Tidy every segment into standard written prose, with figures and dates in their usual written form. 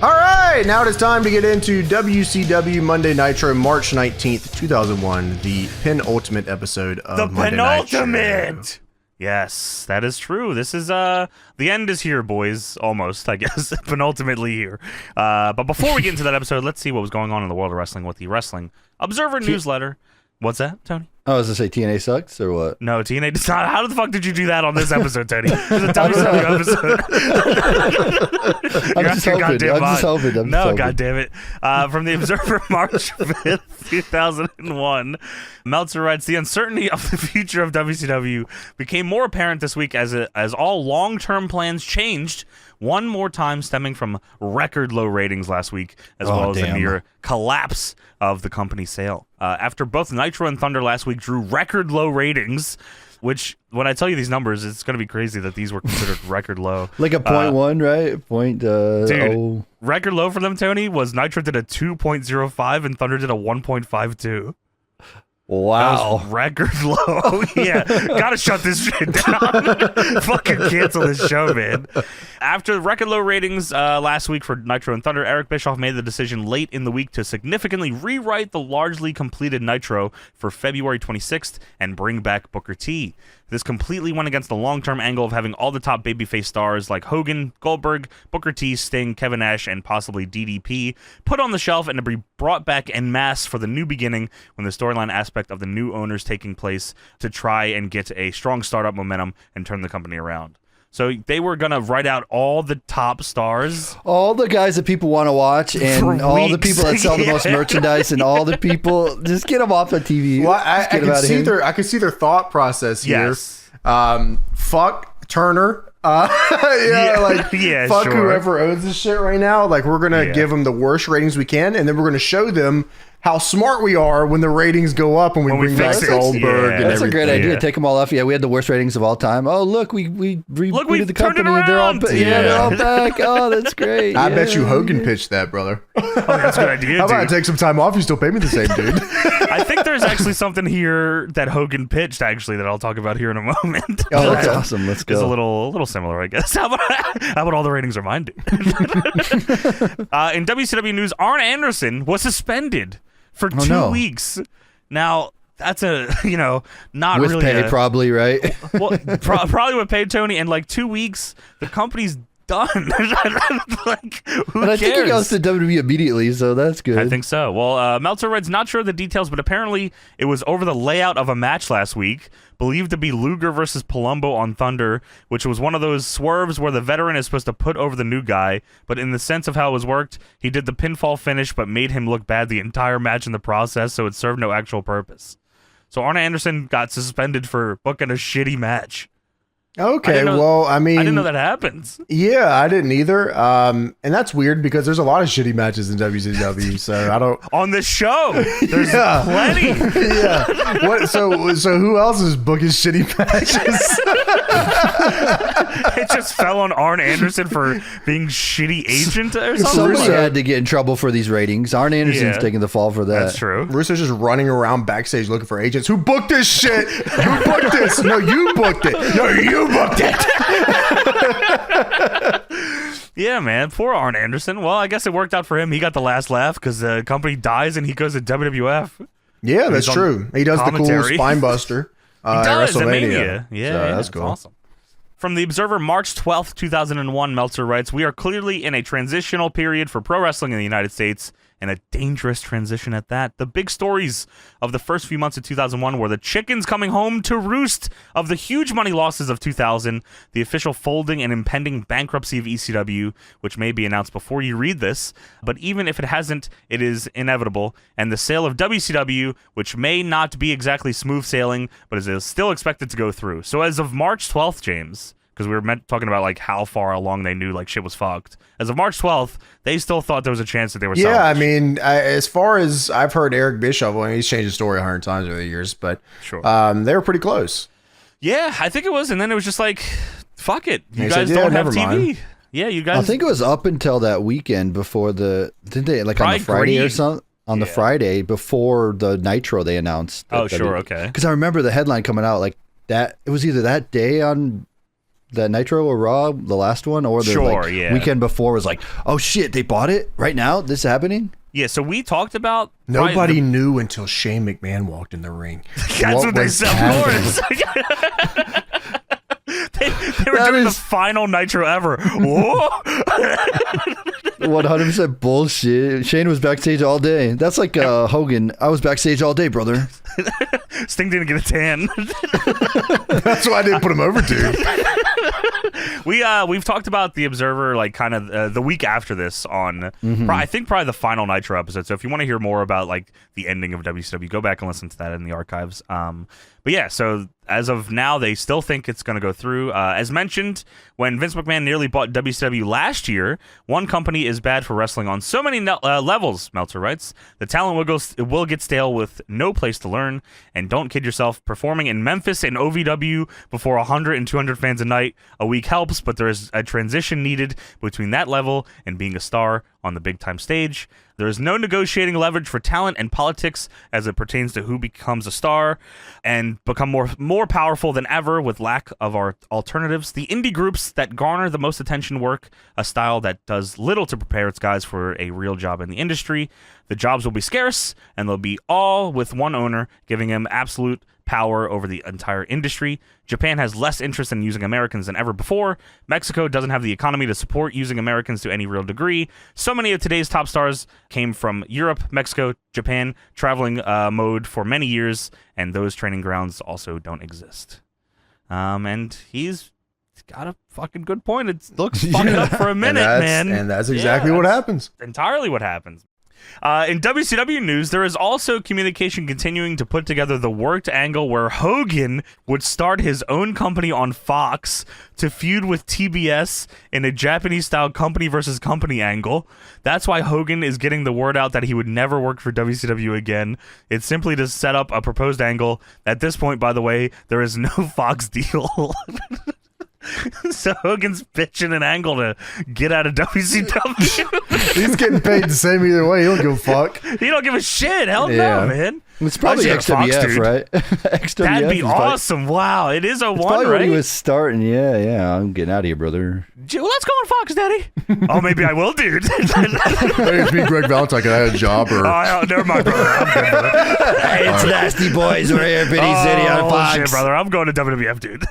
All right, now it is time to get into WCW Monday Nitro, March 19th, 2001, the penultimate episode of Monday Nitro. Yes, that is true. This is, the end is here, boys. Almost, I guess. Penultimately here. But before we get into that episode, let's see what was going on in the world of wrestling with the Wrestling Observer newsletter. What's that, Tony? Oh, was I say TNA sucks or what? No, TNA does not. How the fuck did you do that on this episode, Tony? It's a WCW episode. I'm just hoping. No, goddammit. From the Observer, March 5th, 2001, Meltzer writes, the uncertainty of the future of WCW became more apparent this week as all long-term plans changed one more time, stemming from record low ratings last week, as well as the near collapse of the company sale. After both Nitro and Thunder last week drew record low ratings, which, when I tell you these numbers, it's going to be crazy that these were considered record low. Like a 0.1, right? Dude, record low for them, Tony, was Nitro did a 2.05 and Thunder did a 1.52. Wow. That was record low. Yeah. Gotta shut this shit down. Fucking cancel this show, man. After the record low ratings last week for Nitro and Thunder, Eric Bischoff made the decision late in the week to significantly rewrite the largely completed Nitro for February 26th and bring back Booker T. This completely went against the long-term angle of having all the top babyface stars like Hogan, Goldberg, Booker T, Sting, Kevin Nash, and possibly DDP put on the shelf and to be brought back en masse for the new beginning when the storyline aspect of the new owners taking place to try and get a strong startup momentum and turn the company around. So they were going to write out all the top stars. All the guys that people want to watch and all the people that sell the most merchandise and all the people. Just get them off the TV. Well, I can see their thought process here. Yes. Fuck Turner. Fuck sure. Whoever owns this shit right now. Like, we're going to give them the worst ratings we can, and then we're going to show them how smart we are when the ratings go up and we bring back Goldberg and That's everything. a great idea. Take them all off. Yeah, we had the worst ratings of all time. Oh, look, we rebooted the company. They're all back. Oh, that's great. I bet you Hogan pitched that, brother. Oh, that's a good idea, How about I take some time off? You still pay me the same, dude. I think there's actually something here that Hogan pitched, actually, that I'll talk about here in a moment. Oh, that's awesome. Let's go. It's a little similar, I guess. How about all the ratings are mine, dude? In WCW news, Arn Anderson was suspended for 2 weeks. Now, that's not with really pay, probably, right? Well, probably with pay, Tony. And like 2 weeks, the company's done. Like, who and I cares? think he goes to WWE immediately, so that's good. I think so. Well, Meltzer writes, not sure of the details, but apparently it was over the layout of a match last week, believed to be Luger versus Palumbo on Thunder, which was one of those swerves where the veteran is supposed to put over the new guy, but in the sense of how it was worked, he did the pinfall finish, but made him look bad the entire match in the process, so it served no actual purpose. So Arn Anderson got suspended for booking a shitty match. Okay, I didn't know that happens. Yeah, I didn't either. And that's weird because there's a lot of shitty matches in WCW. So I don't. On this show, there's plenty. Yeah. What? So who else is booking shitty matches? It just fell on Arn Anderson for being shitty agent or something. Somebody had to get in trouble for these ratings. Arn Anderson's taking the fall for that. That's true. Russo's just running around backstage looking for agents. Who booked this shit? Who booked this? No, you booked it. No, you booked it. Yeah, man. Poor Arn Anderson. Well, I guess it worked out for him. He got the last laugh because the company dies and he goes to WWF. Yeah, that's true. He does commentary. the cool spine buster. He does, at WrestleMania. Yeah, so that's that's cool. awesome. From the Observer, March 12th, 2001, Meltzer writes, we are clearly in a transitional period for pro wrestling in the United States, and a dangerous transition at that. The big stories of the first few months of 2001 were the chickens coming home to roost of the huge money losses of 2000, the official folding and impending bankruptcy of ECW, which may be announced before you read this, but even if it hasn't, it is inevitable, and the sale of WCW, which may not be exactly smooth sailing, but is still expected to go through. So as of March 12th, James, because we were talking about like how far along they knew like shit was fucked. As of March 12th, they still thought there was a chance that they were selling. Yeah, I mean, as far as I've heard Eric Bischoff, well, he's changed his story 100 times over the years, but sure. They were pretty close. Yeah, I think it was, and then it was just like, fuck it. You guys said, don't have never TV. mind. Yeah, you guys. I think it was up until that weekend before didn't they, like on the Friday Greed. or something? On the Friday before the Nitro, they announced. Oh, sure, okay. Because I remember the headline coming out like that. It was either that day on That Nitro or Raw, the last one, or the weekend before was like, oh shit, they bought it right now? This is happening? Yeah, so we talked about... Nobody knew until Shane McMahon walked in the ring. That's what they said, of course. They were doing the final Nitro ever. Whoa! 100% bullshit. Shane was backstage all day. That's like Hogan. I was backstage all day, brother. Sting didn't get a tan. That's why I didn't put him over, dude. We've talked about the Observer like kind of the week after this on I think probably the final Nitro episode. So if you want to hear more about like the ending of WCW, go back and listen to that in the archives. But yeah, so as of now, they still think it's going to go through. As mentioned, when Vince McMahon nearly bought WCW last year, one company is bad for wrestling on so many levels, Meltzer writes. The talent will get stale with no place to learn. And don't kid yourself, performing in Memphis and OVW before 100 and 200 fans a night a week helps, but there is a transition needed between that level and being a star on the big-time stage. There is no negotiating leverage for talent and politics as it pertains to who becomes a star and become more powerful than ever with lack of our alternatives. The indie groups that garner the most attention work a style that does little to prepare its guys for a real job in the industry. The jobs will be scarce, and they'll be all with one owner, giving him absolute power over the entire industry. Japan has less interest in using Americans than ever before. Mexico doesn't have the economy to support using Americans to any real degree. So many of today's top stars came from Europe, Mexico, Japan, traveling mode for many years, and those training grounds also don't exist. And he's got a fucking good point. It looks fucking up for a minute, man. And that's exactly what happens. Entirely what happens. In WCW news, there is also communication continuing to put together the worked angle where Hogan would start his own company on Fox to feud with TBS in a Japanese-style company versus company angle. That's why Hogan is getting the word out that he would never work for WCW again. It's simply to set up a proposed angle. At this point, by the way, there is no Fox deal. So Hogan's pitching an angle to get out of WCW. He's getting paid the same either way. He don't give a fuck. He don't give a shit. Hell no, man. It's probably XWF, right? XWF. That'd be awesome. Wow, it is a one, probably right? When he was starting. Yeah. I'm getting out of here, brother. Well, let's go on Fox, Daddy. Oh, maybe I will, dude. Hey, it's me, Greg Valentine. Can I have a job? Or... Oh, never mind, brother. I'm good, brother. Hey, it's Nasty Boys. We're here, Bitty City on Fox. Shit, brother. I'm going to WWF, dude.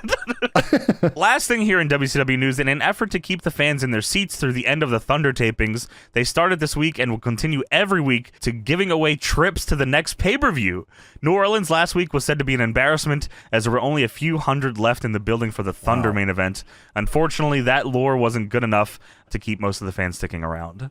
Last thing here in WCW news, in an effort to keep the fans in their seats through the end of the Thunder tapings, they started this week and will continue every week to giving away trips to the next pay-per-view. New Orleans last week was said to be an embarrassment as there were only a few hundred left in the building for the Thunder main event. Unfortunately, that lure wasn't good enough to keep most of the fans sticking around.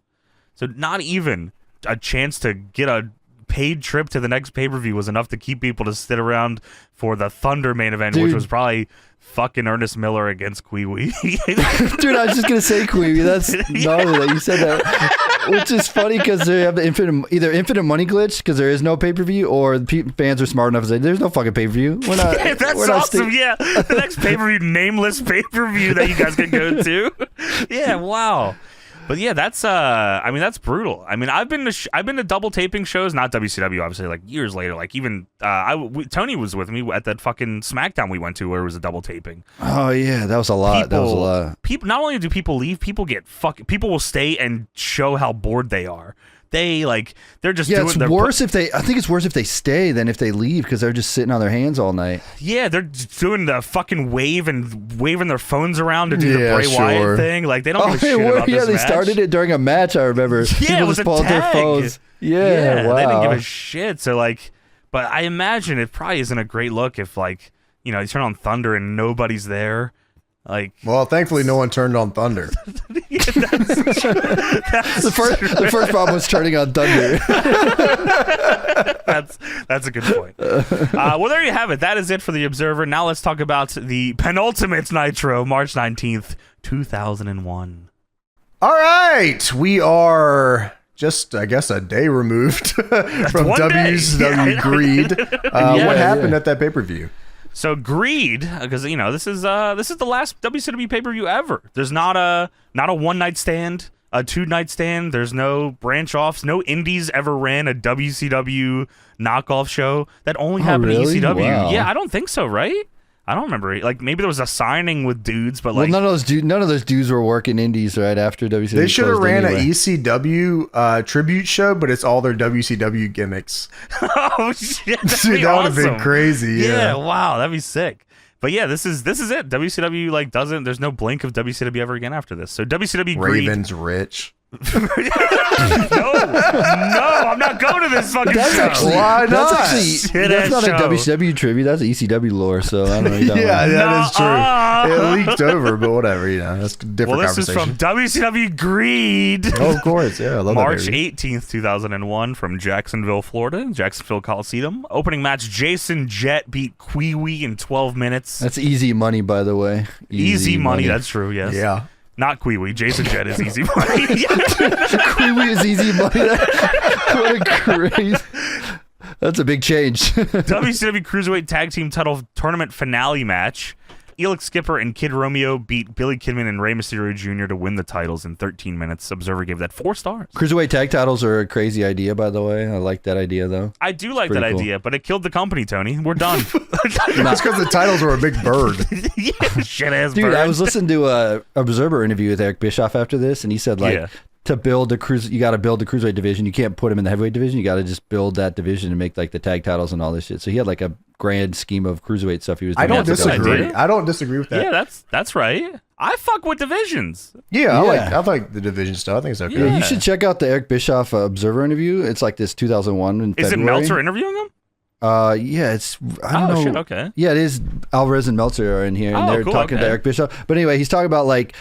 So not even a chance to get a paid trip to the next pay-per-view was enough to keep people to sit around for the Thunder main event, which was probably fucking Ernest Miller against Kwee Wee. Dude, I was just going to say Kwee Wee. That's gnarly that you said that. Which is funny because they have the infinite money glitch because there is no pay-per-view, or fans are smart enough to say there's no fucking pay-per-view. We're not. Yeah, that's awesome. Yeah, the next pay-per-view, nameless pay-per-view that you guys can go to. Yeah, wow. But yeah, that's I mean, that's brutal. I mean, I've been to double taping shows, not WCW, obviously, like years later. Like even Tony was with me at that fucking SmackDown we went to where it was a double taping. Oh yeah, that was a lot. That was a lot. People, not only do people leave, people will stay and show how bored they are. They're just doing. It's worse if they. I think it's worse if they stay than if they leave because they're just sitting on their hands all night. Yeah, they're just doing the fucking waving their phones around to do the Bray Wyatt thing. Like they don't give a shit about this they match. Started it during a match. I remember. Yeah, people it was just a pulled tag. their phones. Yeah, wow. They didn't give a shit. So but I imagine it probably isn't a great look if you turn on Thunder and nobody's there. Well, thankfully, no one turned on Thunder. Yeah, that's the first problem was turning on Thunder. That's a good point. Well, there you have it. That is it for the Observer. Now let's talk about the penultimate Nitro, March 19th, 2001. All right, we are just, I guess, a day removed from WCW Greed. What happened at that pay-per-view? So Greed, because this is the last WCW pay-per-view ever. There's not a one-night stand, a two-night stand. There's no branch offs. No indies ever ran a WCW knockoff show that only happened to ECW. Wow. Yeah, I don't think so, right? I don't remember. Like maybe there was a signing with dudes, but like none of those dudes were working indies right after WCW. They should have ran anyway. an ECW tribute show, but it's all their WCW gimmicks. oh shit, Dude, that would have been crazy. Yeah, wow, that'd be sick. But yeah, this is it. WCW like doesn't. There's no blink of WCW ever again after this. So WCW Greed. Ravens rich. no, I'm not going to this fucking That's show. actually, Why that's not? actually that's not show. a WCW tribute. That's ECW lore. So I don't know. Yeah, that is true. Nuh-uh. It leaked over, but whatever. That's a different Well, this conversation. is from WCW Greed. Oh, of course. Yeah, I love March that baby. 18th, 2001 from Jacksonville, Florida. Jacksonville Coliseum. Opening match, Jason Jett beat Kwee in 12 minutes. That's easy money, by the way. Easy money. That's true, yes. Yeah. Not Kwee. Jason Jett is easy money. Kwee is easy money. What a crazy. That's a big change. WCW Cruiserweight Tag Team Title Tournament Finale match. Elix Skipper and Kid Romeo beat Billy Kidman and Rey Mysterio Jr. to win the titles in 13 minutes. Observer gave that 4 stars. Cruiserweight tag titles are a crazy idea, by the way. I like that idea, though. I do like Pretty that cool. idea, but it killed the company, Tony. We're done. That's because the titles were a big bird. Yeah, shit-ass Dude, bird. I was listening to a Observer interview with Eric Bischoff after this, and he said, like, Yeah. to build a you got to build the cruiserweight division. You can't put him in the heavyweight division. You got to just build that division and make like the tag titles and all this shit. So he had like a grand scheme of cruiserweight stuff he was doing. I don't That's a good disagree. idea. I don't disagree with that. Yeah, that's right. I fuck with divisions. Yeah, Yeah. I like the division stuff. I think it's okay. Yeah, Yeah. you should check out the Eric Bischoff Observer interview. It's like this 2001 in Is it February. Meltzer interviewing him? Yeah, it's I don't know. Shit, okay. Yeah, it is. Alvarez and Meltzer are in here, and Oh, they're cool, talking to okay. Eric Bischoff. But anyway, he's talking about like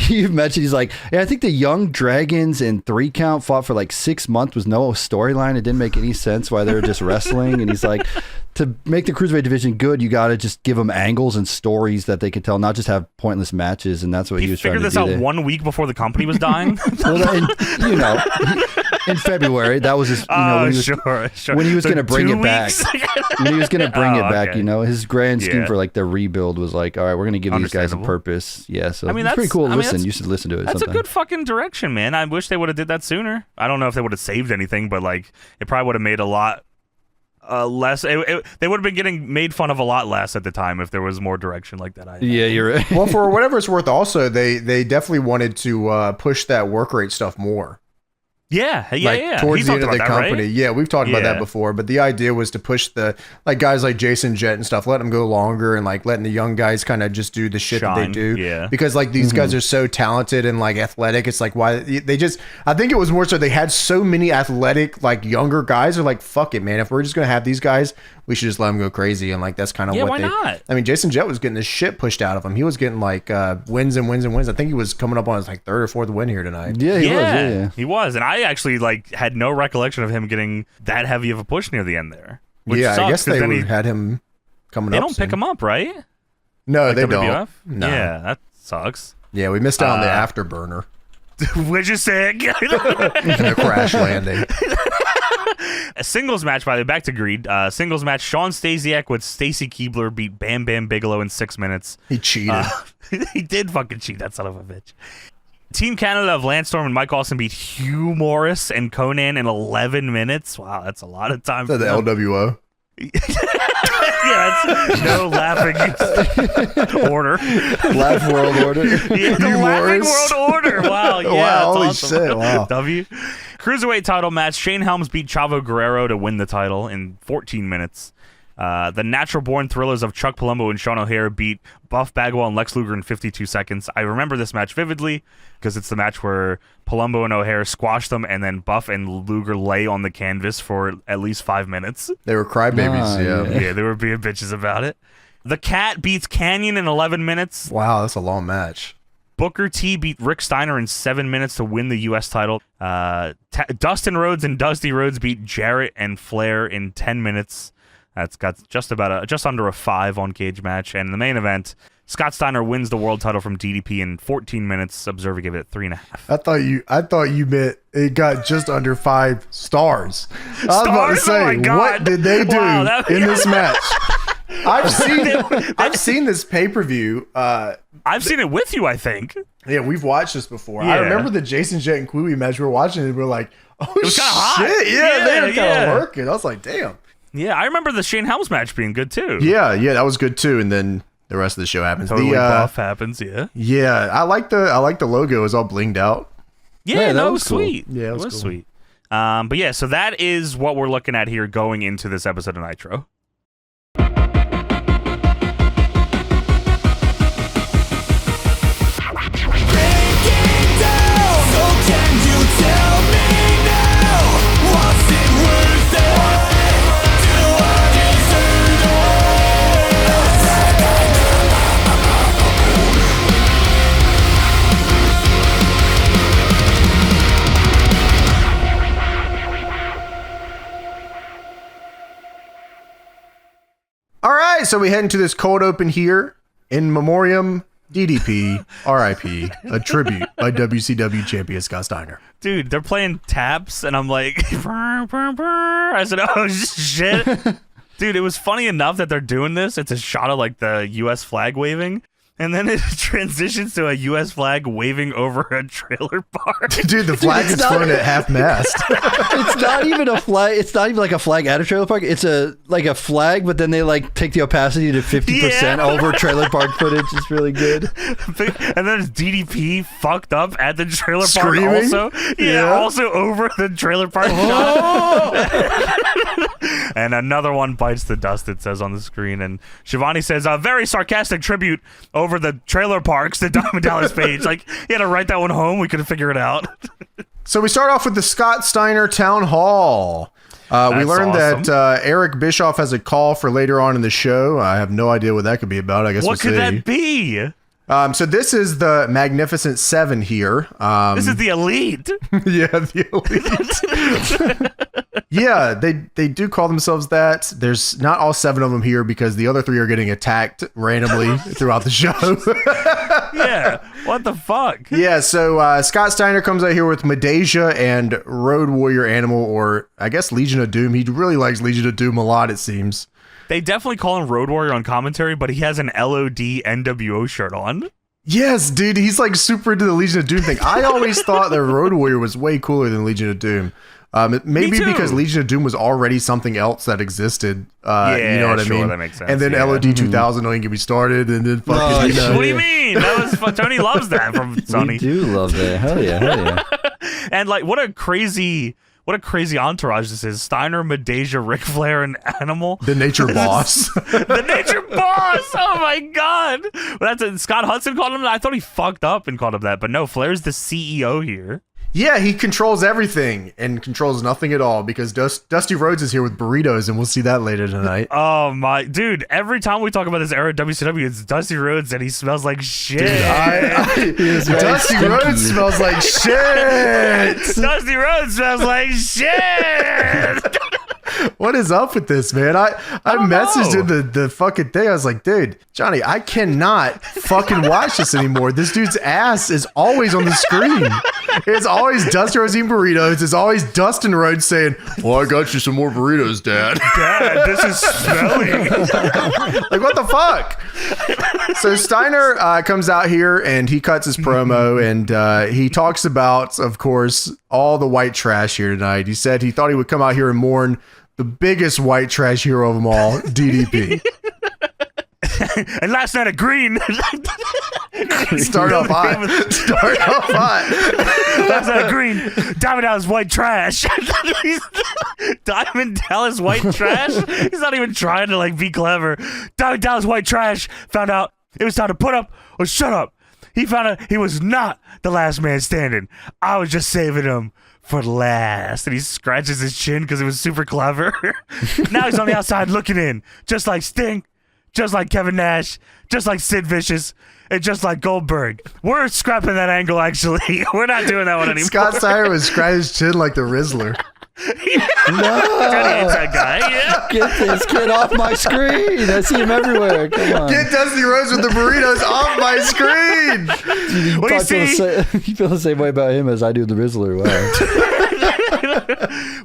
you mentioned. He's like, yeah, I think the Young Dragons and 3 Count fought for like 6 months with no storyline. It didn't make any sense why they were just wrestling. And he's like, to make the cruiserweight division good, you got to just give them angles and stories that they can tell, not just have pointless matches. And that's what he was trying figured to this do out there. 1 week before the company was dying. Well, in February, that was his. Oh, when he was, sure. when he was So going to bring 2 it back. weeks? When he was going to bring it back, okay. his grand scheme Yeah. for like the rebuild was like, all right, we're going to give these guys a Understandable. purpose. Yeah, so I mean, it's pretty that's- cool. I mean, Listen, that's- you should listen to it. That's sometime. a good fucking direction, man. I wish they would have did that sooner. I don't know if they would have saved anything, but like it probably would have made a lot less. They would have been getting made fun of a lot less at the time if there was more direction like that. Yeah, you're right. Well, for whatever it's worth, also they definitely wanted to push that work rate stuff more. Yeah. Towards He the end talked of the about that, company. right? Yeah, we've talked about Yeah. that before, but the idea was to push the guys like Jason Jett and stuff, let them go longer and like letting the young guys kind of just do the shit that they Shine, do. yeah. Because like these guys are so talented and like athletic. It's like why they just I think it was more so they had so many athletic like younger guys are like, fuck it, man. If we're just gonna have these guys, we should just let them go crazy. And like that's kind of Yeah, what why they not? I mean, Jason Jett was getting the shit pushed out of him. He was getting like wins and wins and wins. I think he was coming up on his like 3rd or 4th win here tonight. Yeah, he was. Yeah. He was, and I actually like had no recollection of him getting that heavy of a push near the end there. Which Yeah, I sucks, guess 'cause they then had him coming they up. don't pick soon. him up, right? No, Like they WWF? don't. No. Yeah, that sucks. Yeah, we missed out on the afterburner What'd you say? and the crash landing. A singles match, by the way, back to Greed. Singles match, Sean Stasiak with Stacy Keibler beat Bam Bigelow in 6 minutes. He cheated. He did fucking cheat, that son of a bitch. Team Canada of Lance Storm and Mike Austin beat Hugh Morris and Conan in 11 minutes. Wow, that's a lot of time. Is that the for them. LWO? Yeah, that's no laughing order. Laugh World Order. Yeah, the Hugh laughing Morris. world order. Wow, yeah, Wow, that's holy awesome. shit, wow. W. Cruiserweight title match. Shane Helms beat Chavo Guerrero to win the title in 14 minutes. The Natural Born Thrillers of Chuck Palumbo and Sean O'Hare beat Buff Bagwell and Lex Luger in 52 seconds. I remember this match vividly because it's the match where Palumbo and O'Hare squash them and then Buff and Luger lay on the canvas for at least 5 minutes. They were crybabies. Ah, yeah. Yeah, they were being bitches about it. The Cat beats Canyon in 11 minutes. Wow, that's a long match. Booker T beat Rick Steiner in 7 minutes to win the U.S. title. Dustin Rhodes and Dusty Rhodes beat Jarrett and Flair in 10 minutes. That's got just under a 5 on cage match. And in the main event, Scott Steiner wins the world title from DDP in 14 minutes. Observer gave it 3.5. I thought you meant it got just under 5 stars. I was about to Stars? Oh my say, God. what did they do Wow, in this match? I've seen this pay-per-view. I've seen it with you, I think. Yeah, we've watched this before. I Yeah. remember the Jason Jett and Kwee match. We were watching it and we were like, oh was kinda hot. shit. Yeah, they were kind Yeah. of working. I was like, damn. Yeah, I remember the Shane Helms match being good too. Yeah, that was good too. And then the rest of the show happens. Totally buff happens. Yeah. Yeah, I like the logo. It was all blinged out. Yeah, that was sweet. Cool. Yeah, it was cool. sweet. But yeah, so that is what we're looking at here going into this episode of Nitro. All right, so we head into this cold open here in memoriam DDP RIP, a tribute by WCW champion Scott Steiner. Dude, they're playing taps, and I'm like, brr, brr, brr. I said, oh shit. Dude, it was funny enough that they're doing this. It's a shot of like the U.S. flag waving. And then it transitions to a U.S. flag waving over a trailer park. Dude, the flag is flown at half mast. It's not even a flag. It's not even like a flag at a trailer park. It's a flag, but then they like take the opacity to 50% over trailer park footage. It's really good. And then it's DDP fucked up at the trailer Screaming? park also. Yeah, also over the trailer park shot. And another one bites the dust, it says on the screen. And Shivani says, a very sarcastic tribute over the trailer parks, the Diamond Dallas page. Like, he had to write that one home. We couldn't figure it out. So we start off with the Scott Steiner Town Hall. We learned awesome. that Eric Bischoff has a call for later on in the show. I have no idea what that could be about. I guess What could that be? So this is the Magnificent Seven here. This is the Elite. Yeah, the Elite. Yeah, they do call themselves that. There's not all seven of them here because the other three are getting attacked randomly throughout the show. Yeah, what the fuck? Yeah, so Scott Steiner comes out here with Medeja and Road Warrior Animal, or I guess Legion of Doom. He really likes Legion of Doom a lot, it seems. They definitely call him Road Warrior on commentary, but he has an LOD NWO shirt on. Yes, dude, he's like super into the Legion of Doom thing. I always thought that Road Warrior was way cooler than Legion of Doom. Maybe because Legion of Doom was already something else that existed. You know what I mean? That makes sense. And then LOD 2000, don't even get me started. And then fucking, you know. What do you mean? That was fun. Tony loves that from Sony. We do love that. Hell yeah. And like, what a crazy entourage this is. Steiner, Medeja, Ric Flair, and Animal. The Nature Boss. The Nature Boss. Oh my god. Well, Scott Hudson called him that. I thought he fucked up and called him that, but no. Flair's the CEO here. Yeah, he controls everything and controls nothing at all because Dusty Rhodes is here with burritos, and we'll see that later tonight. Oh my dude! Every time we talk about this era of WCW, it's Dusty Rhodes, and he smells like shit. Dude, Dusty Rhodes smells like shit. Dusty Rhodes smells like shit. What is up with this, man? I messaged him the fucking thing. I was like, dude, Johnny, I cannot fucking watch this anymore. This dude's ass is always on the screen. It's always Dusty Rhodes eating burritos. It's always Dustin Rhodes saying, well, I got you some more burritos, Dad. Dad, this is smelly. Like, what the fuck? So Steiner comes out here and he cuts his promo and he talks about, of course, all the white trash here tonight. He said he thought he would come out here and mourn the biggest white trash hero of them all, DDP. And last night at Green. Start off hot. Last night at Green. Diamond Dallas white trash. Diamond Dallas white trash? He's not even trying to like be clever. Diamond Dallas white trash found out it was time to put up or shut up. He found out he was not the last man standing. I was just saving him for last. And he scratches his chin because it was super clever. Now he's on the outside looking in, just like Sting, just like Kevin Nash, just like Sid Vicious, and just like Goldberg. We're scrapping that angle, actually. We're not doing that one anymore. Scott Steiner was scratching his chin like the Rizzler. No. Johnny hates that guy. Yeah. Get this kid off my screen. I see him everywhere. Come on. Get Dusty Rhodes with the burritos off my screen. What do you see? You feel the same way about him as I do the Rizzler. Wow.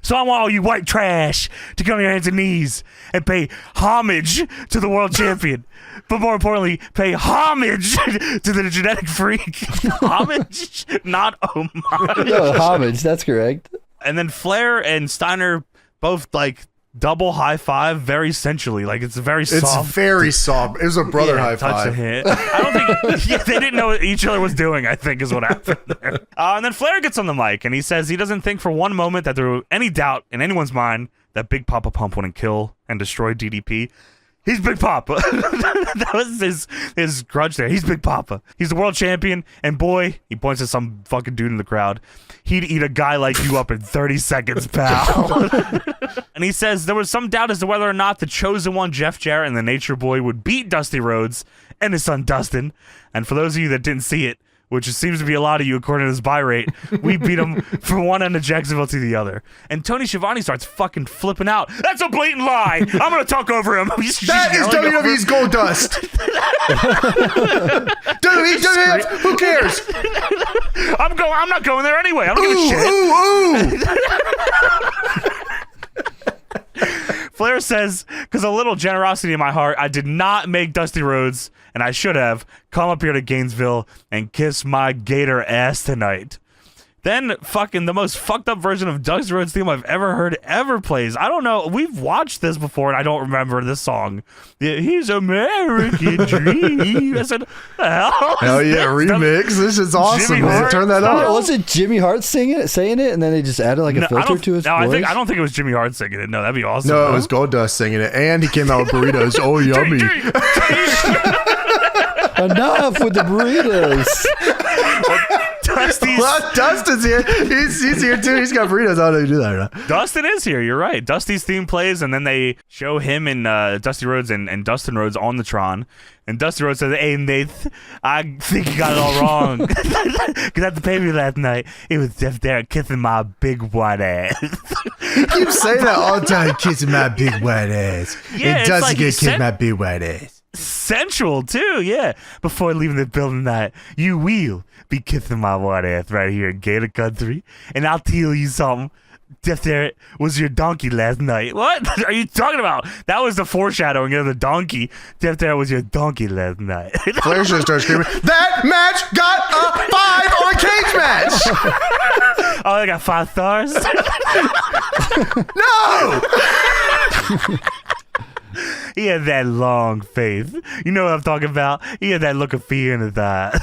So I want all you white trash to come on your hands and knees and pay homage to the world champion. But more importantly, pay homage to the genetic freak. Homage, not homage. No, homage. That's correct. And then Flair and Steiner both like double high five very sensually. Like it's very soft. It's very soft. It was a brother high touch five. the hit. I don't think they didn't know what each other was doing, I think is what happened there. And then Flair gets on the mic and he says he doesn't think for one moment that there was any doubt in anyone's mind that Big Papa Pump wouldn't kill and destroy DDP. He's Big Papa. That was his grudge there. He's Big Papa. He's the world champion. And boy, he points at some fucking dude in the crowd. He'd eat a guy like you up in 30 seconds, pal. And he says there was some doubt as to whether or not the chosen one, Jeff Jarrett, and the Nature Boy would beat Dusty Rhodes and his son Dustin. And for those of you that didn't see it, which seems to be a lot of you according to his buy rate, we beat him from one end of Jacksonville to the other. And Tony Schiavone starts fucking flipping out. That's a blatant lie. I'm going to talk over him. That is WWE's Gold Dust. WWF, who cares? I'm not going there anyway. I don't give a shit. Flair says, because a little generosity in my heart, I did not make Dusty Rhodes, and I should have, come up here to Gainesville and kiss my gator ass tonight. Then fucking the most fucked up version of Dusty Rhodes theme I've ever heard ever plays. I don't know. We've watched this before, and I don't remember this song. He's American Dream. I said, the hell? Hell yeah, remix. This is awesome, Jimmy man. Hart Turn that style? on. Was it Jimmy Hart saying it, and then they just added like a filter to his voice? I don't think it was Jimmy Hart singing it. No, that'd be awesome. No, it was Gold Dust singing it, and he came out with burritos. Oh, yummy. Enough with the burritos. Well, Dustin's here. He's here too. He's got burritos. I don't know if you do that or not. Dustin is here. You're right. Dusty's theme plays, and then they show him and Dusty Rhodes and Dustin Rhodes on the Tron. And Dusty Rhodes says, "Hey, Nath, I think you got it all wrong. Because at the pay-per-view last night, it was Jeff Jarrett kissing my big white ass." He keeps saying that all the time, kissing my big white ass. Yeah, it it's doesn't like get kissed my big white ass. Sensual too, yeah. Before leaving the building tonight, you will be kissing my white ass right here in Gator Country. And I'll tell you something. Jeff Jarrett was your donkey last night. What are you talking about? That was the foreshadowing of the donkey. Jeff Jarrett was your donkey last night. Flair should start screaming, that match got a 5 on Cage Match. Oh, they got 5 stars? No! He had that long face. You know what I'm talking about? He had that look of fear in his eyes.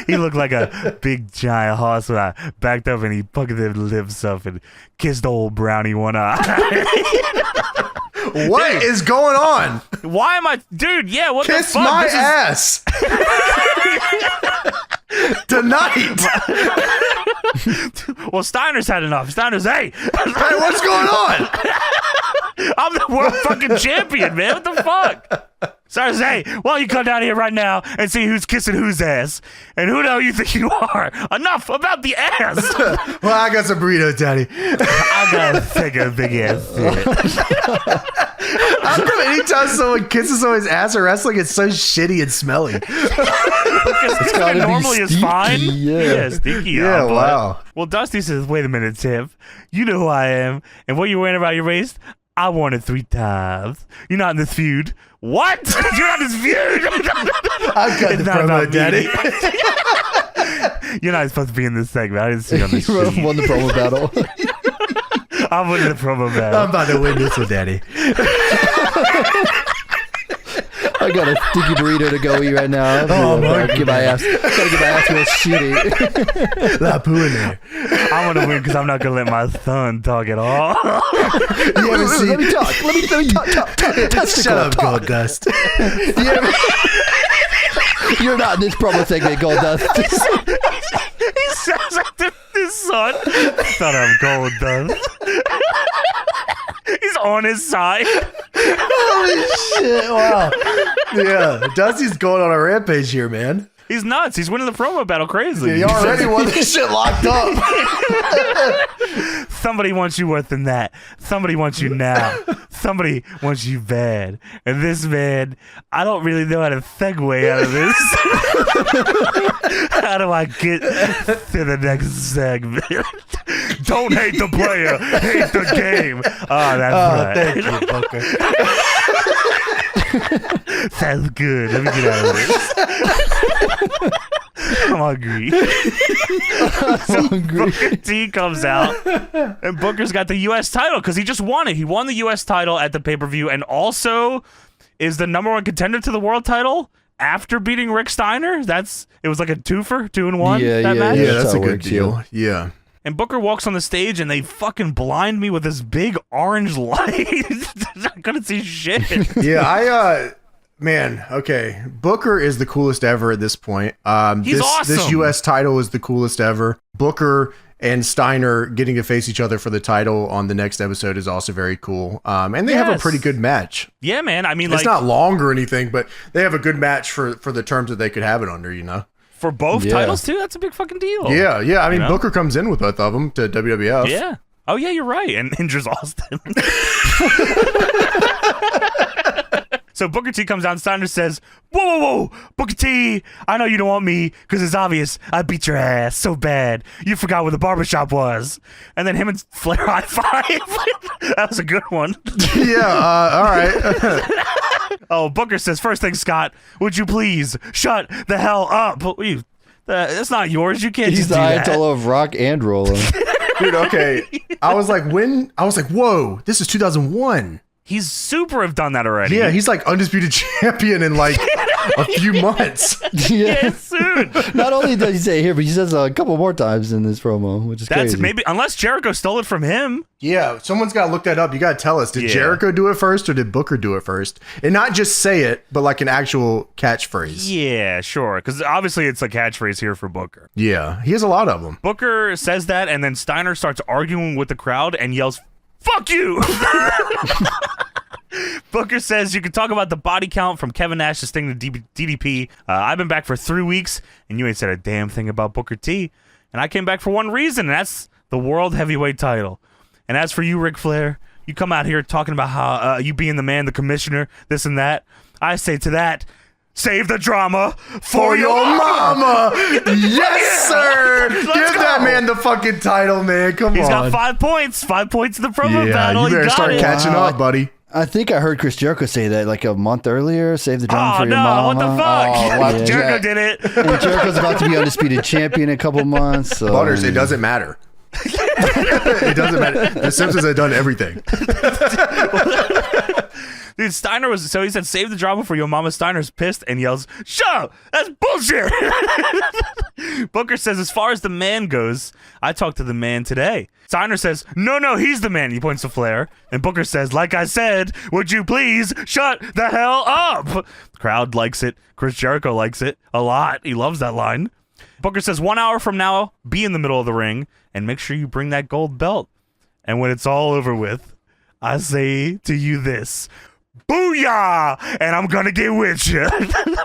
He looked like a big giant horse when I backed up and he puckered his lips up and kissed old Brownie one eye. What is going on? Why am I... Dude, yeah, what Kiss the fuck? my This is- ass. Tonight. Well, Steiner's had enough. Steiner's, hey, Hey, what's going on? I'm the world fucking champion, man. What the fuck? Steiner's, hey, why don't you come down here right now and see who's kissing whose ass? And who the hell you think you are? Enough about the ass. Well, I got some burritos, Daddy. I gotta take a big ass shit. How come anytime someone kisses someone's ass or wrestling, it's so shitty and smelly? Because gotta be normally is stinky, fine. yeah. Stinky. Yeah, but- wow. Well, Dusty says, wait a minute, Tim. You know who I am. And what you're wearing around your waist, I won it 3 times. You're not in this feud. What? You're not in this feud? I've got It's the not about promo, Daddy. You're not supposed to be in this segment. I didn't see you on this He sheet. won the promo battle. I'm winning the promo battle. I'm about to win this one, Daddy. I got a sticky burrito to go eat right now. Oh, my Gotta get my ass real shitty. La poo in there. I'm going to win because I'm not going to let my son talk at all. You ever see? Let me talk. Let me talk. Shut up, Gold Dust. You're not in this promo segment, Gold Dust. He sounds like his son. Son of Gold Dust. He's on his side. Holy shit! Wow. Yeah, Dusty's going on a rampage here, man. He's nuts. He's winning the promo battle crazy. You already won this shit locked up. Somebody wants you worse than that. Somebody wants you now. Somebody wants you bad. And this man, I don't really know how to segue out of this. How do I get to the next segment? Don't hate the player, hate the game. Oh, that's right. Thank you, Booker. Sounds good. Let me get out of this. I'm hungry. Booker T comes out, and Booker's got the U.S. title because he just won it. He won the U.S. title at the pay-per-view, and also is the #1 contender to the world title after beating Rick Steiner. It was like a 2-in-1. Match. Yeah, that's a good deal. Yeah. And Booker walks on the stage, and they fucking blind me with this big orange light. I couldn't see shit. Yeah, man, okay. Booker is the coolest ever at this point. He's awesome. This U.S. title is the coolest ever. Booker and Steiner getting to face each other for the title on the next episode is also very cool. And they have a pretty good match. Yeah, man. I mean, it's not long or anything, but they have a good match for the terms that they could have it under, you know? For both titles, too? That's a big fucking deal. Yeah. I mean, Booker comes in with both of them to WWF. Yeah. Oh, yeah, you're right. And injures Austin. So Booker T comes out and Steiner says, whoa, Booker T, I know you don't want me because it's obvious I beat your ass so bad. You forgot where the barbershop was. And then him and Flair high five. That was a good one. All right. Oh, Booker says, first thing, Scott, would you please shut the hell up? That's not yours. You can't He's just do that. the Ayatollah of rock and roll. Dude, okay. I was like, whoa, this is 2001. He's super have done that already. Yeah, he's like undisputed champion in like a few months. Yeah, soon. Not only does he say it here, but he says a couple more times in this promo, which is crazy. Maybe unless Jericho stole it from him. Yeah, someone's got to look that up. You got to tell us, did Jericho do it first or did Booker do it first? And not just say it, but like an actual catchphrase. Yeah, sure. Because obviously it's a catchphrase here for Booker. Yeah, he has a lot of them. Booker says that, and then Steiner starts arguing with the crowd and yells, "Fuck you!" Booker says you can talk about the body count from Kevin Nash to Sting to DDP. I've been back for 3 weeks, and you ain't said a damn thing about Booker T. And I came back for one reason, and that's the World Heavyweight title. And as for you, Ric Flair, you come out here talking about how you being the man, the commissioner, this and that. I say to that, save the drama for your mama. Yes, sir. Give that man the fucking title, man. Come on. He's got 5 points. 5 points in the promo battle. You better start catching up, buddy. I think I heard Chris Jericho say that like a month earlier. Save the drama for your mama. What the fuck? Jericho did it. And Jericho's about to be undisputed champion in a couple months. So, Butters, it doesn't matter. It doesn't matter. The Simpsons have done everything. Dude, Steiner he said, save the drama for your mama. Steiner's pissed and yells, shut up! That's bullshit! Booker says, as far as the man goes, I talked to the man today. Steiner says, no, he's the man. He points to Flair. And Booker says, like I said, would you please shut the hell up? The crowd likes it. Chris Jericho likes it a lot. He loves that line. Booker says, 1 hour from now, be in the middle of the ring and make sure you bring that gold belt. And when it's all over with, I say to you this, booyah! And I'm gonna get with you.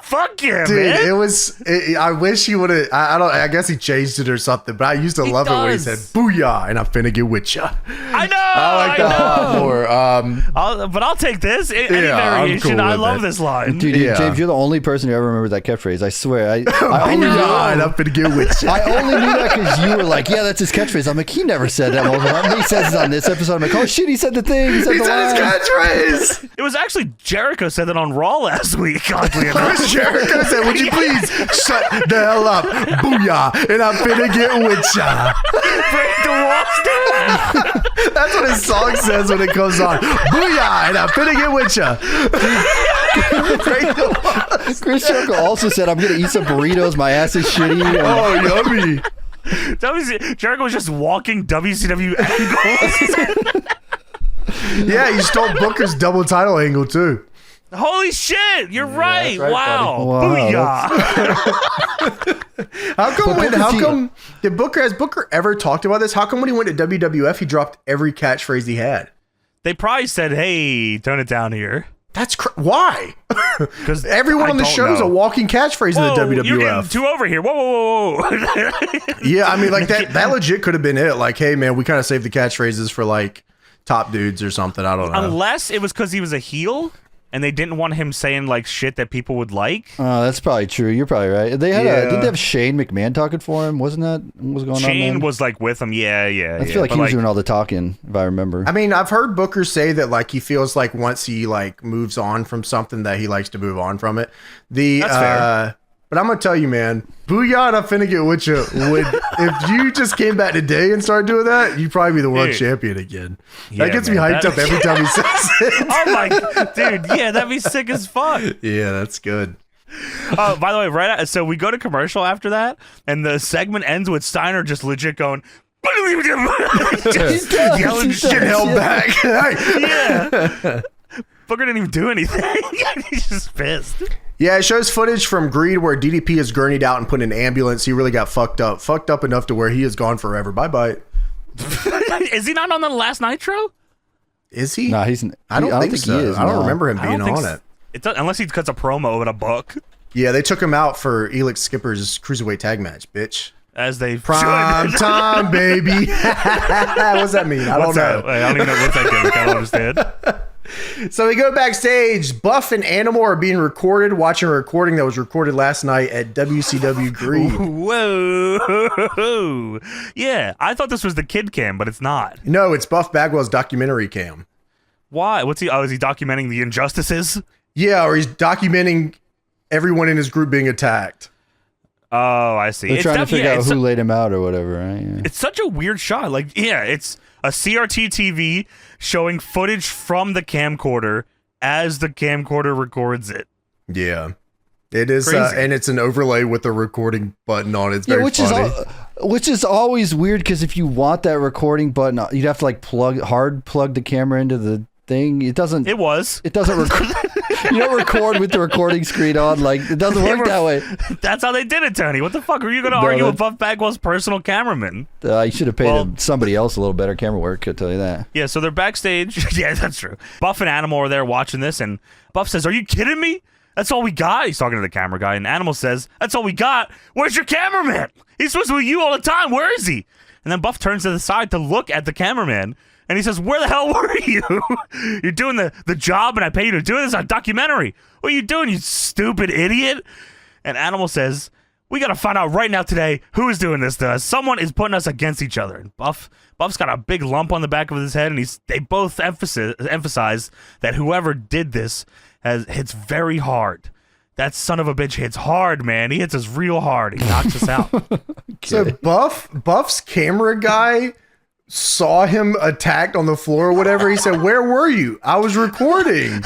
Fuck yeah, dude, man. I wish he would have. I guess he changed it or something. But I used to love it when he said "booyah" and I'm finna get with you. I know. I like that a lot more. But I'll take this. Any variation. Cool I love this line. Dude, James, you're the only person who ever remembers that catchphrase. I swear. I only knew and I'm finna get with you. I only knew that because you were like, yeah, that's his catchphrase. I'm like, he never said that. Well, he says it on this episode. I'm like, oh shit, he said the thing. He said his catchphrase. It was actually Jericho said that on Raw last week. Oddly enough. Chris Jericho said, would you please shut the hell up? Booyah. And I'm finna get with ya. Break the walls down. That's what his song says when it comes on. Booyah. And I'm finna get with ya. Break the walls. Chris Jericho also said, I'm gonna eat some burritos. My ass is shitty. Oh, yummy. Jericho was just walking WCW angles. Yeah, you stole Booker's double title angle too. Holy shit! You're right. Wow. Booyah. How come has Booker ever talked about this? How come when he went to WWF he dropped every catchphrase he had? They probably said, "Hey, tone it down here." That's why? Because everyone on the show is a walking catchphrase in the WWF. You're getting too over here. Whoa. Yeah, I mean, like that legit could have been it. Like, hey, man, we kind of saved the catchphrases for like top dudes or something. I don't know. Unless it was because he was a heel and they didn't want him saying like shit that people would like. Oh, that's probably true. You're probably right. They had didn't they have Shane McMahon talking for him? Wasn't that what was going on? Shane was like with him. Yeah. I feel like he was doing all the talking, if I remember. I mean, I've heard Booker say that like he feels like once he like moves on from something that he likes to move on from it. That's fair. But I'm gonna tell you, man, Booyah and I'm finna get with you. If you just came back today and started doing that, you'd probably be the world champion again. Yeah, that gets me hyped up every time he says it. Oh my, dude, yeah, that'd be sick as fuck. Yeah, that's good. Oh, by the way, so we go to commercial after that, and the segment ends with Steiner just legit going, just yelling shit held back. Yeah. Booker didn't even do anything. He's just pissed. Yeah, it shows footage from Greed where DDP is gurneyed out and put in an ambulance. He really got fucked up enough to where he is gone forever. Bye-bye. Is he not on the last Nitro? Is he? No, I don't think so. he is. I don't remember him being on it. Unless he cuts a promo in a book. Yeah, they took him out for Elix Skipper's Cruiserweight Tag Match, bitch. As they Prime time, baby. What's that mean? I don't know. I don't even know what's that gimmick. I don't understand. So we go backstage. Buff and Animal are being recorded, watching a recording that was recorded last night at WCW Greed. Whoa. Yeah, I thought this was the kid cam, but it's not. No, it's Buff Bagwell's documentary cam. Why? What's he? Oh, is he documenting the injustices? Yeah, or he's documenting everyone in his group being attacked. Oh, I see. They're trying to figure out who laid him out or whatever, right? Yeah. It's such a weird shot. Like, yeah, it's a CRT TV showing footage from the camcorder as the camcorder records it. Yeah. It is, and it's an overlay with the recording button on it. It's very funny. Which is always weird, because if you want that recording button, you'd have to like hard plug the camera into the thing. It doesn't record. You don't record with the recording screen on. Like, it doesn't work that way. That's how they did it, Tony. What the fuck? Are you going to argue with Buff Bagwell's personal cameraman? You should have paid somebody else a little better camera work, I'll tell you that. Yeah, so they're backstage. Yeah, that's true. Buff and Animal are there watching this, and Buff says, "Are you kidding me? That's all we got?" He's talking to the camera guy, and Animal says, "That's all we got? Where's your cameraman? He's supposed to be with you all the time. Where is he?" And then Buff turns to the side to look at the cameraman, and he says, "Where the hell were you? You're doing the job, and I pay you to do this on a documentary. What are you doing, you stupid idiot?" And Animal says, "We got to find out right now today who is doing this to us. Someone is putting us against each other." And Buff's got a big lump on the back of his head, and they both emphasize that whoever did this hits very hard. That son of a bitch hits hard, man. He hits us real hard. He knocks us out. So Buff's camera guy saw him attacked on the floor or whatever. He said, "Where were you? I was recording."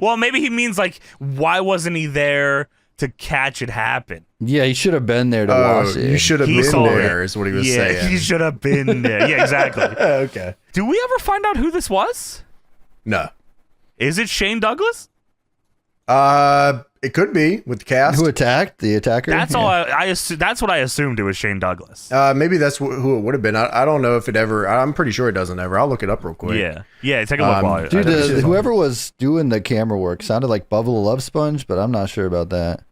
Well, maybe he means like, why wasn't he there to catch it happen? Yeah, he should have been there to watch it. You should have been there, is what he was saying. Yeah, he should have been there. Yeah, exactly. Okay. Do we ever find out who this was? No. Is it Shane Douglas? It could be with the cast. Who attacked the attacker? That's all. That's what I assumed it was Shane Douglas. Maybe that's who it would have been. I don't know if it ever. I'm pretty sure it doesn't ever. I'll look it up real quick. Yeah. Take a look. While dude, whoever was doing the camera work sounded like Bubba the Love Sponge, but I'm not sure about that.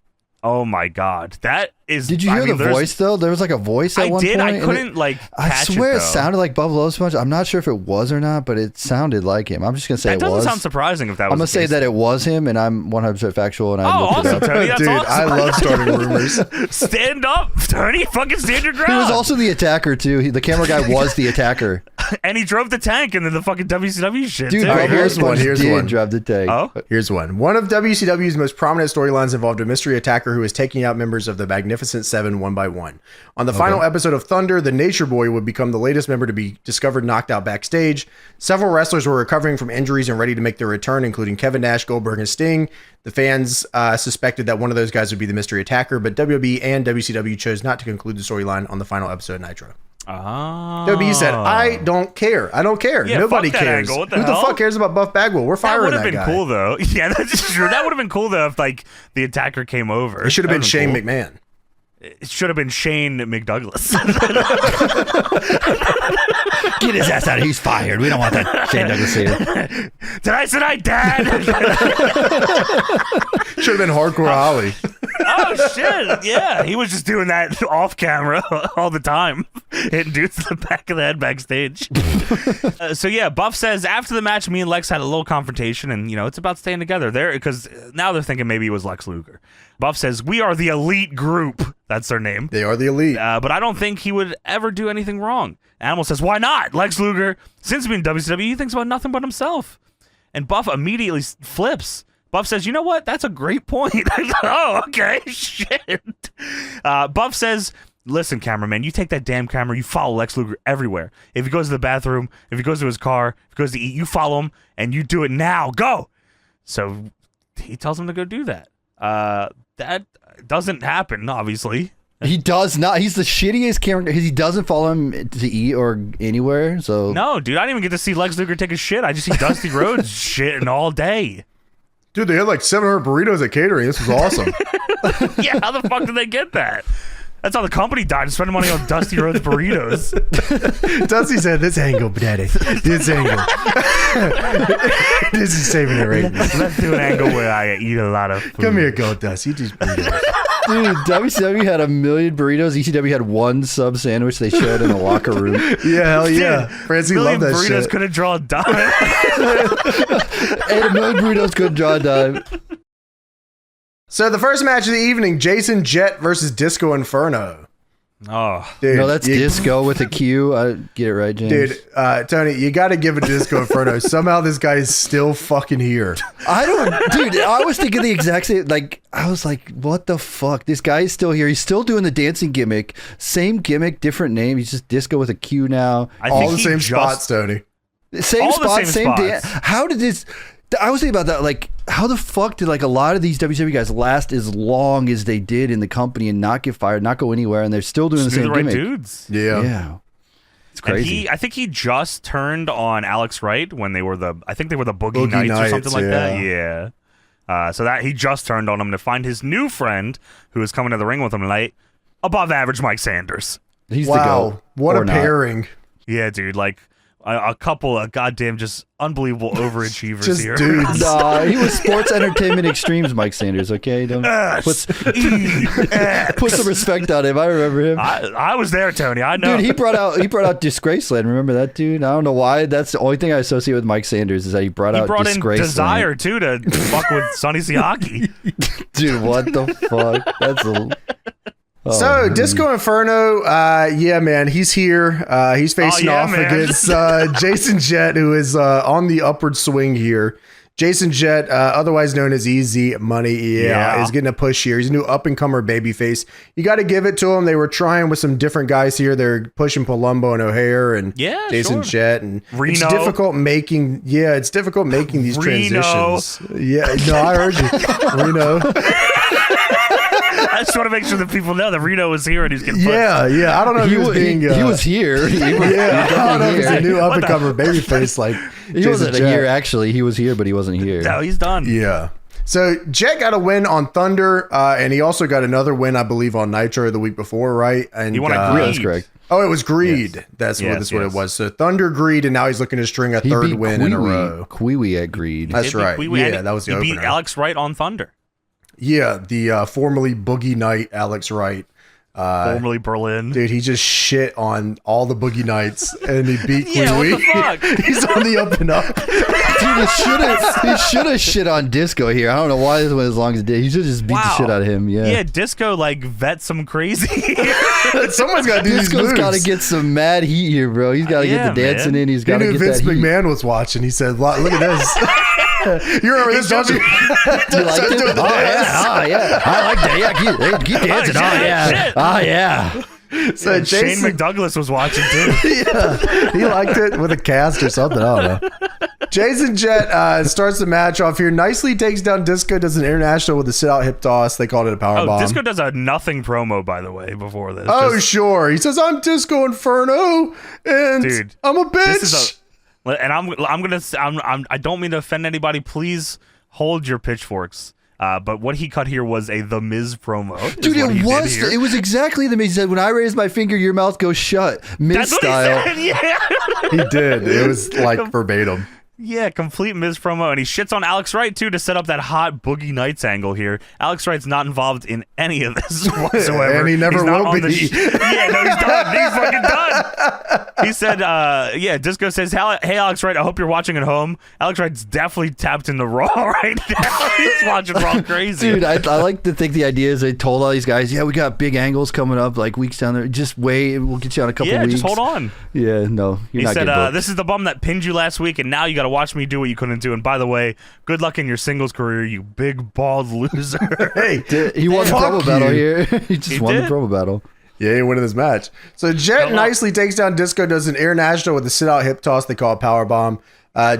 Oh my God, that is. Did you hear the voice though? There was like a voice at one point. I couldn't I swear it sounded like Bubba the Love Sponge. I'm not sure if it was or not, but it sounded like him. I'm just gonna say it was. That doesn't sound surprising if that was. I'm gonna say that it was him, and I'm 100% factual, and I looked it up. Tony, dude, awesome. I love starting rumors. Stand up, Tony. Fucking stand your ground. He was also the attacker too. The camera guy was the attacker, and he drove the tank into the fucking WCW shit. Dude, too. here's one. Drive the tank. Oh, here's one. One of WCW's most prominent storylines involved a mystery attacker who was taking out members of the Magnificent Seven one by one. On the final episode of Thunder, the Nature Boy would become the latest member to be discovered knocked out backstage. Several wrestlers were recovering from injuries and ready to make their return, including Kevin Nash, Goldberg, and Sting. The fans suspected that one of those guys would be the mystery attacker, but WB and WCW chose not to conclude the storyline on the final episode of Nitro. WB said, "I don't care. I don't care. Yeah, Nobody cares. Who the fuck cares about Buff Bagwell? We're firing that guy." That would have been cool, though. Yeah, that's true. That would have been cool, though, if the attacker came over. It should have been Shane McMahon. It should have been Shane McDouglas. Get his ass out. He's fired. We don't want that Shane Douglas here. Tonight, Dad. Should have been Hardcore Holly. Oh, shit. Yeah, he was just doing that off camera all the time. Hitting dudes in the back of the head backstage. So, yeah, Buff says, after the match, me and Lex had a little confrontation, and, it's about staying together there, because now they're thinking maybe it was Lex Luger. Buff says, "We are the elite group." That's their name. They are the elite. But I don't think he would ever do anything wrong. Animal says, "Why not? Lex Luger, since being WCW, he thinks about nothing but himself." And Buff immediately flips. Buff says, you know what? That's a great point. Oh, okay. Shit. Buff says, listen, cameraman, you take that damn camera, you follow Lex Luger everywhere. If he goes to the bathroom, if he goes to his car, if he goes to eat, you follow him, and you do it now. Go! So he tells him to go do that. That doesn't happen, obviously. He does not. He's the shittiest camera because he doesn't follow him to eat or anywhere. So no, dude, I didn't even get to see Lex Luger take a shit. I just see Dusty Rhodes shitting all day. Dude, they had like 700 burritos at catering. This was awesome. Yeah, how the fuck did they get that? That's how the company died, spending money on Dusty Rhodes burritos. Dusty said, this angle, daddy. This angle. This is saving it right now. Let's do an angle where I eat a lot of food. Come here, go, Dusty. Eat these burritos. dude, WCW had 1 million burritos. ECW had one sub sandwich they showed in the locker room. Yeah, hell yeah. Dude, Francie loved that burritos shit. couldn't draw a dime. And 1 million burritos couldn't draw a dime. So the first match of the evening, Jason Jett versus Disco Inferno. Oh, Dude, No, that's Disco with a Q. I get it right, James. Dude, Tony, you got to give it to Disco Inferno. Somehow this guy is still fucking here. I was thinking the exact same. Like, I was like, what the fuck? This guy is still here. He's still doing the dancing gimmick. Same gimmick, different name. He's just Disco with a Q now. All the same spots, Tony. Same spots, same dance. How did this? I was thinking about that. Like, how the fuck did like a lot of these WCW guys last as long as they did in the company and not get fired, not go anywhere, and they're still doing the same right gimmick? Dudes. Yeah. It's crazy. I think he just turned on Alex Wright when they were I think they were the Boogie Nights or something like that. Yeah. So that he just turned on him to find his new friend who is coming to the ring with him tonight, above average Mike Sanders. He's the GOAT. What a Or not. pairing. Yeah, dude. Like a couple of goddamn just unbelievable overachievers Just here. dudes. Nah, he was Sports Entertainment Extremes, Mike Sanders. Okay, don't put some respect on him. I remember him. I was there, Tony. I know. Dude, he brought out Disgraceland. Remember that dude? I don't know why. That's the only thing I associate with Mike Sanders is that he brought in Disgraceland. Desire too to fuck with Sonny Siaki. Dude, what the fuck? That's a. So, Disco Inferno, yeah, man, he's here. He's facing off against Jason Jett, who is on the upward swing here. Jason Jett, otherwise known as Easy Money, is getting a push here. He's a new up-and-comer babyface. You got to give it to him. They were trying with some different guys here. They're pushing Palumbo and O'Hare and Jason Jett. And Reno. It's difficult making these transitions. Yeah, no, I heard you. Reno. I just want to make sure that people know that Reno was here and he's getting pushed. Yeah. I don't know if he was being... he was here. I don't know if he's a new up-and-comer babyface like He wasn't here, actually. He was here, but he wasn't here. No, he's done. Yeah. So Jett got a win on Thunder, and he also got another win, I believe, on Nitro the week before, right? And he won a Greed. That's correct. Oh, it was Greed. Yes. That's what it was. So Thunder, Greed, and now he's looking to string a He third beat win in a row. Queewee at Greed. That's right. Yeah, that was the He opener. beat Alex Wright on Thunder. Yeah, the formerly Boogie Night Alex Wright. Formerly Berlin. Dude, he just shit on all the Boogie Nights, and he beat Yeah, what Queewee. the fuck? He's on the up and up. Dude, he should have shit on Disco here. I don't know why this went as long as it did. He should just beat the shit out of him. Yeah, Disco like vets some crazy. Someone's got to do these Disco's moves. got to get some mad heat here, bro. He's got to get the dancing in. He's He got to knew get Vince that heat. McMahon was watching. He said, "Look at this." You remember this, don't you? You like it? Doing the dance. I like that. Yeah, keep dancing. shit. Yeah. So Shane Jason, McDouglas was watching too. yeah, he liked it with a cast or something. I don't know. Jason Jett starts the match off here. Nicely takes down Disco. Does an international with a sit-out hip toss. They called it a power bomb. Disco does a nothing promo, by the way, before this. Oh, sure. He says, "I'm Disco Inferno, and Dude, I'm a bitch." This is and I don't mean to offend anybody. Please hold your pitchforks. But what he cut here was a The Miz promo. Dude, it was exactly the Miz. He said, "When I raise my finger, your mouth goes shut." Miz That's style. what he said, yeah. He did. It was like verbatim. Yeah, complete Miz promo, and he shits on Alex Wright too to set up that hot Boogie Nights angle here. Alex Wright's not involved in any of this whatsoever, And he never He's not will on the be. yeah, no, he's done. He's fucking done. He said, Disco says, "Hey, Alex Wright, I hope you're watching at home." Alex Wright's definitely tapped into Raw right now. He's watching Raw crazy. Dude, I like to think the idea is they told all these guys, "Yeah, we got big angles coming up, like weeks down there. Just wait, we'll get you on a couple weeks." Just hold on. Yeah, no, you're He not said, getting booked. "This is the bum that pinned you last week, and now you got to watch me do what you couldn't do. And by the way, good luck in your singles career, you big bald loser. Hey, He won the promo battle here. He just won the promo battle. Yeah, he winning this match. So Jet nicely takes down Disco, does an air national with a sit-out hip toss they call a power bomb.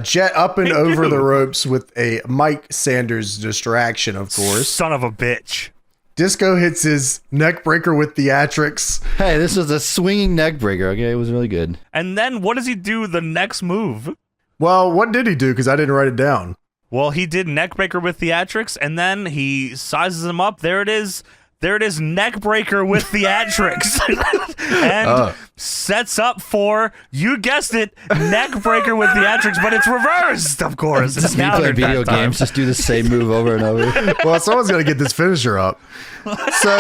Jet up and over the ropes with a Mike Sanders distraction, of course. Son of a bitch. Disco hits his neck breaker with theatrics. Hey, this was a swinging neck breaker. Okay, it was really good. And then what does he do the next move? Well, what did he do? Because I didn't write it down. Well, he did neck breaker with theatrics, and then he sizes him up. There it is. There it is, neck breaker with theatrics. And sets up for, you guessed it, neck breaker with theatrics, but it's reversed, of course. Just me playing video games, just do the same move over and over. Well, someone's going to get this finisher up. So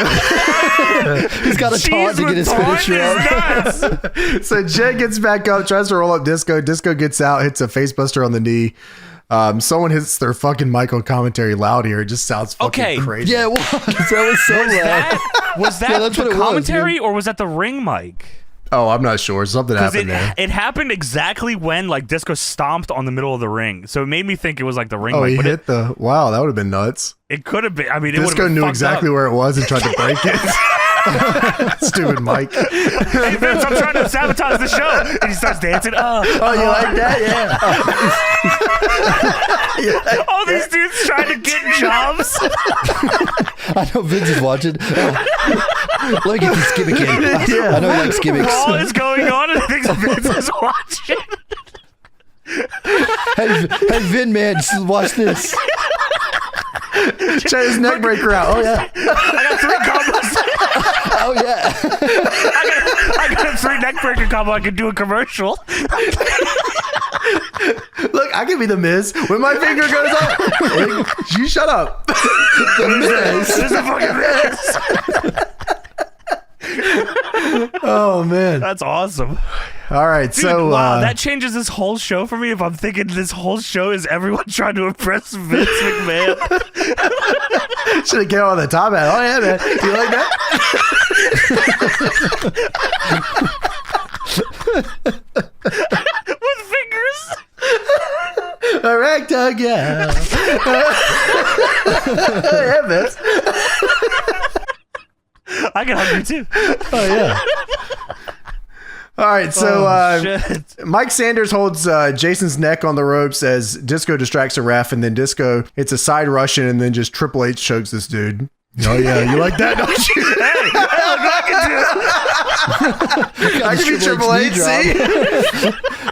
he's got a taunt to get his finisher up. So Jet gets back up, tries to roll up Disco. Disco gets out, hits a facebuster on the knee. Someone hits their fucking mic on commentary loud here. It just sounds fucking crazy. Yeah, it was. That was so loud. Was that that's the what it commentary was, or was that the ring mic? Oh, I'm not sure. Something happened there. It happened exactly when like Disco stomped on the middle of the ring. So it made me think it was like the ring mic. Oh, mic. he hit the... Wow, that would have been nuts. It could have been. I mean, Disco knew exactly where it was and tried to break it. Stupid Mike. Hey, Vince, I'm trying to sabotage the show. And he starts dancing. Oh, you like that? Yeah. All these dudes trying to get jobs. I know Vince is watching. Let me get this gimmick in. Yeah. I know he likes gimmicks. Raw is going on and I think Vince is watching. Hey, Vin, man, just watch this. Check his neck breaker out. Oh, yeah. I got 3 combos. Oh, yeah. I got a 3 neck breaker combo. I can do a commercial. Look, I can be the Miz. When my finger goes up, you shut up. The Miz. This is a fucking Miz. Oh, man. That's awesome. All right, Dude, so wow, that changes this whole show for me. If I'm thinking this whole show is everyone trying to impress Vince McMahon. Should have came on the top hat. Oh yeah, man. You like that? With fingers. All right, Doug. Yeah. Yeah, Vince. I can hug you too. Oh yeah. All right, so Mike Sanders holds Jason's neck on the ropes as Disco distracts a ref, and then Disco hits a side Russian, and then just Triple H chokes this dude. Oh yeah, you like that, don't you? Hey, I can be Triple H. See,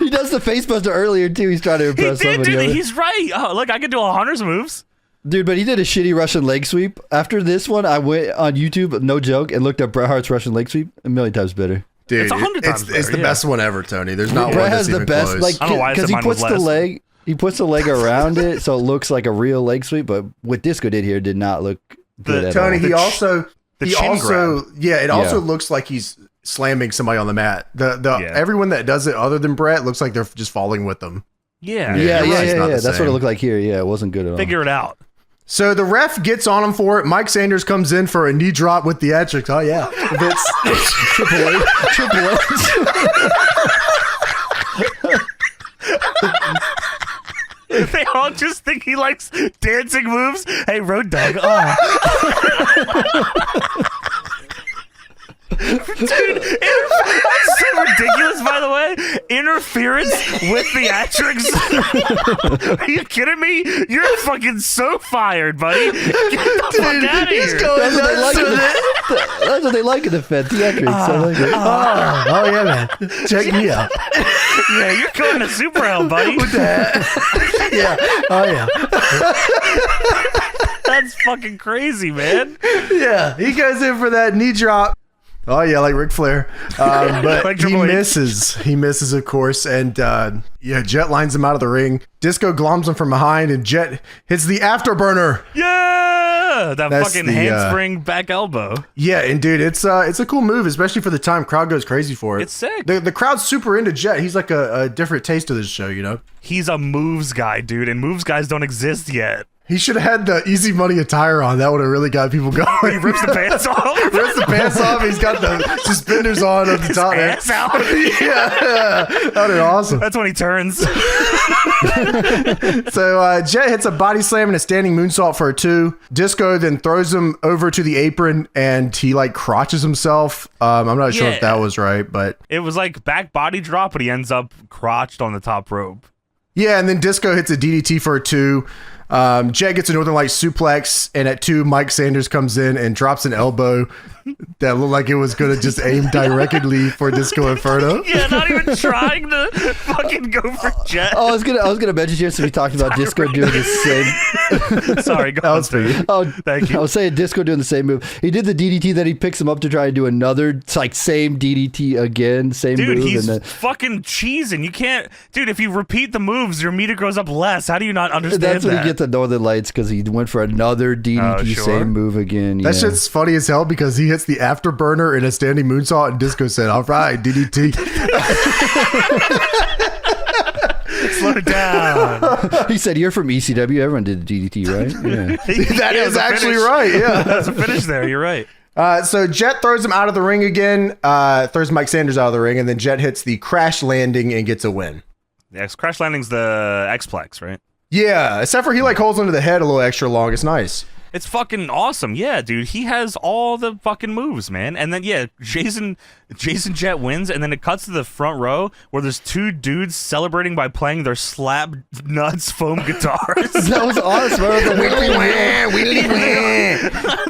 he does the facebuster earlier too. He's trying to impress somebody. He's right. Oh, look, I can do a Hunter's moves. Dude, but he did a shitty Russian leg sweep. After this one, I went on YouTube, no joke, and looked up Bret Hart's Russian leg sweep. A million times better. Dude, it's 100 times better, it's the best one ever, Tony. There's not Bret one that's has the even best, close. like, I don't know why I said because he mine puts was the less. leg, he puts the leg around it, so it looks like a real leg sweep. But what Disco did here did not look good at Tony, all. he also it also Yeah. looks like he's slamming somebody on the mat. Everyone that does it other than Brett looks like they're just falling with them. Yeah. Yeah. That's same. what it looked like here. Yeah, it wasn't good at all. Figure it out. So the ref gets on him for it. Mike Sanders comes in for a knee drop with theatrics. Oh yeah, Triple H. They all just think he likes dancing moves. Hey, Road Dogg. Oh. Dude, that's so ridiculous, by the way. Interference with theatrics. Are you kidding me? You're fucking so fired, buddy. Get the fuck out of here. That's what they like in the Fed theatrics. I like it. oh yeah, man. Check me out. Yeah, you're going to Super Hell, buddy. What the heck? Yeah. Oh yeah. That's fucking crazy, man. Yeah. He goes in for that knee drop. Oh yeah, like Ric Flair, but Like he Triple H. misses. He misses, of course, and Jet lines him out of the ring. Disco gloms him from behind, and Jet hits the afterburner. Yeah, that That's fucking the, handspring back elbow. Yeah, and dude, it's a cool move, especially for the time. Crowd goes crazy for it. It's sick. The crowd's super into Jet. He's like a different taste of this show, you know. He's a moves guy, dude, and moves guys don't exist yet. He should have had the Easy Money attire on. That would have really got people going. He rips the pants off. Rips the pants off. He's got the suspenders on at the top. Ass out. Yeah, that would be awesome. That's when he turns. So Jet hits a body slam and a standing moonsault for a 2. Disco then throws him over to the apron and he like crotches himself. I'm not sure if that was right, but it was like back body drop, but he ends up crotched on the top rope. Yeah, and then Disco hits a DDT for a 2. Jet gets a Northern Light suplex, and at 2, Mike Sanders comes in and drops an elbow that looked like it was going to just aim directly for Disco Inferno. Yeah, not even trying to fucking go for Jet. Oh, I was gonna mention here, so we talked about Disco doing the same. Sorry, go on, Steve. Oh, thank you. I was saying Disco doing the same move. He did the DDT, then he picks him up to try and do another, it's like same DDT again, same Dude, move. he's and then, fucking cheesing. You can't, dude. If you repeat the moves, your meter goes up less. How do you not understand that's that? when he gets the Northern Lights because he went for another DDT, same move again. That shit's funny as hell because he hits the afterburner in a standing moonsault, and Disco said, "All right, DDT." Slow it down. He said, "You're from ECW. Everyone did the DDT, right?" Yeah. That is actually right. Yeah, that's a finish there. You're right. So Jet throws him out of the ring again, throws Mike Sanders out of the ring, and then Jet hits the crash landing and gets a win. Yeah, crash landing's the X-Plex, right? Yeah, except for he like holds onto the head a little extra long. It's nice. It's fucking awesome. Yeah, dude. He has all the fucking moves, man. And then, yeah, Jason Jet wins, and then it cuts to the front row where there's 2 dudes celebrating by playing their slap nuts foam guitars. That was awesome.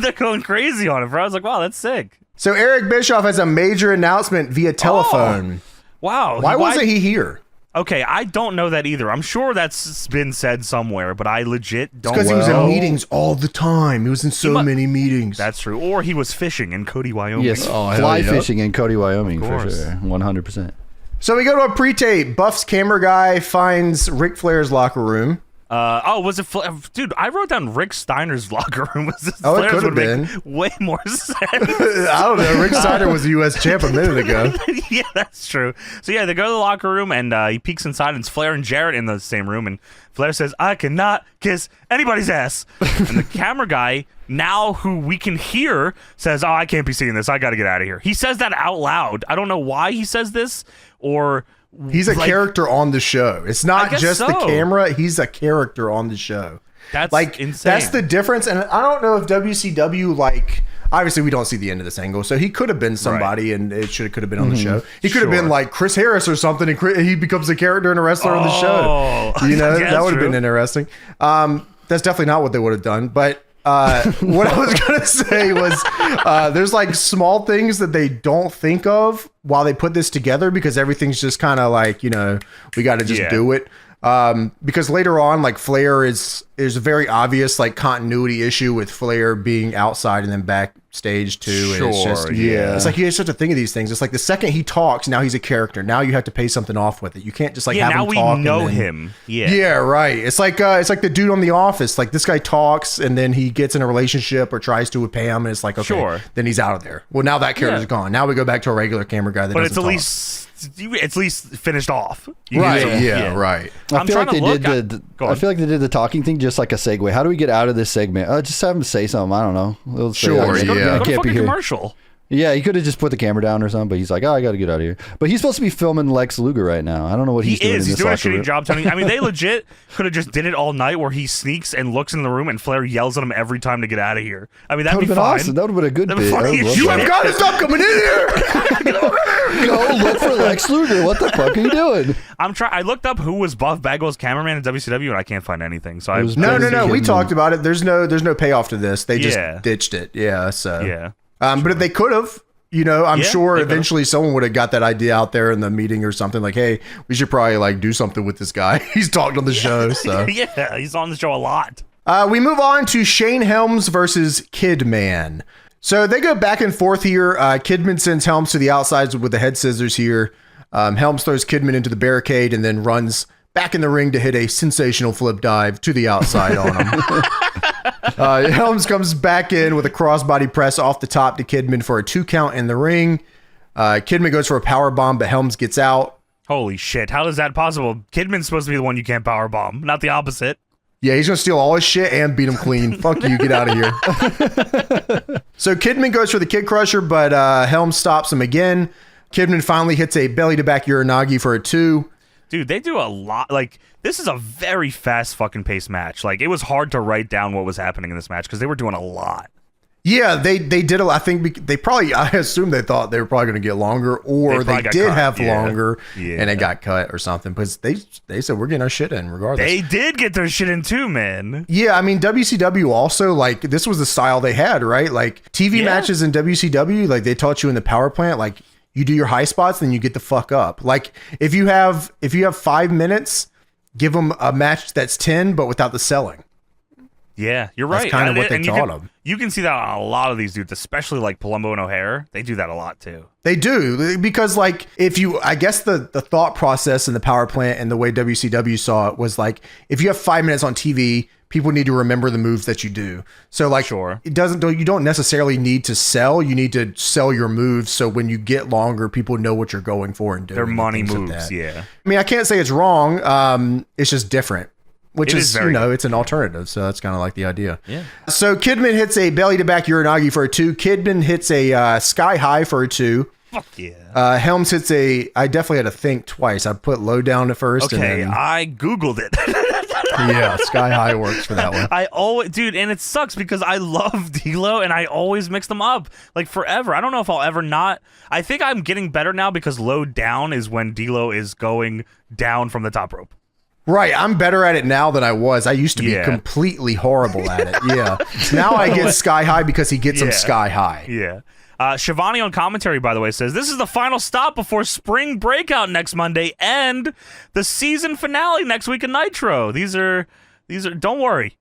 They're going crazy on it, bro. I was like, wow, that's sick. So Eric Bischoff has a major announcement via telephone. Wow. Why wasn't he here? Okay, I don't know that either. I'm sure that's been said somewhere, but I legit don't know. Because he was in meetings all the time. He was in so many meetings. That's true. Or he was fishing in Cody, Wyoming. Yes, fly fishing in Cody, Wyoming, for sure. 100%. So we go to a pre-tape. Buff's camera guy finds Ric Flair's locker room. Was it dude? I wrote down Rick Steiner's locker room. Was this it Flair's could have would make been way more sense. I don't know. Rick Steiner was the U.S. champ a minute ago. Yeah, that's true. So yeah, they go to the locker room and he peeks inside, and it's Flair and Jarrett in the same room, and Flair says, "I cannot kiss anybody's ass." And the camera guy, now who we can hear, says, "Oh, I can't be seeing this. I got to get out of here." He says that out loud. I don't know why he says this, or he's a character on the show. It's not just the so. camera. He's a character on the show. That's like insane. That's the difference. And I don't know if WCW, like, obviously we don't see the end of this angle, so he could have been somebody, and it could have been on the show. He could have been like Chris Harris or something, and he becomes a character and a wrestler on the show. You know, that would have been interesting. That's definitely not what they would have done. But what I was gonna say was there's like small things that they don't think of while they put this together, because everything's just kind of like, you know, we got to just do it. Because later on, like, Flair is a very obvious like continuity issue with Flair being outside and then backstage too. And it's just, it's like you have such a thing of these things. It's like the second he talks, now he's a character. Now you have to pay something off with it. You can't just like have him talk. Now we know him. Yeah, right. It's like the dude on The Office. Like, this guy talks and then he gets in a relationship or tries to with Pam, and it's like, okay, then he's out of there. Well, now that character's gone. Now we go back to a regular camera guy that doesn't talk. It's at least finished off. Right. Yeah. Right. I feel like they did the talking thing just like a segue. How do we get out of this segment? Just have him say something. I don't know. Go to commercial. Yeah, he could have just put the camera down or something, but he's like, "Oh, I got to get out of here." But he's supposed to be filming Lex Luger right now. I don't know what he's doing. He's doing a shitty job telling me. I mean, they legit could have just did it all night, where he sneaks and looks in the room, and Flair yells at him every time to get out of here. I mean, that'd be fine. Awesome. That would have been a good bit. You have got to stop coming in here. Go look for Lex Luger. What the fuck are you doing? I looked up who was Buff Bagwell's cameraman in WCW, and I can't find anything. So no. We talked about it. There's no payoff to this. They just ditched it. Yeah. So but if they could have. You know, I'm sure eventually someone would have got that idea out there in the meeting or something, like, hey, we should probably like do something with this guy. He's talked on the show. So yeah, he's on the show a lot. We move on to Shane Helms versus Kidman. So they go back and forth here. Kidman sends Helms to the outside with the head scissors here. Helms throws Kidman into the barricade and then runs back in the ring to hit a sensational flip dive to the outside on him. Helms comes back in with a crossbody press off the top to Kidman for a 2 count in the ring. Kidman goes for a power bomb, but Helms gets out. Holy shit. How is that possible? Kidman's supposed to be the one you can't power bomb, not the opposite. Yeah, he's gonna steal all his shit and beat him clean. Fuck you, get out of here. So Kidman goes for the Kid Crusher, but Helms stops him again. Kidman finally hits a belly to back Uranagi for a 2. Dude, they do a lot. Like, this is a very fast fucking pace match. Like, it was hard to write down what was happening in this match because they were doing a lot. Yeah, they did. I think they probably. I assume they thought they were probably going to get longer, or they did have longer, and it got cut or something. Because they said we're getting our shit in regardless. They did get their shit in too, man. Yeah, I mean WCW also, like, this was the style they had, right? Like TV matches in WCW, like they taught you in the power plant, like you do your high spots, then you get the fuck up. Like if you have 5 minutes, give them a match that's 10, but without the selling. Yeah, you're right. That's kind of what they taught them. You can see that on a lot of these dudes, especially like Palumbo and O'Hare. They do that a lot too. They do, because like I guess the thought process in the power plant and the way WCW saw it was like, if you have 5 minutes on TV, people need to remember the moves that you do. So like, you don't necessarily need to sell. You need to sell your moves. So when you get longer, people know what you're going for and doing. Their money moves. Yeah. I mean, I can't say it's wrong. It's just different. Which is it's an alternative. So that's kind of like the idea. Yeah. So Kidman hits a belly to back Uranagi for a 2. Kidman hits a sky high for a 2. Fuck yeah. Helms hits I definitely had to think twice. I put low down at first. Okay, and then, I Googled it. Yeah, sky high works for that one. Dude, and it sucks because I love D'Lo and I always mix them up like forever. I don't know if I'll ever not. I think I'm getting better now because low down is when D'Lo is going down from the top rope. Right, I'm better at it now than I was. I used to be completely horrible at it. Yeah. Now I get sky high because he gets them sky high. Yeah. Shivani on commentary, by the way, says this is the final stop before spring breakout next Monday and the season finale next week in Nitro. These are. Don't worry.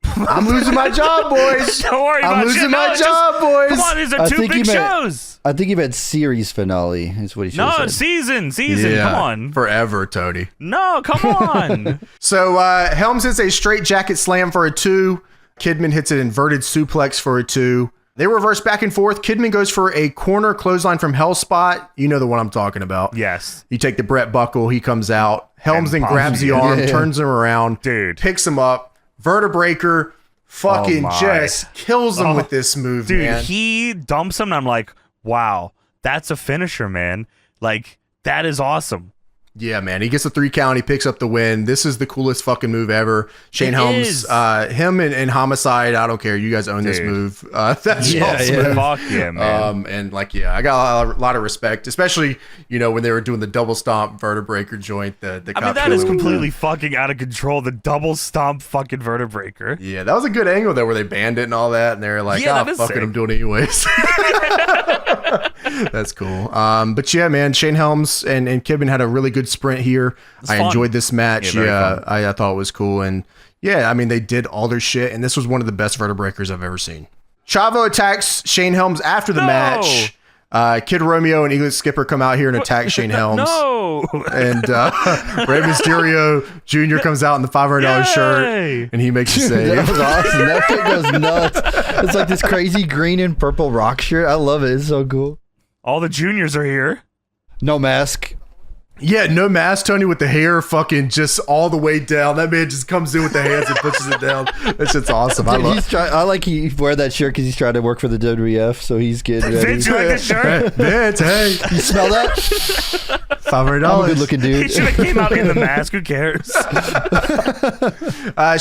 I'm losing my job, boys. Don't worry I'm about losing my job, boys. Come on, these are two big shows. I think he meant series finale is what he should have said. Season. Yeah, come on. Forever, Tony. No, come on. So Helms hits a straight jacket slam for a 2. Kidman hits an inverted suplex for a 2. They reverse back and forth. Kidman goes for a corner clothesline from Hell Spot. You know the one I'm talking about. Yes. You take the Brett Buckle. He comes out. Helms then grabs the arm, turns him around. Dude. Picks him up. Vertebreaker. Fucking just kills him with this move, dude, man. He dumps him, and I'm like, wow, that's a finisher, man. Like, that is awesome. Yeah, man. He gets a 3 count. He picks up the win. This is the coolest fucking move ever. Shane Helms, him and Homicide, I don't care. You guys own this move. That's awesome. Fuck yeah, man. And like, I got a lot of respect, especially, when they were doing the double stomp vertebreaker joint. I mean, that is completely fucking out of control. The double stomp fucking vertebreaker. Yeah, that was a good angle there where they banned it and all that. And they were like, fuck it, I'm doing it anyways. That's cool. But yeah, man, Shane Helms and Kidman had a really good sprint here. I enjoyed this match. I thought it was cool. And yeah, I mean, they did all their shit, and this was one of the best vertebreakers I've ever seen. Chavo attacks Shane Helms after the match. Kid Romeo and Eagle Skipper come out here and attack Shane Helms. And Rey Mysterio Jr. comes out in the $500 shirt, and he makes a save. That was awesome. That shit goes nuts. It's like this crazy green and purple rock shirt. I love it. It's so cool. All the juniors are here. No mask. Yeah, no mask, Tony, with the hair fucking just all the way down. That man just comes in with the hands and pushes it down. That shit's awesome. I like he wear that shirt because he's trying to work for the WWF, so he's getting ready. Vince, you like this shirt? Vince, hey. You smell that? $500. I'm a good looking dude. He should have came out in the mask. Who cares?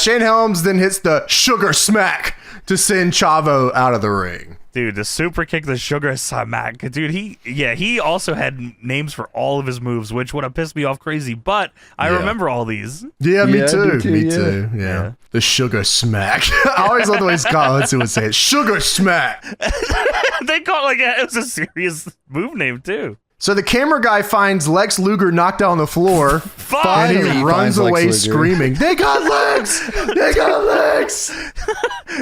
Shane Helms then hits the sugar smack to send Chavo out of the ring. Dude, the super kick, the sugar smack. Dude, he also had names for all of his moves, which would have pissed me off crazy, but I remember all these. Yeah, me too. Yeah. The sugar smack. I always love the way Scott would say it. Sugar smack. They call it it was a serious move name, too. So the camera guy finds Lex Luger knocked out on the floor, and he runs away screaming, "They got legs! They got legs!"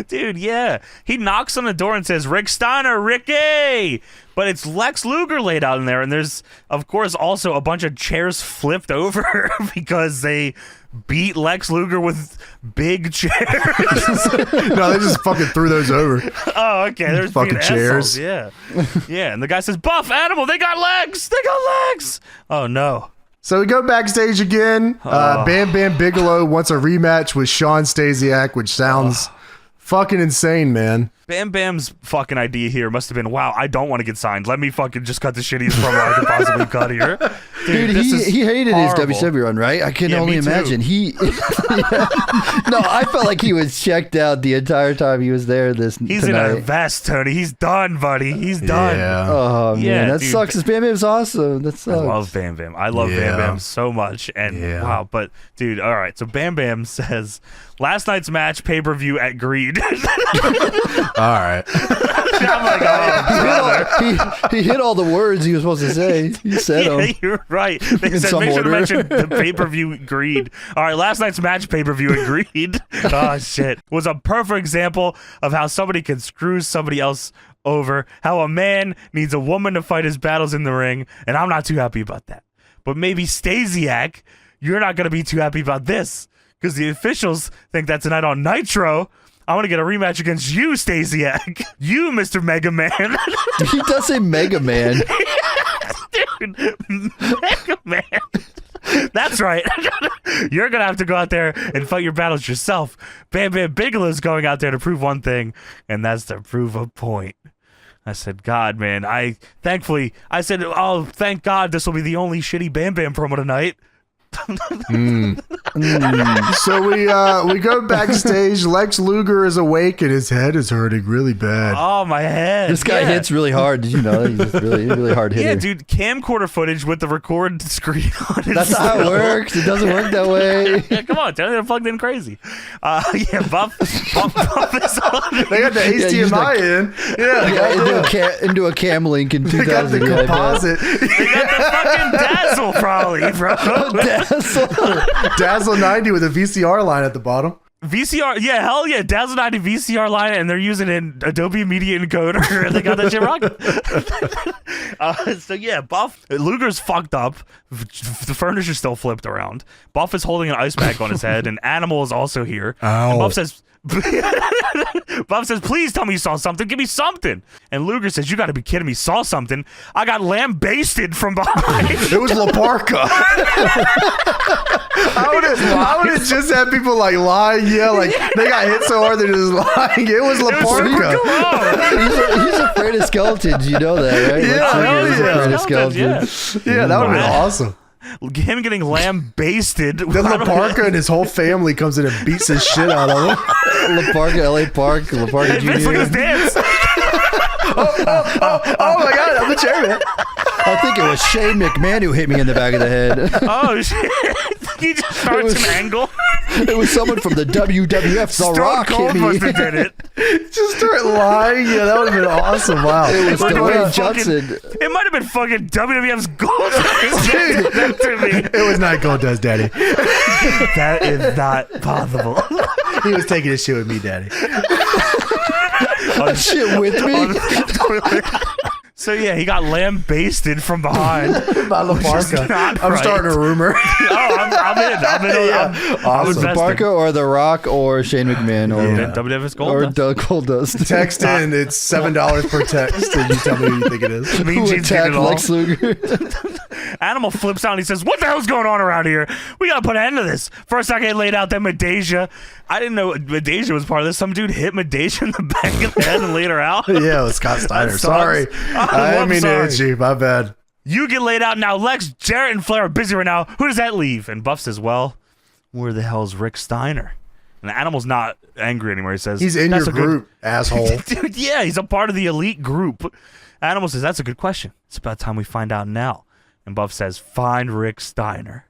Dude, yeah. He knocks on the door and says, "Rick Steiner, Ricky!" But it's Lex Luger laid out in there, and there's, of course, also a bunch of chairs flipped over because they beat Lex Luger with big chairs. No, they just fucking threw those over. Oh, okay. There's fucking chairs. Yeah. Yeah, and the guy says, "Buff animal, they got legs! They got legs!" Oh, no. So we go backstage again. Bam Bam Bigelow wants a rematch with Sean Stasiak, which sounds fucking insane, man. Bam Bam's fucking idea here must have been, wow, I don't want to get signed. Let me fucking just cut the shittiest promo I could possibly cut here. Dude, he hated horrible. his WCW run, right? I can only me too. imagine. No, I felt like he was checked out the entire time he was there. He's tonight. in a vest, Tony. He's done, buddy. He's done. Yeah. Oh man, Yeah, that dude. sucks. This Bam Bam's awesome. That I sucks. love Bam Bam. I love Bam Bam so much. And wow, but dude, all right. So Bam Bam says, last night's match, pay-per-view at Greed. All right. I'm like, oh, brother. He hit all the words he was supposed to say. He said Yeah, them. you're right. They In said some make sure to order. mention the pay-per-view Greed. All right, last night's match pay-per-view at Greed. Oh shit, was a perfect example of how somebody can screw somebody else over. How a man needs a woman to fight his battles in the ring, and I'm not too happy about that. But maybe Stasiak, you're not gonna be too happy about this because the officials think that tonight on Nitro, I want to get a rematch against you, Stasiak. You, Mr. Mega Man. He does say Mega Man. Dude, Mega Man. That's right. You're going to have to go out there and fight your battles yourself. Bam Bam Bigelow's going out there to prove one thing, and that's to prove a point. I said, God, man, I said, oh, thank God this will be the only shitty Bam Bam promo tonight. So we go backstage. Lex Luger is awake and his head is hurting really bad. Oh, my head. This guy hits really hard. Did you know that? He's just really hard hitter. Yeah, dude, camcorder footage with the record screen on it. That's not how it works. It doesn't work that way. Yeah, come on, Tony, they're plugged in crazy. Yeah, Buff is on. They got the HDMI in. Yeah, Into a cam link in 2000. they got the composite. They got the fucking Dazzle, probably, bro. Dazzle 90 with a VCR line at the bottom. VCR, yeah, hell yeah, Dazzle 90 VCR line, and they're using an Adobe Media Encoder, and they got that shit rocking. So yeah, Buff, Luger's fucked up. The furniture's still flipped around. Buff is holding an ice pack on his head, and Animal is also here. Ow. And Buff says, please tell me you saw something. Give me something. And Luger says, you got to be kidding me. Saw something. I got lambasted from behind. It was La Parka. I would have just had people like lie, yeah, like they got hit so hard they're just lying. It was La Parka. He's afraid of skeletons. You know that, right? Yeah, He's hell afraid of Skeletons, skeletons. Yeah, that would have been awesome. Him getting lambasted. Then La Parka and his whole family comes in and beats the shit out of him. La Parka, LA Park, La Parka Hey, Vince, look at this Jr. dance. Oh my God, I'm the chairman. I think it was Shane McMahon who hit me in the back of the head. Oh, shit. He just starts an angle. It was someone from the WWF, The Stone Rock, Cold hit must me. have did it. Just start lying. Yeah, that would have been awesome. Wow. It was Might have been Dwayne fucking- Johnson. It might have been fucking WWF's gold. That to me. It was not Goldust, Daddy. That is not possible. He was taking his shit with me, Daddy. Shit with me. So yeah, he got lambasted from behind. By La Which is Parka. not I'm right. starting a rumor. I'm in. Yeah. I'm Awesome. invested. Parka or The Rock or Shane McMahon or WWF's gold. or Doug Goldust. Text in. It's $7 per text, and you tell me who you think it is. Mean Who Gene's getting attacked it all. Lex Luger. Animal flips out and he says, what the hell's going on around here? We gotta put an end to this. First I get laid out, then Medeja. I didn't know Medeja was part of this. Some dude hit Medeja in the back of the head and laid her out. Yeah, it was Scott Steiner. That sucks. Sorry. I I'm didn't mean to sorry. hit you. My bad. You get laid out now. Lex, Jarrett, and Flair are busy right now. Who does that leave? And Buff says, well, where the hell's Rick Steiner? And the Animal's not angry anymore. He says, He's in your "That's a good-" group, asshole. Dude, yeah, he's a part of the elite group. Animal says, that's a good question. It's about time we find out now. And Buff says, find Rick Steiner.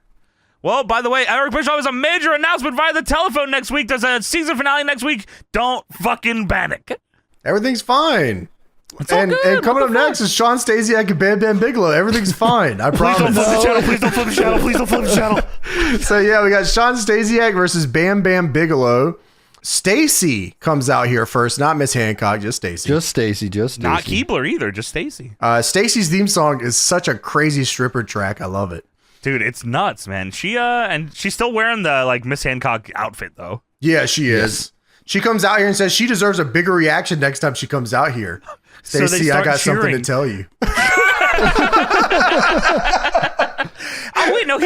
Well, by the way, Eric Bischoff has a major announcement via the telephone next week. There's a season finale next week. Don't fucking panic. Everything's fine. It's all And good. coming What up the next is Sean Stasiak and Bam Bam Bigelow. Everything's fine. I Please don't promise. flip the channel. Please don't flip the channel. Please don't flip the channel. So yeah, we got Sean Stasiak versus Bam Bam Bigelow. Stacy comes out here first, not Miss Hancock, just Stacy. Just Stacy. Not Keebler either, just Stacy. Stacy's theme song is such a crazy stripper track. I love it. Dude, it's nuts, man. She and she's still wearing the like Miss Hancock outfit though. Yeah, she is. She comes out here and says she deserves a bigger reaction next time she comes out here. So they Stacy, I start got something cheering. to tell you. Oh wait, no,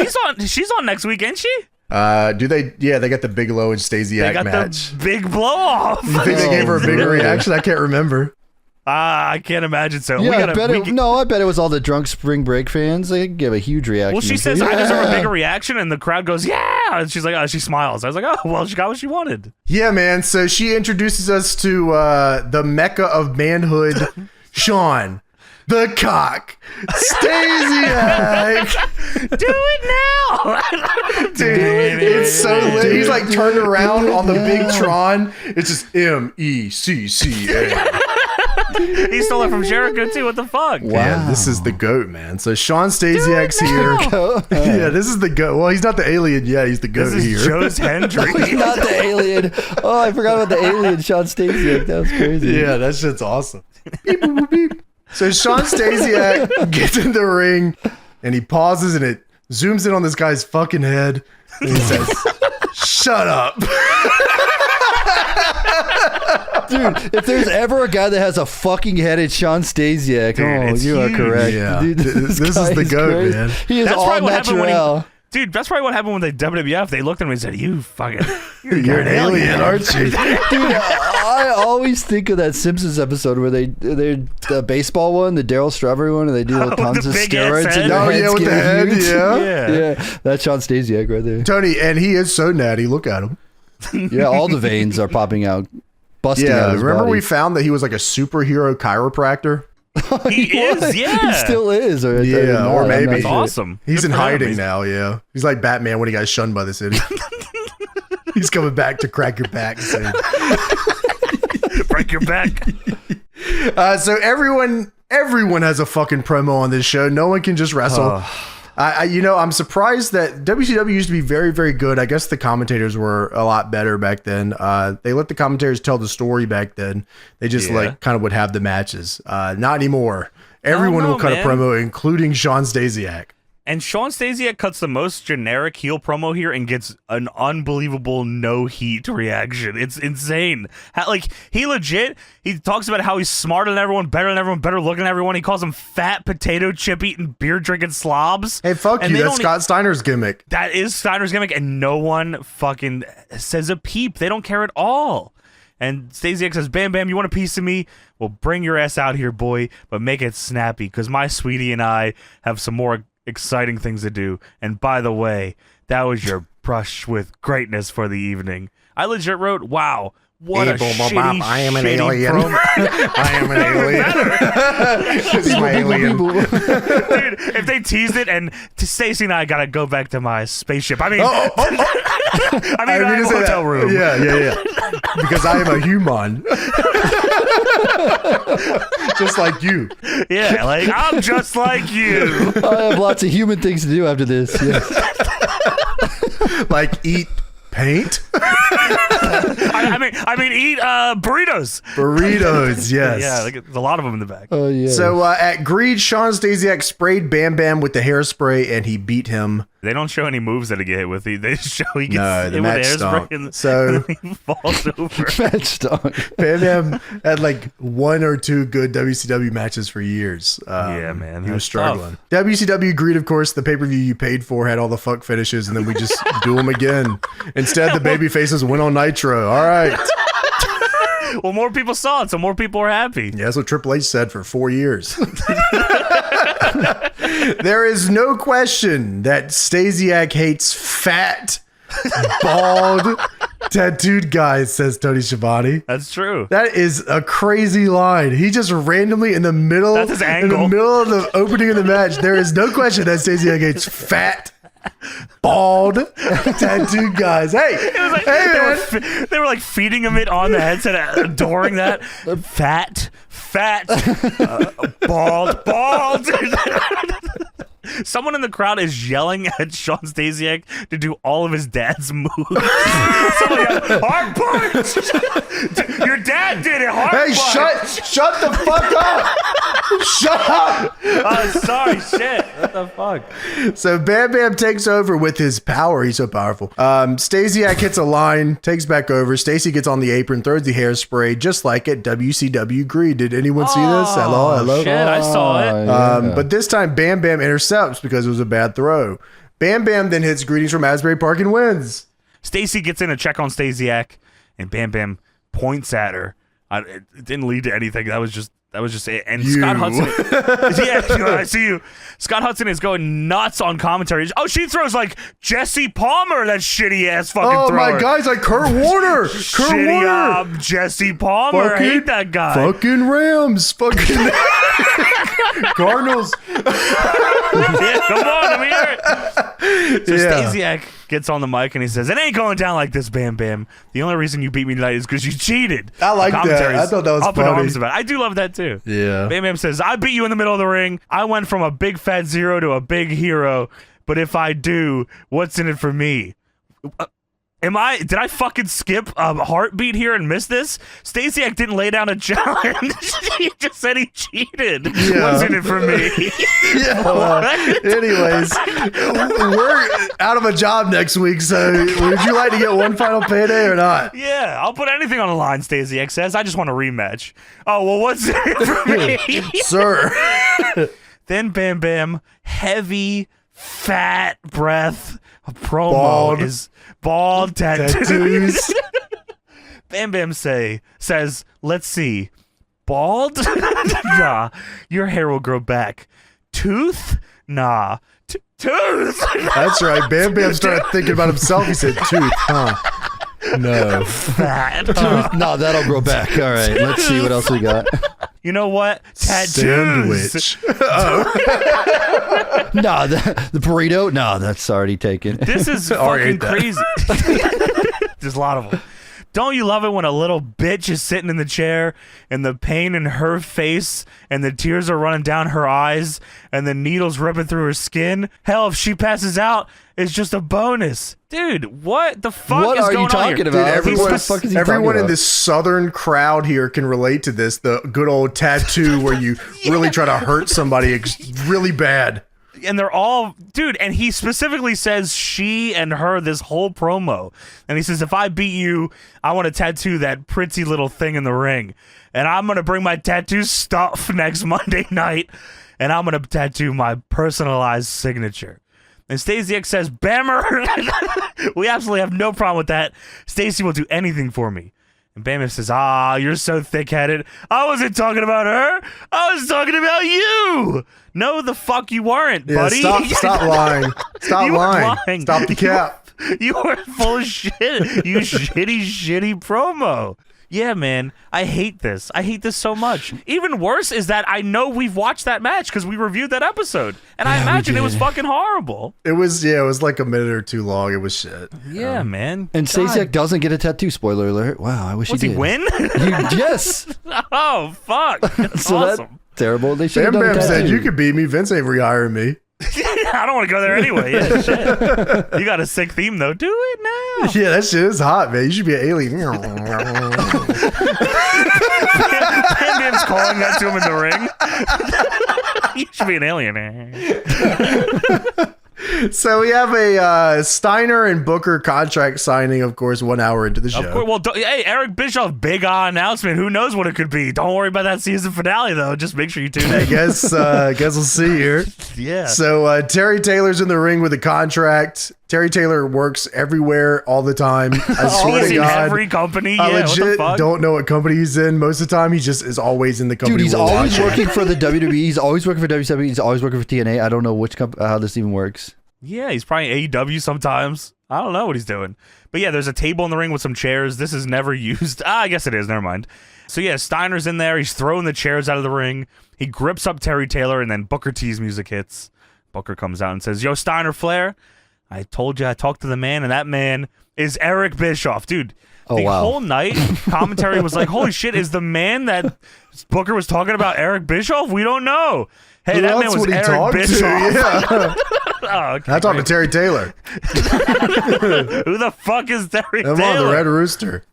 she's on next week, ain't she? Do they? Yeah, they got the Bigelow and They Stasiak got match. the big blow off. You think they gave her a bigger reaction? I can't remember. I can't imagine so. Yeah, I bet it was all the drunk spring break fans. They give a huge reaction. Well, she says, I deserve a bigger reaction, and the crowd goes, yeah! And she's like, she smiles. I was like, oh, well, she got what she wanted. Yeah, man. So she introduces us to the mecca of manhood, Sean, the cock, Stasiak. Do it now! Dude, it's so lit. He's like turned around on the big Tron. It's just MECCA. He stole it from Jericho, too. What the fuck? Wow. Yeah, this is the GOAT, man. So Sean Stasiak's here. Yeah, this is the GOAT. Well, he's not the alien yet. He's the GOAT This is here. Joe's Hendry. He's not the alien. Oh, I forgot about the alien Sean Stasiak. That was crazy. Yeah, that shit's awesome. Beep, boop, boop, beep. So Sean Stasiak gets in the ring and he pauses and it zooms in on this guy's fucking head and he says, "Shut up." Dude, if there's ever a guy that has a fucking head, it's Sean Stasiak. Dude, You are huge. correct. Yeah. Dude, This is guy the GOAT, crazy. man. He is That's all probably what happened when natural. Dude, that's probably what happened when they WWF. They looked at him and said, "You fucking, You're an alien, aren't you? Dude, I always think of that Simpsons episode where they the baseball one, the Daryl Strawberry one, and they do tons the of big ass steroids. head. And their Oh, yeah, heads with the get head, huge. yeah. Yeah. Yeah, that's Sean Stasiak right there. Tony, and he is so natty. Look at him. Yeah, all the veins are popping out, busting out Yeah, his remember body. we found that he was like a superhero chiropractor? He is, yeah. He still is. Or Yeah, or I'm not maybe. That's sure. awesome. He's Good in for him. hiding He's- now, yeah. He's like Batman when he got shunned by the city. He's coming back to crack your back. Break your back. So everyone has a fucking promo on this show. No one can just wrestle. I'm surprised that WCW used to be very, very good. I guess the commentators were a lot better back then. They let the commentators tell the story back then. They just like kind of would have the matches. Not anymore. Everyone will cut a promo, including Sean Stasiak. And Sean Stasiak cuts the most generic heel promo here and gets an unbelievable no heat reaction. It's insane. He talks about how he's smarter than everyone, better looking than everyone. He calls them fat potato chip eating, beer drinking slobs. Hey, fuck And you. they That's don't Scott Steiner's gimmick. That is Steiner's gimmick, and no one fucking says a peep. They don't care at all. And Stasiak says, "Bam Bam, you want a piece of me? Well, bring your ass out here, boy, but make it snappy, because my sweetie and I have some more exciting things to do. And by the way, that was your brush with greatness for the evening." I legit wrote, wow, what a shitty, I am an shitty alien. promo. I am an alien. This is my alien. Dude, if they teased it and Stacey and I gotta go back to my spaceship. I mean, I have a hotel room. Yeah. Because I am a human. Just like you. Yeah, like, I'm just like you. I have lots of human things to do after this. Yes. Like eat paint? I mean, eat burritos. Burritos, yes. Yeah, there's a lot of them in the back. Oh yeah. So at Greed, Sean Stasiak sprayed Bam Bam with the hairspray and he beat him. They don't show any moves that he get hit with. They just show he gets No, hit the with match hairspray stunk. and So he falls over. match stunk. Bam Bam had like one or two good WCW matches for years. Yeah, man, He was that's struggling. WCW Greed, of course, the pay-per-view you paid for had all the fuck finishes, and then we just do them again. Instead, the baby faces went on Nitro. All right. Well, more people saw it, so more people are happy. Yeah, that's what Triple H said for 4 years. There is no question that Stasiak hates fat, bald, tattooed guys, says Tony Schiavone. That's true. That is a crazy line. He just randomly in the middle, That's his in angle. the middle of the opening of the match, there is no question that Stasiak hates fat, bald, tattooed guys. Hey, man. They were like feeding him it on the headset, adoring that. Fat, bald. Someone in the crowd is yelling at Sean Stasiak to do all of his dad's moves. Someone yelled, "Hard punch!" Your dad did it. Hard Hey, punch. shut the fuck up! Shut up! Oh, sorry, shit. What the fuck? So Bam Bam takes over with his power. He's so powerful. Stasiak hits a line, takes back over. Stacy gets on the apron, throws the hairspray, just like at WCW Greed. Did anyone see this? Hello. Shit, I saw it. Yeah. But this time Bam Bam intercepts because it was a bad throw. Bam Bam then hits greetings from Asbury Park and wins. Stacy gets in a check on Stasiak, and Bam Bam points at her. It didn't lead to anything. That was just it. And Scott Hudson, I see you. Scott Hudson is going nuts on commentary. Oh, she throws like Jesse Palmer, that shitty ass fucking thrower. Oh my God, he's like Kurt Warner. Kurt Warner. Jesse Palmer. I hate that guy. Fucking Rams. Fucking Cardinals. Yeah, come on, let me hear it. So Yeah. Stasiak gets on the mic and he says, "It ain't going down like this, Bam Bam. The only reason you beat me tonight is because you cheated." I like that. Commentary's I thought that was up in funny. arms about it. I do love that too. Yeah. Bam Bam says, "I beat you in the middle of the ring. I went from a big fat zero to a big hero. But if I do, what's in it for me?" Did I fucking skip a heartbeat here and miss this? Stasiak didn't lay down a challenge. He just said he cheated. Yeah. What's in it for me? Anyways, we're out of a job next week, so would you like to get one final payday or not? Yeah, I'll put anything on the line, Stasiak says. I just want a rematch. Oh, well, what's in it for me? Sir. Then Bam Bam, heavy, fat breath, promo is bald tattoos. Bam Bam says, "Let's see. Bald? Nah. Your hair will grow back. Tooth? Nah. Tooth?" That's right. Bam Bam started thinking about himself. He said, "Tooth, huh? No." Fat. No, that'll grow back. All right, let's see what else we got. You know what? Tattoos. Sandwich. No, the burrito. No, that's already taken. This is Already fucking ate that. crazy. There's a lot of them. Don't you love it when a little bitch is sitting in the chair and the pain in her face and the tears are running down her eyes and the needles ripping through her skin? Hell, if she passes out, it's just a bonus. Dude, what the fuck What is are going you on talking here? about? Dude, What the fuck is he talking everyone in about? this southern crowd here can relate to this. The good old tattoo where you really try to hurt somebody really bad. And they're all, dude, and he specifically says she and her this whole promo. And he says, if I beat you, I want to tattoo that pretty little thing in the ring. And I'm going to bring my tattoo stuff next Monday night. And I'm going to tattoo my personalized signature. And Stasiak says, "Bammer, we absolutely have no problem with that. Stacy will do anything for me." And Bam says, "You're so thick-headed. I wasn't talking about her. I was talking about you." No, the fuck you weren't, Yeah, buddy. stop lying. Stop You were lying. lying. Stop the cap. You were full of shit. You shitty promo. Yeah, man, I hate this. I hate this so much. Even worse is that I know we've watched that match because we reviewed that episode. And I imagine it was fucking horrible. It was like a minute or two long. It was shit. Yeah, man. And God. Stasiak doesn't get a tattoo. Spoiler alert. Wow, I wish Does he he did. win? Yes. Oh, fuck. That's So awesome. that's terrible. They should Bam have done a Bam said, tattoo. "You could beat me. Vince ain't rehiring me." I don't want to go there anyway. Yeah, shit. You got a sick theme, though. Do it now. Yeah, that shit is hot, man. You should be an alien. Bam Bam's calling that to him in the ring. You should be an alien. So we have a Steiner and Booker contract signing, of course, 1 hour into the show. Of course, well, hey, Eric Bischoff, big announcement. Who knows what it could be? Don't worry about that season finale, though. Just make sure you tune I in. guess we'll see here. Yeah. So Terry Taylor's in the ring with a contract. Terry Taylor works everywhere all the time. I swear He's to in God. every company. I Yeah, what the legit fuck? don't know what company he's in most of the time. He just is always in the company. Dude, he's we're always watching. working for the WWE. He's always working for WCW. He's always working for TNA. I don't know which how this even works. Yeah, he's probably AEW sometimes. I don't know what he's doing. But yeah, there's a table in the ring with some chairs. This is never used. I guess it is. Never mind. So yeah, Steiner's in there. He's throwing the chairs out of the ring. He grips up Terry Taylor, and then Booker T's music hits. Booker comes out and says, "Yo, Steiner Flair, I told you I talked to the man, and that man is Eric Bischoff." Dude, Oh, the wow. whole night, commentary was like, holy shit, is the man that Booker was talking about Eric Bischoff? We don't know. Hey, Who that else man was would he Eric talk Bischoff. to? Yeah. Oh, okay, I talked to great. Terry Taylor. Who the fuck is Terry I'm Taylor? on the Red Rooster.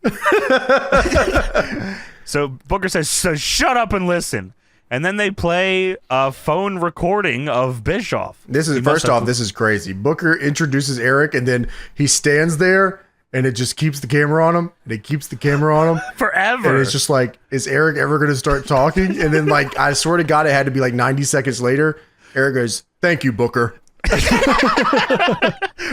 So Booker says, so shut up and listen. And then they play a phone recording of Bischoff. This is He must first have- off, this is crazy. Booker introduces Eric, and then he stands there, and it just keeps the camera on him, and it keeps the camera on him. forever. And it's just like, is Eric ever going to start talking? And then, like, I swear to God, it had to be like 90 seconds later. Eric goes, "Thank you, Booker."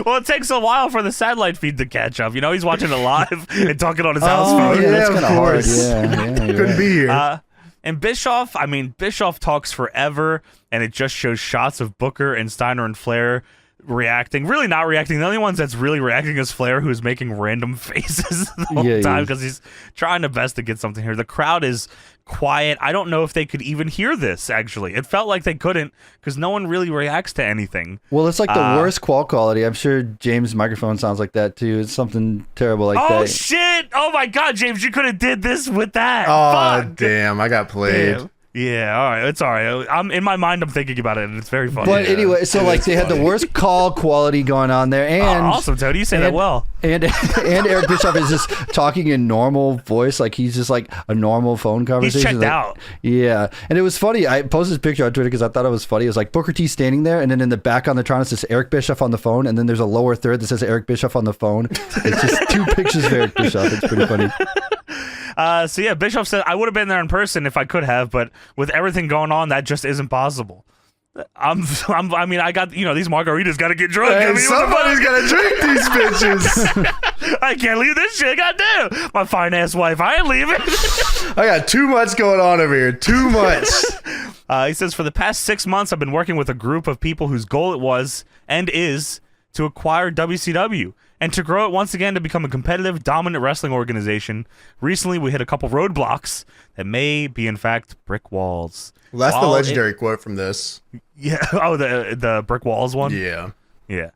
Well, it takes a while for the satellite feed to catch up. You know, he's watching it live and talking on his house phone. Yeah, that's of kind of hard. course. Yeah, Couldn't be here. And Bischoff, I mean, Bischoff talks forever, and it just shows shots of Booker and Steiner and Flair reacting. Really not reacting. The only ones that's really reacting is Flair, who's making random faces the whole time because he's trying the best to get something here. The crowd is quiet. I don't know if they could even hear this, actually. It felt like they couldn't because no one really reacts to anything. Well, it's like the worst call quality. I'm sure James' microphone sounds like that, too. It's something terrible like that. Oh, shit! Oh, my God, James, you could have did this with that. Oh, Fuck. damn. I got played. Damn. Yeah, all right. It's all right. I'm in my mind, I'm thinking about it, and it's very funny. But anyway, so like they had the worst call quality going on there, and awesome, Tony. You say that well. And Eric Bischoff is just talking in normal voice, like he's just like a normal phone conversation. He's checked out. Yeah, and it was funny. I posted this picture on Twitter because I thought it was funny. It was like Booker T standing there, and then in the back on the Tron it says Eric Bischoff on the phone, and then there's a lower third that says Eric Bischoff on the phone. It's just two pictures of Eric Bischoff. It's pretty funny. So yeah, Bischoff said I would have been there in person if I could have, but with everything going on, that just isn't possible. I mean, I got, these margaritas got to get drunk. Hey, I mean, somebody's got to drink these bitches. I can't leave this shit. Goddamn, my fine ass wife. I ain't leaving. I got too much going on over here. Too much. He says for the past 6 months, I've been working with a group of people whose goal it was and is to acquire WCW and to grow it once again to become a competitive, dominant wrestling organization. Recently, we hit a couple roadblocks that may be, in fact, brick walls. Well, that's the legendary quote from this. Yeah. Oh, the brick walls one? Yeah. Yeah.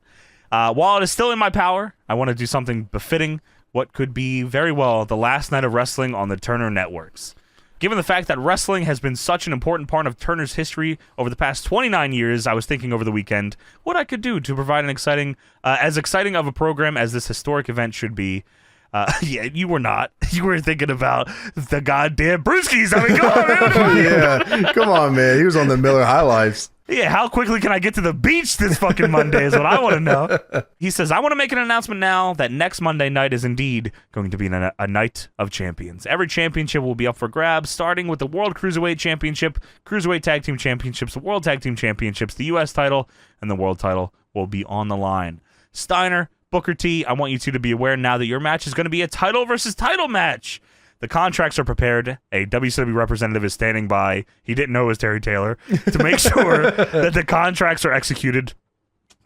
While it is still in my power, I want to do something befitting what could be very well the last night of wrestling on the Turner Networks. Given the fact that wrestling has been such an important part of Turner's history over the past 29 years, I was thinking over the weekend what I could do to provide an exciting of a program as this historic event should be. Yeah, you were not. You were thinking about the goddamn Brewskis. I mean, come on, man. Yeah, come on, man. He was on the Miller High Lifes. Yeah, how quickly can I get to the beach this fucking Monday is what I want to know. He says, I want to make an announcement now that next Monday night is indeed going to be a night of champions. Every championship will be up for grabs, starting with the World Cruiserweight Championship, Cruiserweight Tag Team Championships, the World Tag Team Championships, the U.S. title, and the World title will be on the line. Steiner, Booker T, I want you two to be aware now that your match is going to be a title versus title match. The contracts are prepared. A WCW representative is standing by. He didn't know it was Terry Taylor to make sure that the contracts are executed.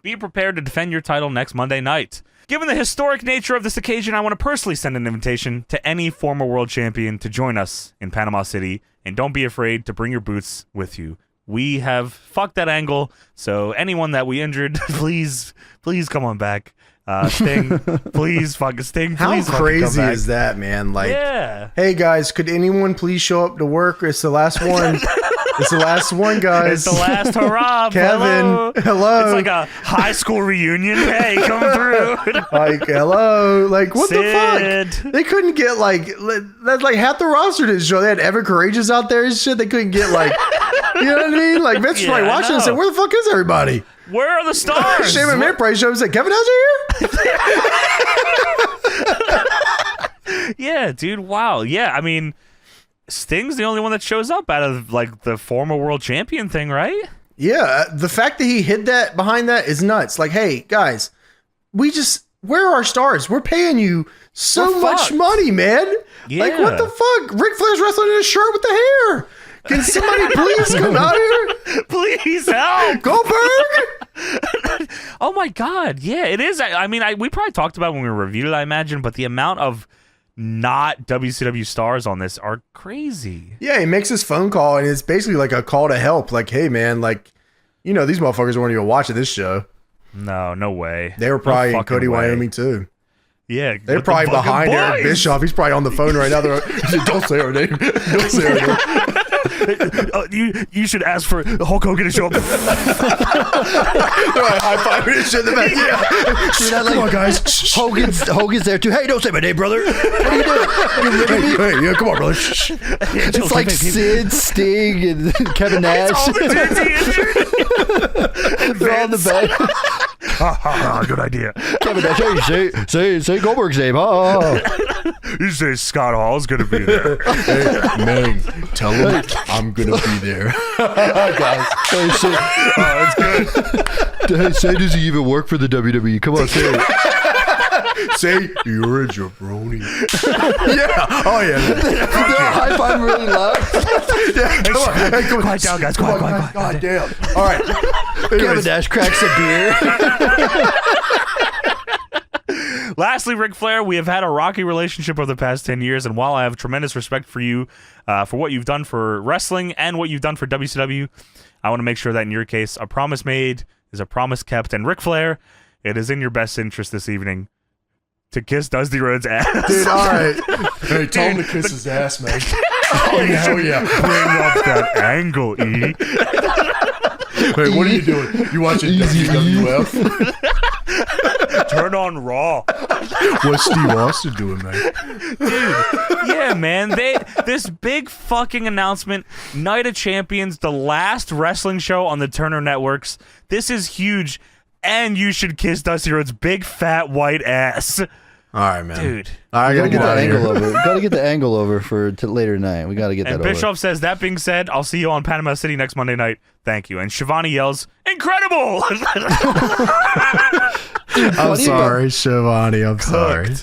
Be prepared to defend your title next Monday night. Given the historic nature of this occasion, I want to personally send an invitation to any former world champion to join us in Panama City, and don't be afraid to bring your boots with you. We have fucked that angle, so anyone that we injured, please come on back. Sting, please fucking Sting. How please crazy is that, man? Like, yeah. Hey guys, could anyone please show up to work? It's the last one. It's the last one, guys. It's the last hurrah. Kevin, hello. It's like a high school reunion. Hey, come through. Like, hello. Like, what Sid. the fuck? They couldn't get that's like half the roster didn't show. They had Evan Courageous out there and shit. They couldn't get you know what I mean? Like, Vince was probably watching and said, where the fuck is everybody? Where are the stars? Shane McMahon probably showed up and said, Kevin How's here? Yeah, dude. Wow. Yeah, I mean, Sting's the only one that shows up out of like the former world champion thing, right? Yeah, the fact that he hid that behind that is nuts. Like, hey, guys, where are our stars? We're paying you so much money, man. Yeah. Like, what the fuck? Ric Flair's wrestling in a shirt with the hair. Can somebody please come out here? Please help. Goldberg? Oh my God. Yeah, it is. I mean, we probably talked about it when we reviewed it, I imagine, but the amount of not WCW stars on this are crazy. Yeah, he makes his phone call and it's basically like a call to help. Like, hey man, like, these motherfuckers weren't even watching this show. No way. They were probably in Cody, Wyoming too. Yeah. They're probably behind Eric Bischoff. He's probably on the phone right now. They're like, don't say her name. Don't say her name. You should ask for Hulk Hogan to show up. They're like high-fiving and shit in the back. Yeah. See that, like, come on, guys. Hogan's there too. Hey, don't say my name, brother. What are you doing? Hey, yeah, come on, brother. It's like Sid, Sting, and Kevin Nash. All the They're all in the back. Good idea. Kevin Nash, hey, say Goldberg's name. You say Scott Hall's gonna be there. Hey, man, tell him I'm gonna be there. Guys. Oh, that's good. Say, does he even work for the WWE? Come on, say it. Say you're a jabroni. Yeah. Oh yeah. They're high five really loud. Yeah. Come on. Hey, come on. Quiet down, guys. Quiet. God damn. All right. Kevin Anyways, Nash cracks a beer. Lastly, Ric Flair, we have had a rocky relationship over the past 10 years, and while I have tremendous respect for you for what you've done for wrestling and what you've done for WCW, I want to make sure that in your case, a promise made is a promise kept. And Ric Flair, it is in your best interest this evening to kiss Dusty Rhodes' ass. dude, all right. Hey, tell him to kiss his ass, man. Oh yeah, hell yeah. Bring up that angle, E. Wait, what are you doing? You watching WWF? Turn on Raw. What's Steve Austin doing, man? Dude, yeah, man. This big fucking announcement, Night of Champions, the last wrestling show on the Turner Networks. This is huge, and you should kiss Dusty Rhodes' big fat white ass. All right, man. Dude. I gotta Get get out that of angle here. over. Gotta get the angle over for later tonight. We gotta get that And over. Bischoff says, that being said, I'll see you on Panama City next Monday night. Thank you. And Shivani yells, incredible! I'm sorry, Shivani. I'm sorry.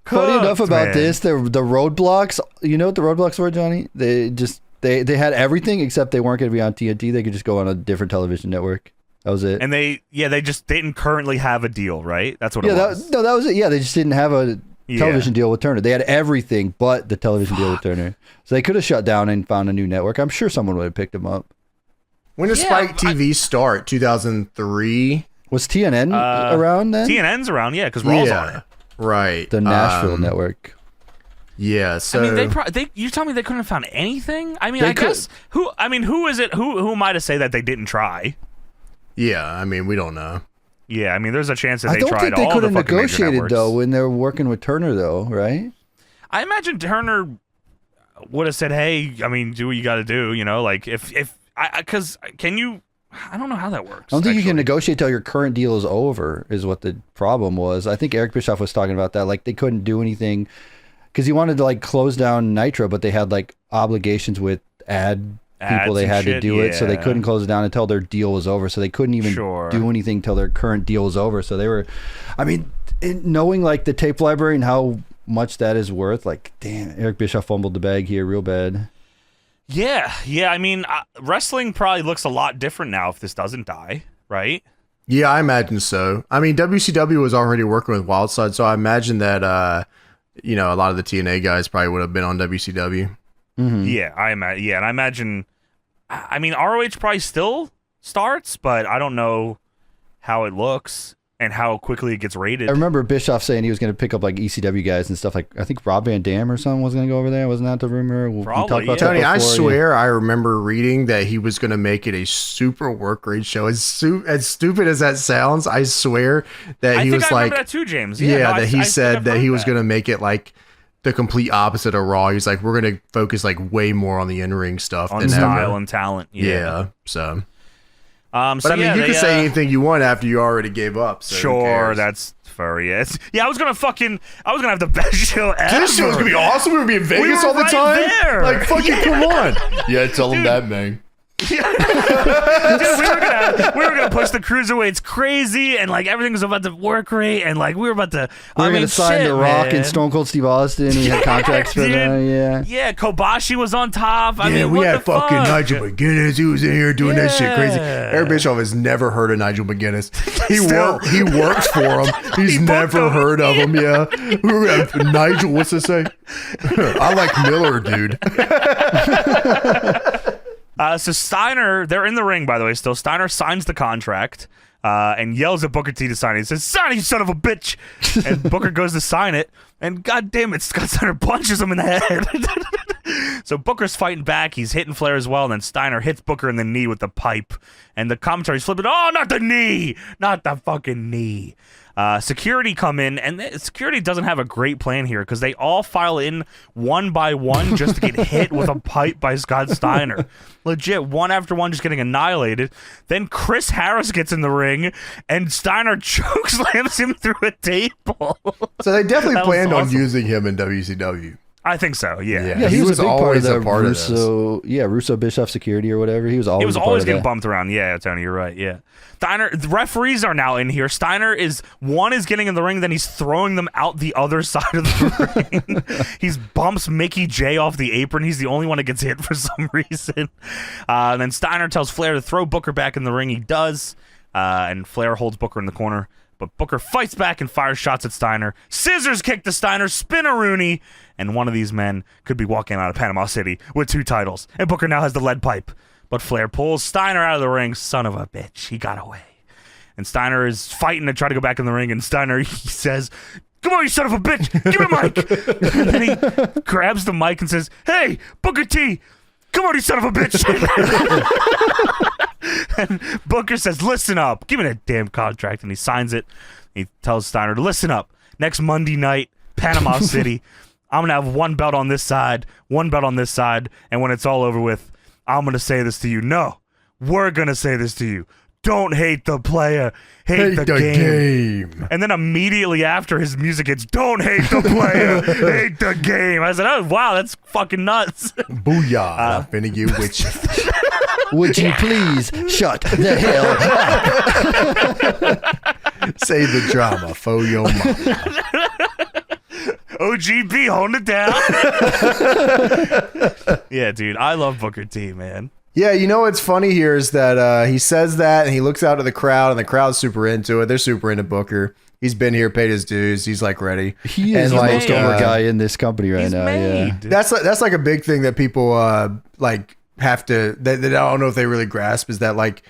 Funny enough about man. this, the roadblocks. You know what the roadblocks were, Johnny? They had everything except they weren't going to be on TNT. They could just go on a different television network. That was it. And they just didn't currently have a deal, right? That's what it Yeah, was. that was it. Yeah, they just didn't have a television deal with Turner. They had everything but the television deal with Turner. So they could have shut down and found a new network. I'm sure someone would have picked them up. When did Spike TV start? 2003? Was TNN around then? TNN's around, yeah, because Raw's on it. Right. The Nashville network. Yeah, so... I mean, you tell me they couldn't have found anything? I mean, They I guess... Who is it? Who am I to say that they didn't try? Yeah, I mean, we don't know. Yeah, I mean, there's a chance that I they don't tried think they all could the have fucking major negotiated, networks. though, when they were working with Turner, though, right? I imagine Turner would have said, hey, I mean, do what you got to do, you know? Like, because can you... I don't know how that works. I don't think you can actually. negotiate till your current deal is over, is what the problem was. I think Eric Bischoff was talking about that. Like, they couldn't do anything because he wanted to, like, close down Nitro, but they had, like, obligations with ad people they and had to shit, do it, so they yeah. couldn't close it down until their deal was over. So they couldn't even do anything till their current deal was over. So they were, I mean, knowing, like, the tape library and how much that is worth, like, damn, Eric Bischoff fumbled the bag here real bad. Yeah. I mean, wrestling probably looks a lot different now if this doesn't die, right? Yeah, I imagine so. I mean, WCW was already working with Wildside, so I imagine that, a lot of the TNA guys probably would have been on WCW. Mm-hmm. Yeah, and I imagine, I mean, ROH probably still starts, but I don't know how it looks and how quickly it gets rated. I remember Bischoff saying he was going to pick up, like, ECW guys and stuff. Like, I think Rob Van Dam or something was going to go over there. Wasn't that the rumor? We Probably, talked about yeah. that Tony, I before, swear I remember reading that he was going to make it a super work rate show. As stupid as that sounds, I swear that he was I like... remember that too, James. Yeah, no, he I said think that I've he heard was that. going to make it like the complete opposite of Raw. He's like, we're going to focus like way more on the in-ring stuff. On than style ever. and talent. Yeah, so... But But I mean, you can say anything you want after you already gave up. So who Sure, cares? that's furry. I was gonna have the best show ever. This show's gonna be awesome. We're gonna be in Vegas were all the right time. there. Like, fucking come on. Yeah, tell him that, man. Dude, we were gonna push the cruiserweights crazy, and like everything was about to work great, and like we were about to. We were going to sign The Rock man. and Stone Cold Steve Austin. We had contracts for Dude. them. Yeah. Yeah, Kobashi was on top. I mean, we what had the fucking fuck? Nigel McGuinness. He was in here doing that shit crazy. Yeah. Eric Bischoff has never heard of Nigel McGuinness. Still. He works for him. He's He booked never him. heard of him. Yeah, we were gonna have Nigel. What's it say? I like Miller, dude. So Steiner, they're in the ring, by the way, still. Steiner signs the contract and yells at Booker T to sign it. He says, sign it, you son of a bitch. And Booker goes to sign it, and god damn it, Scott Steiner punches him in the head. So Booker's fighting back. He's hitting Flair as well, and then Steiner hits Booker in the knee with the pipe. And the commentary's flipping, oh, not the knee! Not the fucking knee. Security come in, and security doesn't have a great plan here because they all file in one by one just to get hit with a pipe by Scott Steiner. Legit, one after one just getting annihilated. Then Chris Harris gets in the ring, and Steiner chokeslams him through a table. So they definitely That was planned on awesome. using him in WCW. I think so. Yeah. Yeah, he was a big part of the part of Russo. Yeah, Russo Bischoff security or whatever. He was always. He was a part always of getting that. bumped around. Yeah, Tony, you're right. Yeah. Steiner, the referees are now in here. Steiner is getting in the ring, then he's throwing them out the other side of the ring. He bumps Mickey J off the apron. He's the only one that gets hit for some reason. And then Steiner tells Flair to throw Booker back in the ring. He does. And Flair holds Booker in the corner. But Booker fights back and fires shots at Steiner. Scissors kick to Steiner, spin-a-rooney. And one of these men could be walking out of Panama City with 2 titles. And Booker now has the lead pipe. But Flair pulls Steiner out of the ring. Son of a bitch. He got away. And Steiner is fighting to try to go back in the ring. And Steiner, he says, "Come on, you son of a bitch. Give me a mic." And then he grabs the mic and says, "Hey, Booker T, come on, you son of a bitch." And Booker says, "Listen up. Give me that damn contract." And he signs it. He tells Steiner to listen up. Next Monday night, Panama City, I'm going to have 1 belt on this side, 1 belt on this side. And when it's all over with, I'm going to say this to you. No, we're going to say this to you. Don't hate the player. Hate the game. And then immediately after his music hits, don't hate the player. Hate the game. I said, oh, wow, that's fucking nuts. Booyah. I'm finna get with you. Would you please shut the hell up? Save the drama for your mama. OGB, hold it down. Yeah, dude, I love Booker T, man. Yeah, you know what's funny here is that he says that and he looks out at the crowd and the crowd's super into it. They're super into Booker. He's been here, paid his dues. He's like ready. He is the most over guy in this company right now. Yeah, that's like a big thing that people like have to. That I don't know if they really grasp is that like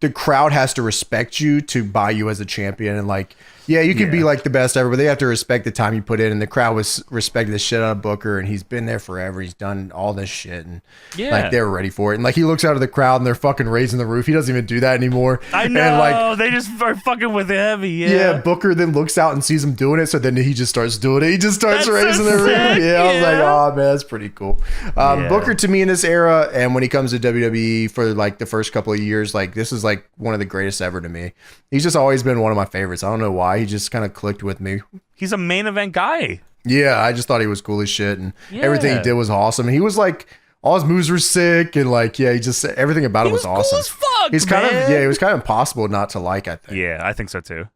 the crowd has to respect you to buy you as a champion, and like yeah, you can be like the best ever, but they have to respect the time you put in. And the crowd was respecting the shit out of Booker, and he's been there forever. He's done all this shit, and like they're ready for it. And like he looks out of the crowd, and they're fucking raising the roof. He doesn't even do that anymore. I know. And like they just are fucking with heavy. Yeah. Booker then looks out and sees him doing it, so then he just starts doing it. He just starts raising the roof. Yeah, I was like, oh man, that's pretty cool. Booker to me in this era, and when he comes to WWE for like the first couple of years, like this is like one of the greatest ever to me. He's just always been one of my favorites. I don't know why. He just kind of clicked with me. He's a main event guy. Yeah, I just thought he was cool as shit, and everything he did was awesome. And he was like, all his moves were sick, and like, yeah, he just everything about him was awesome. Cool as fuck, He's kind of it was kind of impossible not to like. I think. Yeah, I think so too.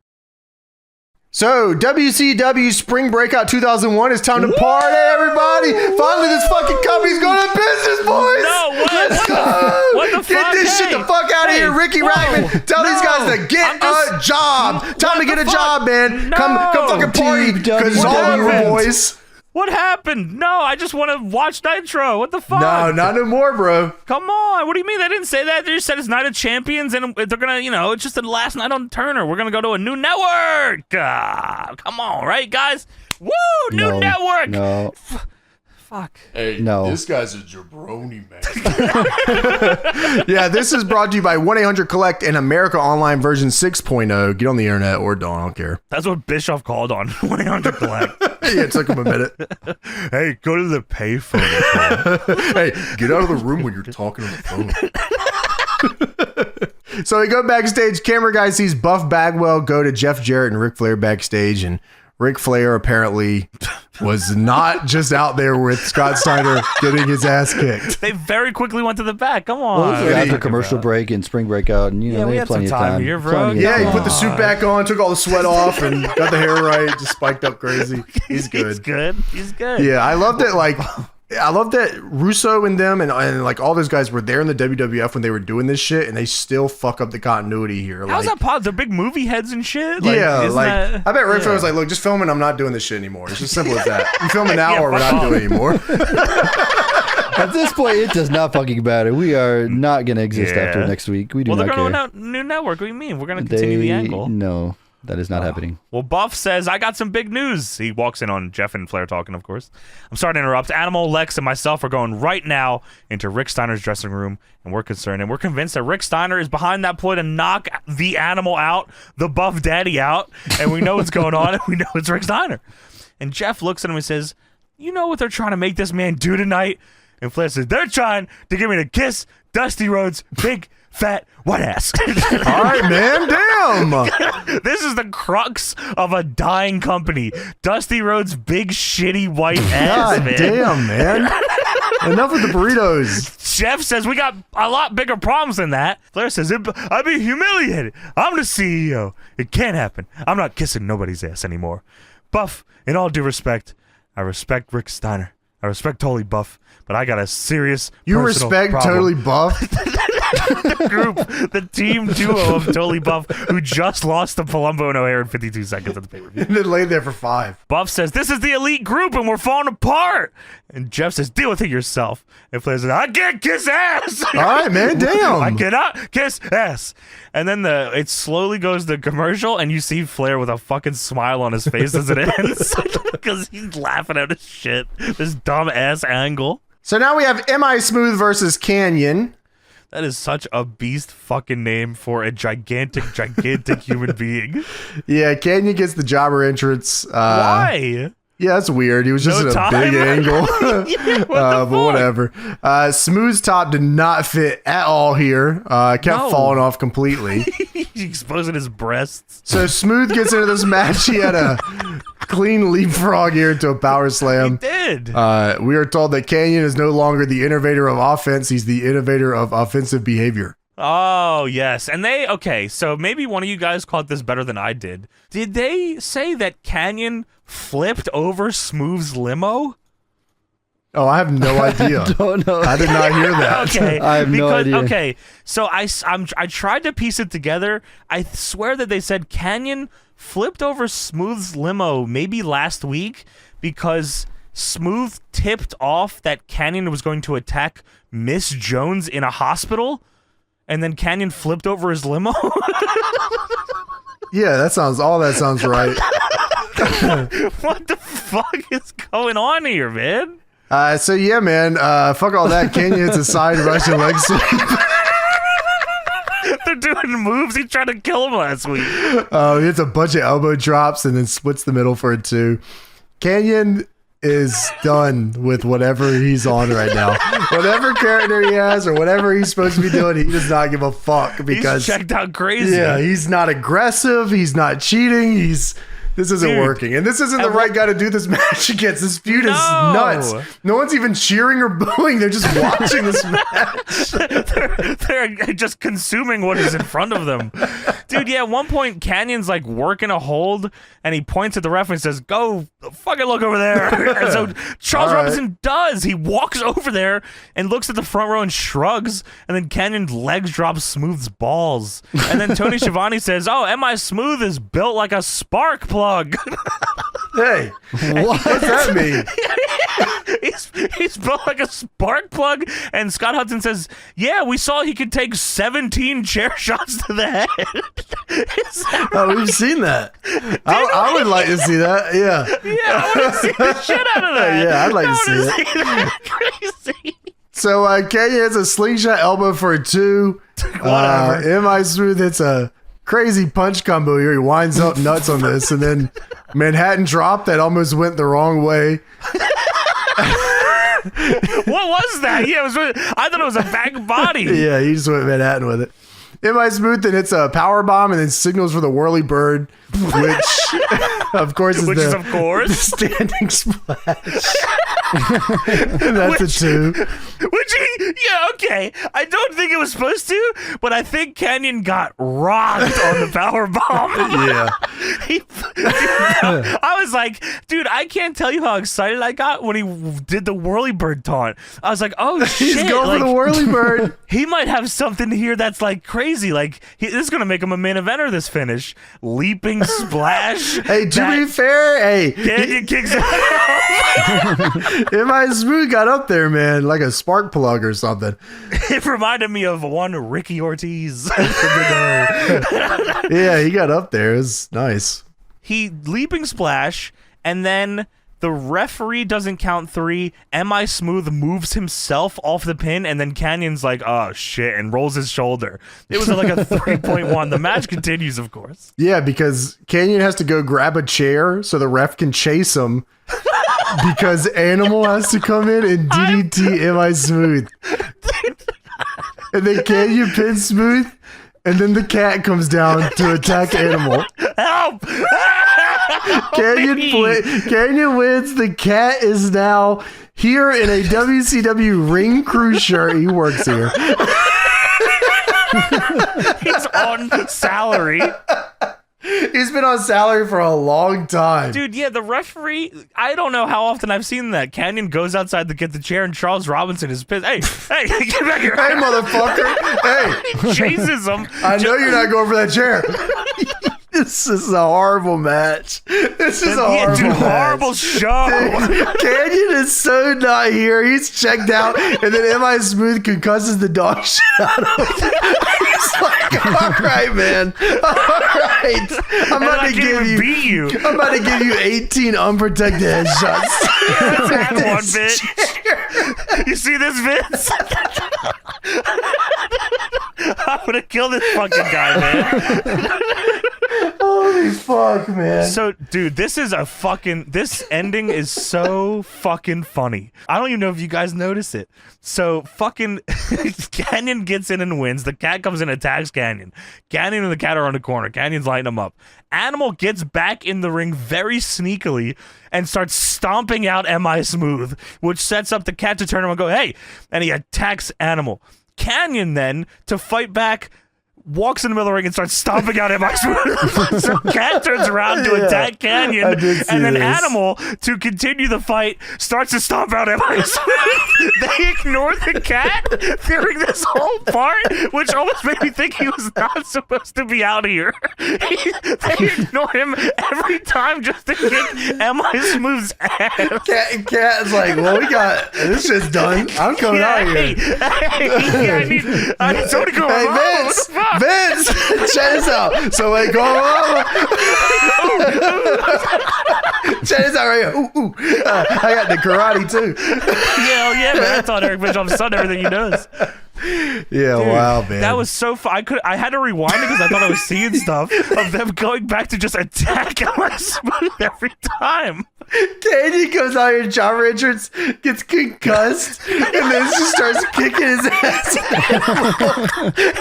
So, WCW Spring Breakout 2001, it's time to party, everybody! Finally, this fucking company's going to business, boys! No, Let's go! What the get fuck? this shit the fuck out of here, Ricky Rackman! Tell these guys to get a job! Time to get a job, man! Come fucking party, because it's all over, boys! What happened? No, I just want to watch Nitro. What the fuck? No, not no more, bro. Come on. What do you mean? They didn't say that. They just said it's Night of Champions, and they're going to, it's just the last night on Turner. We're going to go to a new network. Come on, right, guys? Woo, new network. No. Fuck. Hey, this guy's a jabroni, man. Yeah, this is brought to you by 1-800-COLLECT and America Online version 6.0. Get on the internet or don't. I don't care. That's what Bischoff called on 1-800-COLLECT. Yeah, it took him a minute. Hey, go to the payphone. Hey, get out of the room when you're talking on the phone. So we go backstage. Camera guy sees Buff Bagwell go to Jeff Jarrett and Ric Flair backstage, and Ric Flair apparently was not just out there with Scott Steiner getting his ass kicked. They very quickly went to the back. Come on. Well, this was after commercial break and spring breakout, and they had plenty of time here, bro. Yeah, he put the suit back on, took all the sweat off, and got the hair right, just spiked up crazy. He's good. He's good. Yeah, I love that. Like, I love that Russo and them and like all those guys were there in the WWF when they were doing this shit, and they still fuck up the continuity here. How's that possible? They're big movie heads and shit. Yeah, I bet Ric Flair was like, "Look, just film it. I'm not doing this shit anymore. It's just simple as that. You film it now, or we're not doing it anymore." At this point, it does not fucking matter. We are not going to exist after next week. We do not care. Well, they're going to a new network. What do you mean? We're going to continue the angle. No. That is not happening. Well, Buff says, I got some big news. He walks in on Jeff and Flair talking, of course. I'm sorry to interrupt. Animal, Lex, and myself are going right now into Rick Steiner's dressing room, and we're concerned. And we're convinced that Rick Steiner is behind that ploy to knock the Animal out, the Buff Daddy out, and we know what's going on, and we know it's Rick Steiner. And Jeff looks at him and says, you know what they're trying to make this man do tonight? And Flair says, they're trying to get me to kiss Dusty Rhodes' big fat white ass. All right, man. Damn. This is the crux of a dying company. Dusty Rhodes' big shitty white ass, God man. damn, man. Enough with the burritos. Jeff says we got a lot bigger problems than that. Flair says I'd be humiliated. I'm the CEO. It can't happen. I'm not kissing nobody's ass anymore. Buff, in all due respect, I respect Rick Steiner. I respect Totally Buff, but I got a serious You personal respect problem. Totally Buff? The group, the team duo of Totally Buff, who just lost to Palumbo and O'Hare in 52 seconds at the pay-per-view. And then laid there for 5. Buff says, this is the elite group and we're falling apart. And Jeff says, deal with it yourself. And Flair says, I can't kiss ass. All right, man. Damn. I cannot kiss ass. And then it slowly goes to commercial and you see Flair with a fucking smile on his face as it ends. Because he's laughing at his shit. This dumb ass angle. So now we have M.I. Smooth versus Canyon. That is such a beast fucking name for a gigantic human being. Yeah, Canyon gets the jobber entrance. Why? Yeah, that's weird. He was just No in a time? big angle. Yeah, what the But fuck? whatever. Smooth's top did not fit at all here. Kept No. falling off completely. He's exposing his breasts. So Smooth gets into this match. He had a clean leapfrog here into a power slam. Did. We are told that Canyon is no longer the innovator of offense. He's the innovator of offensive behavior. Oh, yes. And okay, so maybe one of you guys caught this better than I did. Did they say that Canyon flipped over Smooth's limo? Oh, I have no idea. Don't know. I did not hear that. Okay. I have no idea. Okay, so I tried to piece it together. I swear that they said Canyon flipped over Smooth's limo maybe last week because Smooth tipped off that Canyon was going to attack Miss Jones in a hospital, and then Canyon flipped over his limo. Yeah, that sounds right. What the fuck is going on here, man? So yeah, man, fuck all that. Canyon hits a side Russian leg sweep. They're doing moves. He tried to kill him last week. He hits a bunch of elbow drops and then splits the middle for a 2. Canyon is done with whatever he's on right now. Whatever character he has or whatever he's supposed to be doing, he does not give a fuck because He's checked out crazy. yeah, he's not aggressive. He's not cheating. This isn't Dude. working. And this isn't the right guy to do this match against. This feud is No. nuts. No one's even cheering or booing. They're just watching this match. they're just consuming what is in front of them. Dude, yeah, at one point, Canyon's like working a hold, and he points at the ref and says, go fucking look over there. And so Charles All right. Robinson does. He walks over there and looks at the front row and shrugs, and then Canyon's legs drop Smooth's balls. And then Tony Schiavone says, oh, M.I. Smooth is built like a spark plug. Hey, what's that mean? He's built like a spark plug, and Scott Hudson says, yeah, we saw he could take 17 chair shots to the head. Is that Oh, we've seen that. I would like to see that. Yeah. Yeah, I want to see the shit out of that. Yeah, I'd like to I see wanna it. that. Crazy. So Canyon hits a slingshot elbow for a 2. Whatever. M.I. Smooth hits a crazy punch combo here. He winds up nuts on this, and then Manhattan drop that almost went the wrong way. What was that? Yeah, I thought it was a back body. Yeah, he just went Manhattan with it. M.I. Smooth then hits a power bomb and then signals for the whirly bird, which of course is Of course. standing splash. And that's a 2. Okay. I don't think it was supposed to, but I think Canyon got rocked on the power bomb. Yeah. I was like, dude, I can't tell you how excited I got when he did the whirly bird taunt. I was like, oh shit. He's going like, for the whirly bird. he might have something here that's like crazy. Like, this is going to make him a main eventer, this finish. Leaping splash. Hey, to be fair, hey, Canyon kicks it. M.I. Smooth got up there, man, like a spark plug or something. It reminded me of one Ricky Ortiz. Yeah, he got up there. It was nice. He leaping splash, and then the referee doesn't count 3. M.I. Smooth moves himself off the pin, and then Canyon's like, oh shit, and rolls his shoulder. It was like a 3.1. The match continues, of course. Yeah, because Canyon has to go grab a chair so the ref can chase him because Animal has to come in and DDT M.I. Smooth. and then Canyon pins Smooth, and then the cat comes down to attack Animal. Help! Canyon wins. The cat is now here in a WCW ring crew shirt. He works here. He's on salary. He's been on salary for a long time. Dude, yeah, the referee, I don't know how often I've seen that. Canyon goes outside to get the chair, and Charles Robinson is pissed. Hey, get back here. Hey, motherfucker. Hey. He chases him. I know you're not going for that chair. This is a horrible match. This is horrible show. Dude, Canyon is so not here. He's checked out, and then M.I. Smooth concusses the dog shit out of him. He's like, all right, man. All right. I'm about to give you 18 unprotected headshots. That's one, bitch. You see this, Vince? I'm gonna kill this fucking guy, man. Holy fuck, man. So, dude, this ending is so fucking funny. I don't even know if you guys notice it. So, fucking Canyon gets in and wins. The cat comes in and attacks Canyon. Canyon and the cat are on the corner. Canyon's lighting him up. Animal gets back in the ring very sneakily and starts stomping out M.I. Smooth, which sets up the cat to turn around and go, hey, and he attacks Animal. Canyon then, to fight back, walks in the middle of the ring and starts stomping out M.I. Smooth. So Cat turns around to attack Canyon, and then Animal, to continue the fight, starts to stomp out M.I. Smooth. They ignore the cat during this whole part, which almost made me think he was not supposed to be out here. They ignore him every time just to kick M.I. Smooth's ass. Cat is like, well, we got this shit's done. I'm coming out here. I need someone to go. Hey, Vince, check this out. So wait, go on. Check this out right here. Ooh. I got the karate too. Hell yeah, man. I taught Eric Bischoff's son everything he knows. Yeah, dude, wow, man. That was so fun. I had to rewind it because I thought I was seeing stuff of them going back to just attack M.I. Smooth every time. Canyon comes out here, John Richards gets concussed, and then just starts kicking his ass.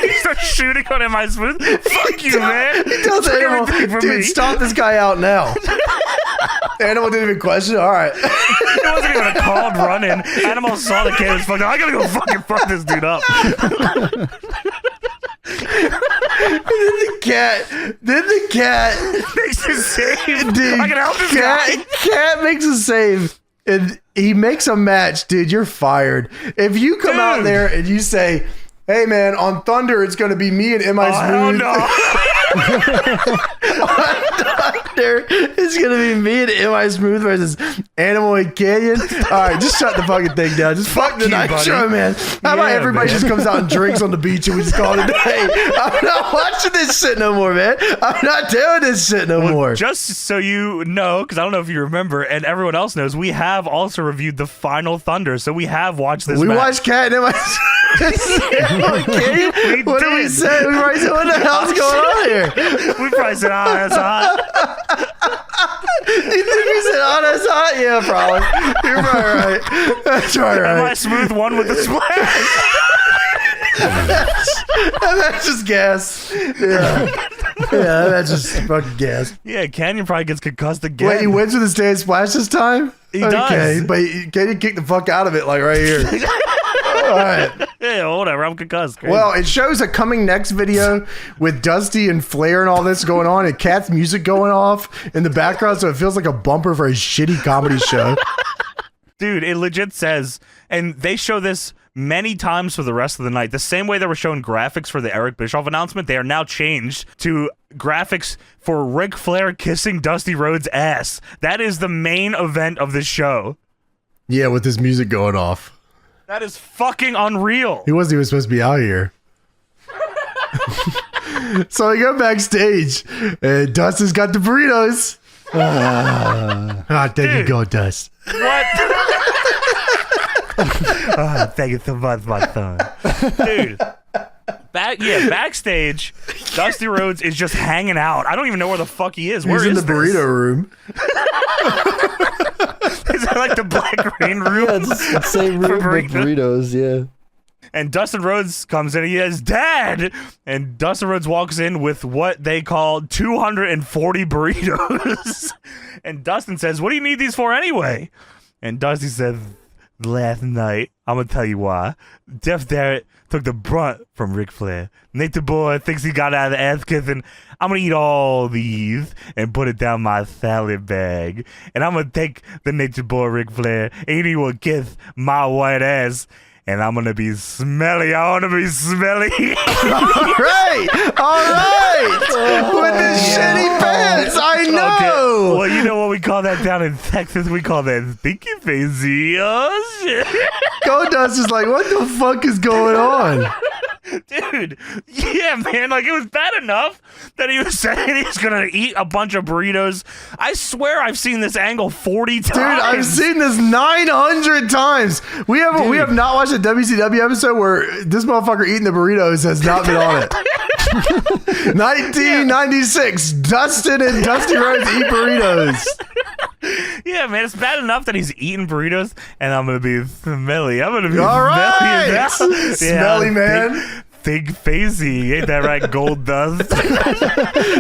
He starts shooting on M.I. Smooth. Fuck you, man. He tells Animal, dude, stomp this guy out now. Animal didn't even question it. All right. It wasn't even a called run-in. Animal saw the kid and was fucking, I gotta go fucking fuck this dude up. Then the cat makes a save. Dude, I can help this guy. Cat makes a save, and he makes a match. Dude, you're fired. If you come out there and you say, hey, man, on Thunder, it's going to be me and M.I. Smooth. On Thunder, it's going to be me and M.I. Smooth versus Animal and Canyon. All right, just shut the fucking thing down. Just fuck the Nitro, man. How about everybody just comes out and drinks on the beach and we just call it a day? I'm not watching this shit no more, man. I'm not doing this shit no more. Just so you know, because I don't know if you remember, and everyone else knows, we have also reviewed the final Thunder, so we have watched this match. We watched Cat and M.I. Smooth. What did we say? We probably said, what the hell's going on here? We probably said, that's hot. You think we said, that's hot? Yeah, probably. You're probably right. That's probably right. M.I. Smooth won with the splash. That's just gas. Yeah, that's just fucking gas. Yeah, Canyon probably gets concussed again. Wait, he wins with a stand splash this time? He does. But Canyon kicked the fuck out of it, like right here. All right. Yeah, whatever. I'm concussed. Crazy. Well, it shows a coming next video with Dusty and Flair and all this going on, and Cat's music going off in the background, so it feels like a bumper for a shitty comedy show. Dude, it legit says, and they show this many times for the rest of the night. The same way they were showing graphics for the Eric Bischoff announcement, they are now changed to graphics for Ric Flair kissing Dusty Rhodes' ass. That is the main event of this show. Yeah, with his music going off. That is fucking unreal. He wasn't even supposed to be out here. So we go backstage, and Dustin's got the burritos. There you go, Dust. What? Thank you so much, my son. Dude. Backstage, Dusty Rhodes is just hanging out. I don't even know where the fuck he is. He's in the burrito room. Is that like the Black Rain room? Yeah, it's the same room with burritos, yeah. And Dustin Rhodes comes in and he says, "Dad!" And Dustin Rhodes walks in with what they call 240 burritos. And Dustin says, "What do you need these for anyway?" And Dusty said, "Last night, I'm going to tell you why. Jeff Jarrett took the brunt from Ric Flair. Nate the Boy thinks he got out of the ass kissing. I'm going to eat all these and put it down my salad bag. And I'm going to take the Nature Boy Ric Flair and he will kiss my white ass. And I'm going to be smelly. I want to be smelly." All right. With the shitty pants, I know. Okay. Well, you know what we call that down in Texas? We call that stinky facey. Oh, shit. Goldust is like, what the fuck is going on? Dude, yeah, man, like it was bad enough that he was saying he's gonna eat a bunch of burritos. I swear I've seen this angle 40 times. Dude, I've seen this 900 times. We have not watched a WCW episode where this motherfucker eating the burritos has not been on it. 1996, Dustin and Dusty Rhodes eat burritos. Yeah, man, it's bad enough that he's eating burritos, and I'm gonna be smelly. I'm gonna be all right, now. Smelly man. Big facey, ain't that right, Gold Dust?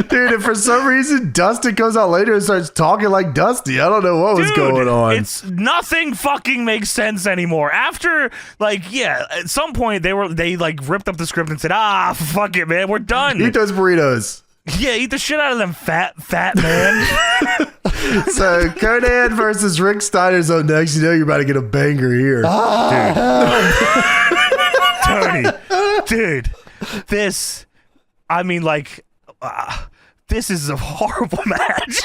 Dude, and for some reason, Dustin comes out later and starts talking like Dusty. I don't know what was going on. It's nothing fucking makes sense anymore. After, like, yeah, at some point they ripped up the script and said, fuck it, man, we're done. Eat those burritos. Yeah, eat the shit out of them, fat man. So Conan versus Rick Steiner's up next. You know you're about to get a banger here. Tony, dude, this is a horrible match.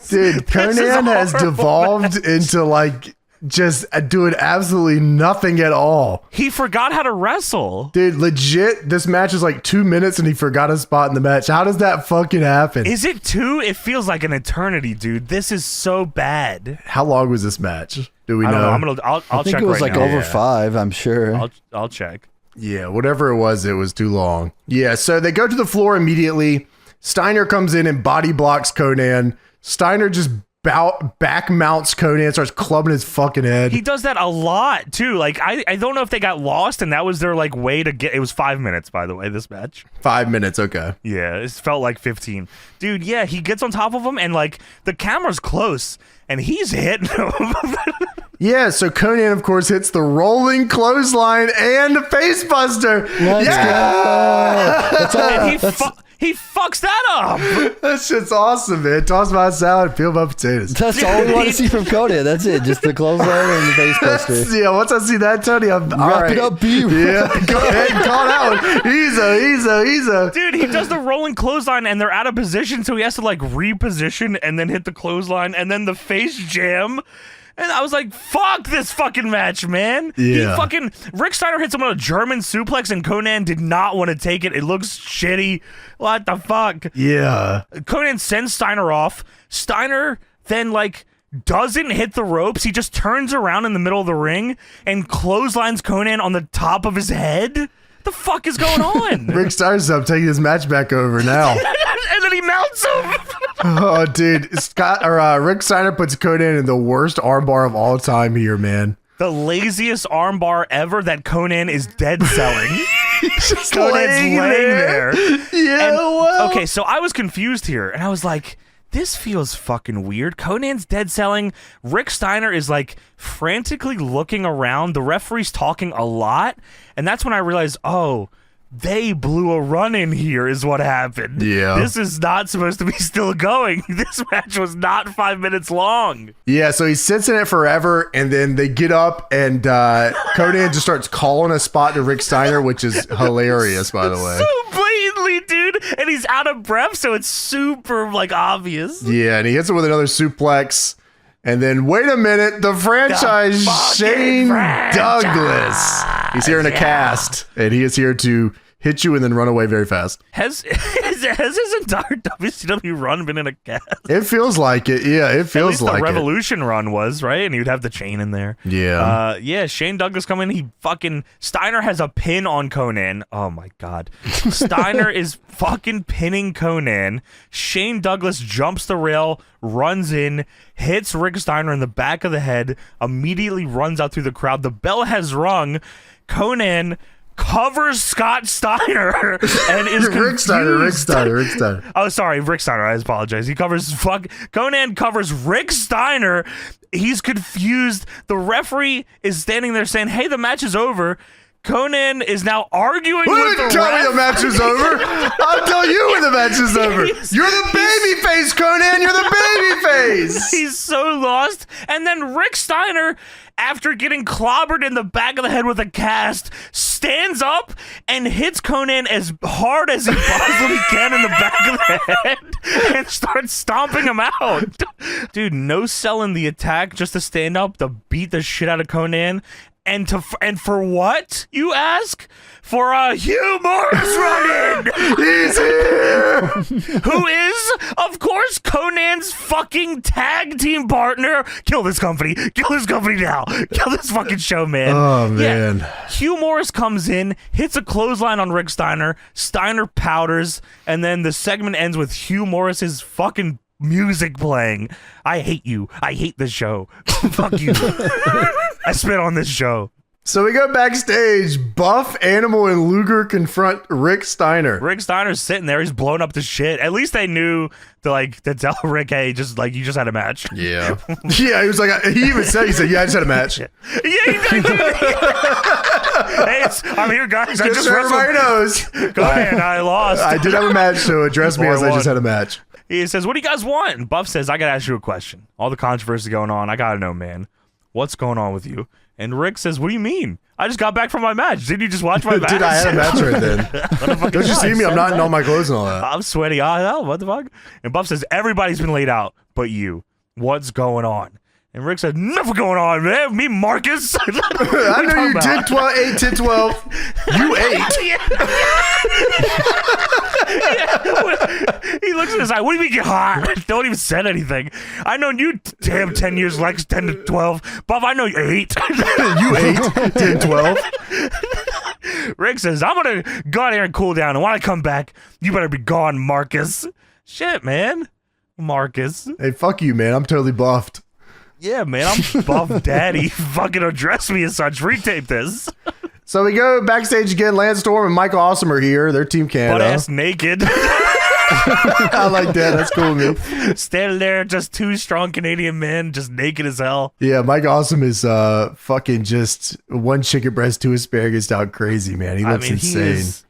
Dude, Conan has devolved into like just doing absolutely nothing at all. He forgot how to wrestle. Dude, legit, this match is like 2 minutes and he forgot a spot in the match. How does that fucking happen? Is it 2? It feels like an eternity, dude. This is so bad. How long was this match? Do we know? I don't know. I'll I think check it was right like now. over 5, I'm sure. I'll check. Yeah, whatever it was too long. Yeah, so they go to the floor immediately. Steiner comes in and body blocks Conan. Steiner just back mounts Conan, starts clubbing his fucking head. He does that a lot too. Like I don't know if they got lost and that was their like way to get. It was 5 minutes, by the way. This match. 5 minutes, okay. Yeah, it felt like 15. Dude, yeah, he gets on top of him and like the camera's close and he's hitting him. Yeah, so Conan, of course, hits the rolling clothesline and the face buster. Let's go. And he fucks that up. That shit's awesome, man. Toss my salad, peel my potatoes. That's all we want to see from Conan. That's it. Just the clothesline and the face buster. Yeah, once I see that, Tony, I'm all Wrap right. it up, B. Yeah, go ahead and call that one. Easy. Dude, he does the rolling clothesline and they're out of position, so he has to like reposition and then hit the clothesline and then the face jam. And I was like, fuck this fucking match, man. Yeah. Rick Steiner hits him on a German suplex and Conan did not want to take it. It looks shitty. What the fuck? Yeah. Conan sends Steiner off. Steiner then doesn't hit the ropes. He just turns around in the middle of the ring and clotheslines Conan on the top of his head. The fuck is going on? Rick Steiner's up, taking this match back over now. And then he mounts him. Oh, dude. Rick Steiner puts Conan in the worst armbar of all time here, man. The laziest armbar ever that Conan is dead selling. He's just Conan's laying there. Yeah, well. Okay, so I was confused here, and I was like, this feels fucking weird. Conan's dead selling. Rick Steiner is frantically looking around. The referee's talking a lot, and that's when I realized, oh, they blew a run in here is what happened. Yeah. This is not supposed to be still going. This match was not 5 minutes long. Yeah, so he sits in it forever, and then they get up, and Conan just starts calling a spot to Rick Steiner, which is hilarious, by the way. So blatantly, dude. And he's out of breath, so it's super, obvious. Yeah, and he hits it with another suplex. And then, wait a minute, the franchise, Shane Douglas. He's here in a cast, and he is here to hit you, and then run away very fast. Has his entire WCW run been in a cast? It feels like it. Yeah, it feels At least like the it. Revolution run was, right? And you'd have the chain in there. Yeah. Shane Douglas coming. Steiner has a pin on Conan. Oh my God. Steiner is fucking pinning Conan. Shane Douglas jumps the rail, runs in, hits Rick Steiner in the back of the head, immediately runs out through the crowd. The bell has rung. Conan covers Scott Steiner and is Rick Steiner. Oh, sorry, Rick Steiner. I apologize. Conan covers Rick Steiner. He's confused. The referee is standing there saying, "Hey, the match is over." Conan is now arguing with the ref. Tell me the match is over. I'll tell you when the match is over. You're the baby face, Conan. You're the baby face. He's so lost. And then Rick Steiner, after getting clobbered in the back of the head with a cast, stands up and hits Conan as hard as he possibly can in the back of the head and starts stomping him out. Dude, no selling the attack just to stand up to beat the shit out of Conan. And for what, you ask? For a Hugh Morris run-in! He's here! Who is, of course, Conan's fucking tag team partner. Kill this company. Kill this company now. Kill this fucking show, man. Oh, man. Yeah. Hugh Morris comes in, hits a clothesline on Rick Steiner. Steiner powders, and then the segment ends with Hugh Morris's fucking music playing. I hate you. I hate this show. Fuck you. I spit on this show. So we go backstage. Buff, Animal, and Luger confront Rick Steiner. Rick Steiner's sitting there. He's blown up to shit. At least they knew to tell Rick, hey, you just had a match. Yeah. Yeah, he was like, he said, yeah, I just had a match. Yeah, he did. Hey, I'm here, guys. I Just just so wrestled. everybody knows. Go ahead. I lost. I did have a match, so address me as I just had a match. He says, what do you guys want? And Buff says, I gotta ask you a question. All the controversy going on. I gotta know, man. What's going on with you? And Rick says, what do you mean? I just got back from my match. Didn't you just watch my match? Dude, I had a match right then. Don't you see me? I'm not in all my clothes and all that. I'm sweaty. Oh, hell, what the fuck? And Buff says, everybody's been laid out but you. What's going on? And Rick said, nothing going on, man. Me, Marcus. I know you did 8 to 12. You ate. He looks at his eye. What do you mean get hot? Don't even said anything. I known you damn 10 years, Lex, 10 to 12. Buff, I know you 8. You 8, 10, 12. Rick says, I'm going to go out here and cool down. And when I come back, you better be gone, Marcus. Shit, man. Marcus. Hey, fuck you, man. I'm totally buffed. Yeah, man, I'm Buff Daddy. Fucking address me as such. Retape this. So we go backstage again. Lance Storm and Michael Awesome are here. They're Team Canada. Butt ass naked. I like that. That's cool with me. Standing there, just two strong Canadian men, just naked as hell. Yeah, Mike Awesome is fucking just one chicken breast, two asparagus down crazy, man. He looks insane.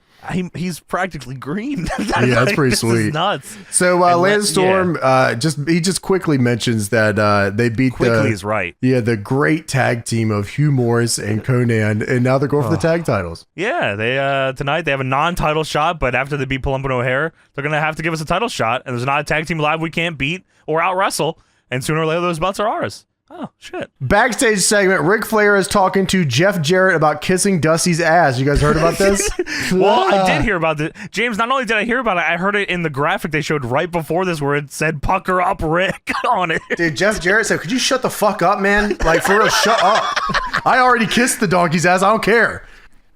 He's practically green. Yeah, that's pretty this sweet. Is nuts. So Lance Storm just quickly mentions that they beat quickly is right. Yeah, the great tag team of Hugh Morris and Conan, and now they're going for the tag titles. Yeah, they tonight they have a non-title shot, but after they beat Palumbo and O'Hare, they're gonna have to give us a title shot. And there's not a tag team alive we can't beat or out wrestle. And sooner or later, those belts are ours. Oh, shit. Backstage segment, Ric Flair is talking to Jeff Jarrett about kissing Dusty's ass. You guys heard about this? Well, I did hear about it. James, not only did I hear about it, I heard it in the graphic they showed right before this where it said pucker up Rick on it. Dude, Jeff Jarrett said, could you shut the fuck up, man? Like, for real, shut up. I already kissed the donkey's ass. I don't care.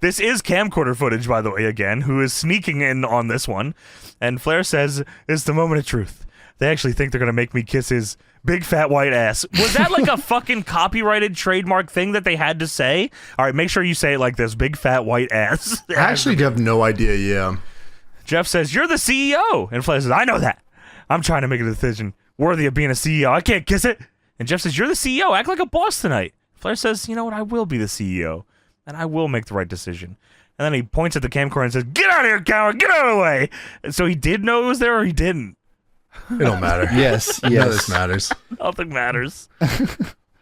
This is camcorder footage, by the way, again, who is sneaking in on this one. And Flair says, it's the moment of truth. They actually think they're going to make me kiss his big fat white ass. Was that like a fucking copyrighted trademark thing that they had to say? All right, make sure you say it like this. Big fat white ass. I actually have no idea, yeah. Jeff says, you're the CEO. And Flair says, I know that. I'm trying to make a decision worthy of being a CEO. I can't kiss it. And Jeff says, you're the CEO. Act like a boss tonight. Flair says, you know what? I will be the CEO. And I will make the right decision. And then he points at the camcorder and says, get out of here, coward. Get out of the way. And so he did know it was there or he didn't? It don't matter. Yes. None of this matters. Nothing matters.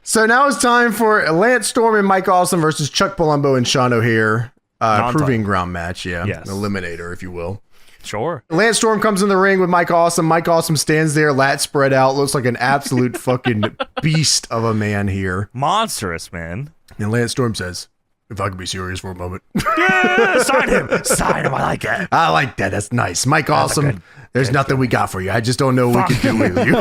So now it's time for Lance Storm and Mike Awesome versus Chuck Palumbo and Sean O'Hare. Proving ground match, yeah. Yes. Eliminator, if you will. Sure. Lance Storm comes in the ring with Mike Awesome. Mike Awesome stands there, lat spread out, looks like an absolute fucking beast of a man here. Monstrous, man. And Lance Storm says, If I could be serious for a moment. Yeah, sign him. Sign him. I like it. I like that. That's nice. Mike Awesome. There's nothing we got for you. I just don't know what we can do with you.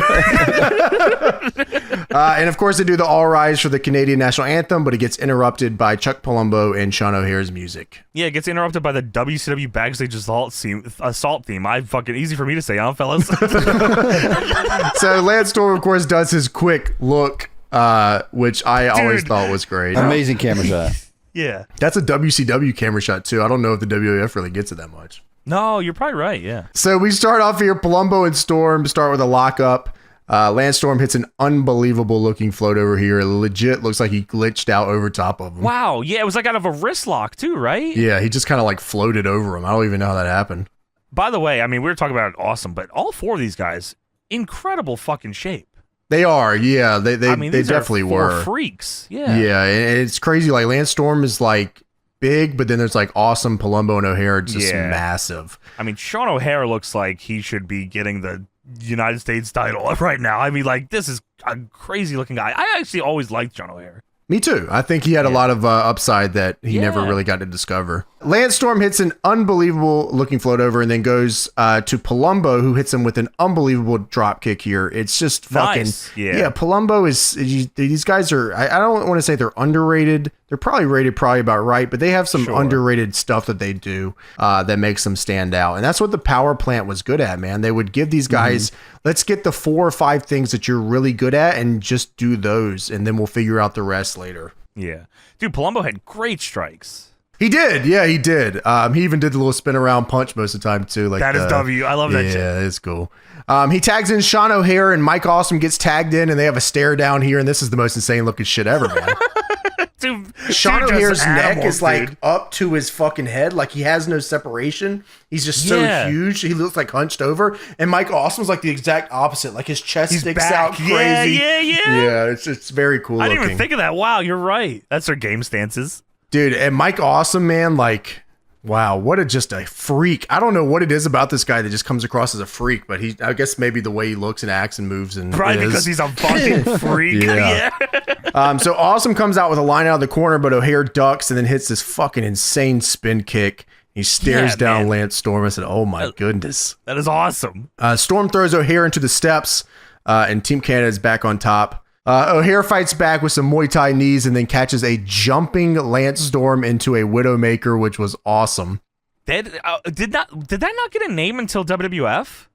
And of course, they do the All Rise for the Canadian national anthem, but it gets interrupted by Chuck Palumbo and Sean O'Hare's music. Yeah, it gets interrupted by the WCW backstage assault theme. Easy for me to say, huh, fellas? So Lance Storm, of course, does his quick look, which I always thought was great. Amazing camera shot. Yeah. That's a WCW camera shot, too. I don't know if the WAF really gets it that much. No, you're probably right, yeah. So we start off here. Palumbo and Storm start with a lockup. Lance Storm hits an unbelievable looking float over here. It legit looks like he glitched out over top of him. Wow, yeah, it was like out of a wrist lock too, right? Yeah, he just kind of like floated over him. I don't even know how that happened. By the way, I mean, we were talking about Awesome, but all four of these guys, incredible fucking shape. They are, yeah. They these definitely are four were. freaks, yeah. Yeah, and it's crazy. Like Lance Storm is like big, but then there's like Awesome, Palumbo, and O'Hare just massive. I mean, Sean O'Hare looks like he should be getting the United States title right now. I mean, like, this is a crazy looking guy. I actually always liked Sean O'Hare. Me too. I think he had a lot of upside that he never really got to discover. Lance Storm hits an unbelievable looking float over and then goes to Palumbo, who hits him with an unbelievable drop kick here. It's just fucking nice. Yeah, Palumbo is these guys are I don't want to say they're underrated. They're probably rated about right, but they have some underrated stuff that they do that makes them stand out. And that's what the power plant was good at, man. They would give these guys, let's get the 4 or 5 things that you're really good at and just do those, and then we'll figure out the rest later. Yeah. Dude, Palumbo had great strikes. He did. Yeah, he did. He even did the little spin around punch most of the time, too. Like that is W. I love that shit. Yeah, it's cool. He tags in Sean O'Hare, and Mike Awesome gets tagged in, and they have a stare down here, and this is the most insane looking shit ever, man. Sean O'Hare's neck is like up to his fucking head. Like he has no separation. He's just so huge. He looks like hunched over. And Mike Awesome's like the exact opposite. Like his chest sticks out crazy. Yeah, it's very cool looking. I didn't even think of that. Wow, you're right. That's their game stances. Dude, and Mike Awesome, man, like, wow, what just a freak. I don't know what it is about this guy that just comes across as a freak, but I guess maybe the way he looks and acts and moves and probably because he's a fucking freak. So Awesome comes out with a line out of the corner, but O'Hare ducks and then hits this fucking insane spin kick. He stares down Lance Storm. I said, oh my goodness. That is awesome. Storm throws O'Hare into the steps, and Team Canada is back on top. O'Hare fights back with some Muay Thai knees and then catches a jumping Lance Storm into a Widowmaker, which was awesome. Did that not get a name until WWF?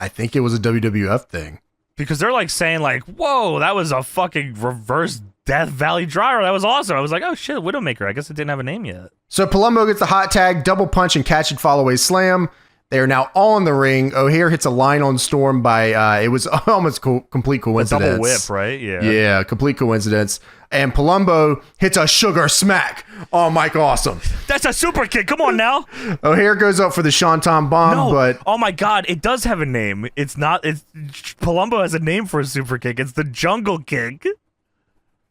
I think it was a WWF thing. Because they're like saying like, whoa, that was a fucking reverse Death Valley Driver. That was awesome. I was like, oh shit, Widowmaker. I guess it didn't have a name yet. So Palumbo gets the hot tag, double punch, and catch and fall away slam. They are now all in the ring. O'Hare hits a line on Storm by, it was almost complete coincidence. A double whip, right? Yeah. Yeah, complete coincidence. And Palumbo hits a sugar smack on Mike Awesome. That's a super kick. Come on now. O'Hare goes up for the Shanton bomb, but... Oh my God, it does have a name. Palumbo has a name for a super kick. It's the jungle kick.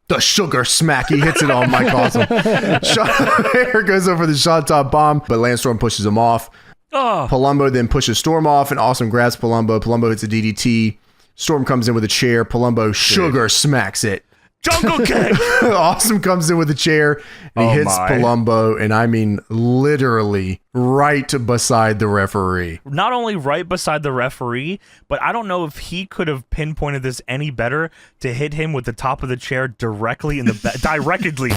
The sugar smack. He hits it on Mike Awesome. O'Hare goes over the Shanton bomb, but Lance Storm pushes him off. Oh. Palumbo then pushes Storm off, and Awesome grabs Palumbo. Palumbo hits a DDT. Storm comes in with a chair. Palumbo sugar smacks it. Jungle kick. Awesome comes in with a chair, and he hits Palumbo, and I mean literally right beside the referee. Not only right beside the referee, but I don't know if he could have pinpointed this any better to hit him with the top of the chair directly in the directly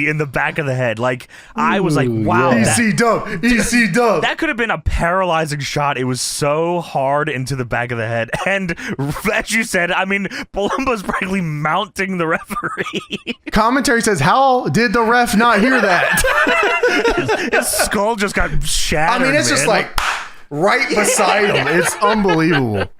in the back of the head. Like I was like, wow, EC dub. That could have been a paralyzing shot. It was so hard into the back of the head, and as you said, I mean, Palumbo's practically mounting the referee. Commentary says, how did the ref not hear that? His skull just got shattered. I mean, it's just like right beside him. It's unbelievable.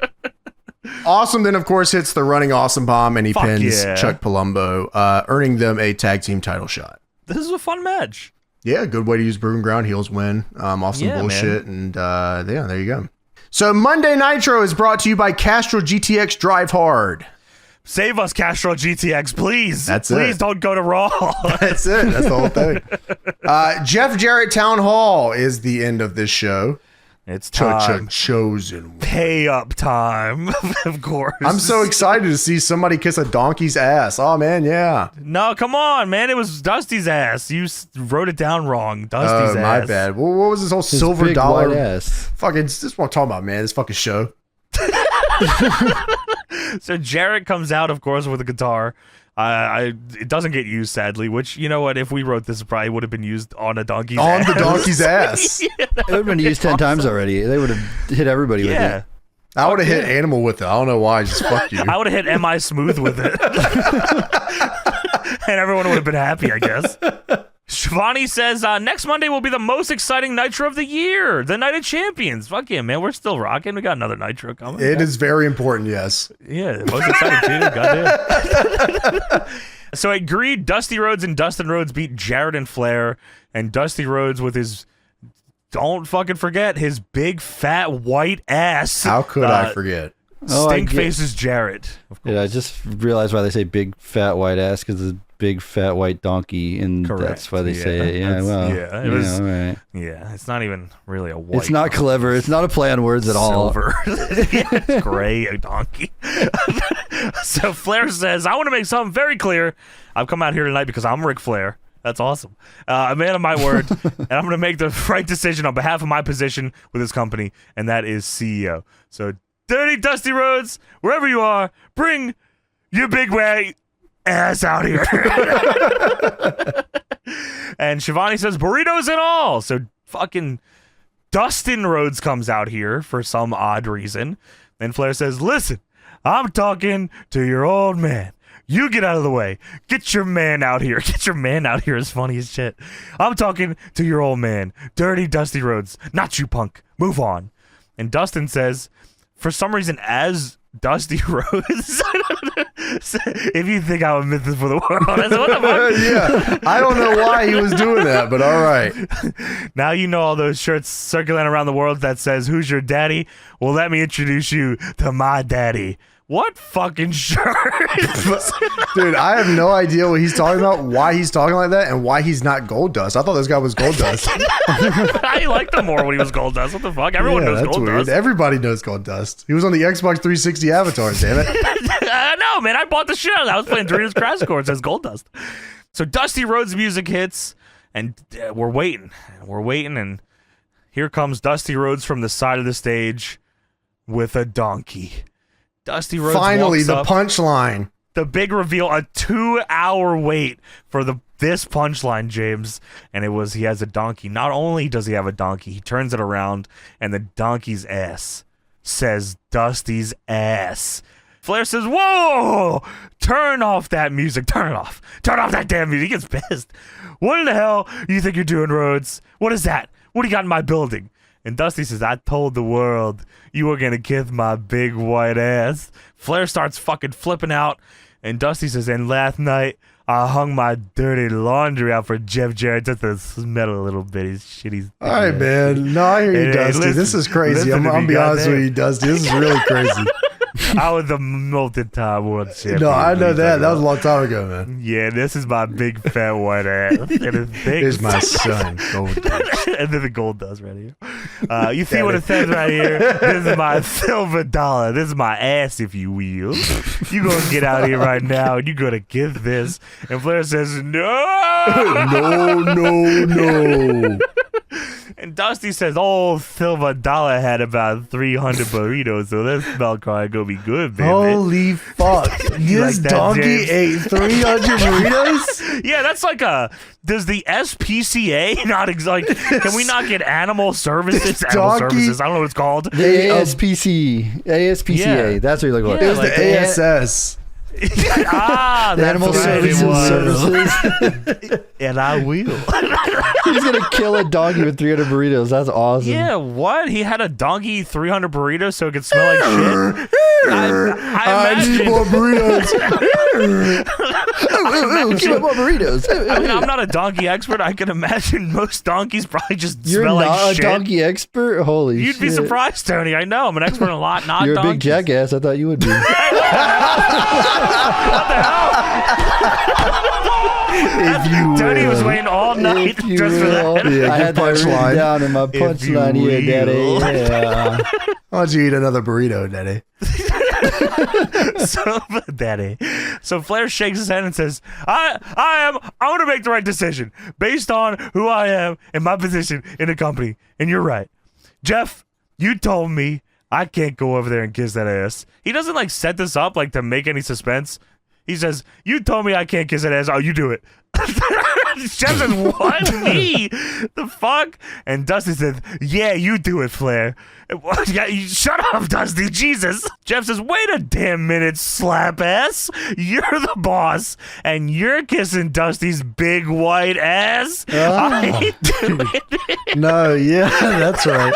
Awesome then, of course, hits the running Awesome bomb, and he pins Chuck Palumbo, earning them a tag team title shot. This is a fun match. Yeah, good way to use proven ground. Heels win. Off some bullshit. Man. And there you go. So Monday Nitro is brought to you by Castrol GTX Drive Hard. Save us, Castrol GTX, please. Please don't go to Raw. That's it. That's the whole thing. Jeff Jarrett Town Hall is the end of this show. It's time. Chosen one. Pay up time, of course. I'm so excited to see somebody kiss a donkey's ass. Oh, man, yeah. No, come on, man. It was Dusty's ass. You wrote it down wrong. Dusty's ass. My bad. Well, what was this whole His silver big dollar? white ass. Fucking, this is what I'm talking about, man. This fucking show. So Jarrett comes out, of course, with a guitar. It doesn't get used, sadly, which, you know what, if we wrote this, it probably would have been used on a donkey's ass. On the donkey's ass. Yeah, It would have been used 10 times already. They would have hit everybody with it. I would have hit Animal with it. I don't know why. Just fuck you. I would have hit M.I. Smooth with it. And everyone would have been happy, I guess. Shivani says, next Monday will be the most exciting Nitro of the year. The Night of Champions. Fuck yeah, man. We're still rocking. We got another Nitro coming. It is very important, yes. Yeah, the most exciting, too. Goddamn. So at Greed, Dusty Rhodes and Dustin Rhodes beat Jarrett and Flair. And Dusty Rhodes with his, don't fucking forget, his big fat white ass. How could I forget? Stink faces Jarrett. Of course. Yeah, I just realized why they say big fat white ass, because it's a big fat white donkey, and Correct. that's why they say it. Yeah, well, yeah, it was, right. Yeah, it's not even really a white. It's not clever. It's not a play on words at all. Silver. Yeah, it's gray, a donkey. So Flair says, I want to make something very clear. I've come out here tonight because I'm Ric Flair. That's awesome. A man of my word, and I'm going to make the right decision on behalf of my position with this company, and that is CEO. So, Dirty Dusty Rhodes, wherever you are, bring your big white ass out here. And Shivani says, burritos and all. So, fucking Dustin Rhodes comes out here for some odd reason. And Flair says, listen, I'm talking to your old man. You get out of the way. Get your man out here. Get your man out here is funny as shit. I'm talking to your old man. Dirty Dusty Rhodes. Not you, punk. Move on. And Dustin says, for some reason, as Dusty Rhodes, if you think I would admit this for the world, I said, what the fuck? Yeah. I don't know why he was doing that, but all right. Now you know all those shirts circulating around the world that says, who's your daddy? Well, let me introduce you to my daddy. What fucking shirt? Dude, I have no idea what he's talking about, why he's talking like that, and why he's not Goldust. I thought this guy was Goldust. I liked him more when he was Goldust. What the fuck? Everyone knows that's Goldust. weird. Everybody knows Goldust. He was on the Xbox 360 avatar, damn it. No, man, I bought the shit out of that. I was playing Doritos Crash Course as Goldust. So Dusty Rhodes music hits, and we're waiting. We're waiting, and here comes Dusty Rhodes from the side of the stage with a donkey. Dusty Rhodes finally walks the up. punchline. The big reveal, a 2-hour wait for this punchline, James. And it was, he has a donkey. Not only does he have a donkey, he turns it around, and the donkey's ass says Dusty's ass. Flair says, whoa, turn off that music. Turn it off. Turn off that damn music. He gets pissed. What in the hell you think you're doing, Rhodes? What is that? What do you got in my building? And Dusty says, I told the world you were going to kiss my big white ass. Flair starts fucking flipping out. And Dusty says, and last night, I hung my dirty laundry out for Jeff Jarrett just to smell a little bit. He's shitty. All right, man. No, I hear you, Hey, Dusty. listen, This is crazy. listen I'm to going to me, be honest goddamn. with you, Dusty. This is really crazy. I was a multi-time world champion. No, I What are know you that. talking That was a about? long time ago, man. Yeah, this is my big fat white ass. And it's big. Here's my son, Goldust. And then the gold does right here. You see what it says right here? This is my silver dollar. This is my ass, if you will. You gonna get out of here right now, and you gonna kiss this. And Flair says, no! No. And Dusty says, oh, silver dollar had about 300 burritos, so that smell probably gonna be good, baby. Holy fuck. You This like that, donkey James? ate 300 burritos? Yeah, that's like does the SPCA not can we not get animal services? Animal donkey- services, I don't know what it's called. The ASPCA. Yeah. That's what you're looking Yeah, for. It was like the ASS. That's Animal what it was. Services. And I will. He's gonna kill a donkey with 300 burritos. That's awesome. Yeah, what? He had a donkey eat 300 burritos so it could smell like shit? I I need imagine. more burritos. Give me more burritos. I mean, I'm not a donkey expert. I can imagine most donkeys probably just You're smell not like a shit. donkey expert? Holy shit. You'd be surprised, Tony. I know. I'm an expert in a lot, not You're donkeys. a big jackass. I thought you would be. What the hell? Tony was waiting all night If you just for will. that. Yeah, I had that written punchline. down in my punchline here, will. Daddy. Yeah. Why don't you eat another burrito, Daddy? So Flair shakes his head and says, I want to make the right decision based on who I am and my position in the company. And you're right. Jeff, you told me I can't go over there and kiss that ass. He doesn't like set this up like to make any suspense. He says, you told me I can't kiss that ass. Oh, you do it. Jeff says, what? Me? The fuck? And Dusty says, yeah, you do it, Flair. Yeah, shut up, Dusty. Jesus. Jeff says, wait a damn minute, slap ass. You're the boss, and you're kissing Dusty's big white ass. I ain't doing it. No, yeah, that's right.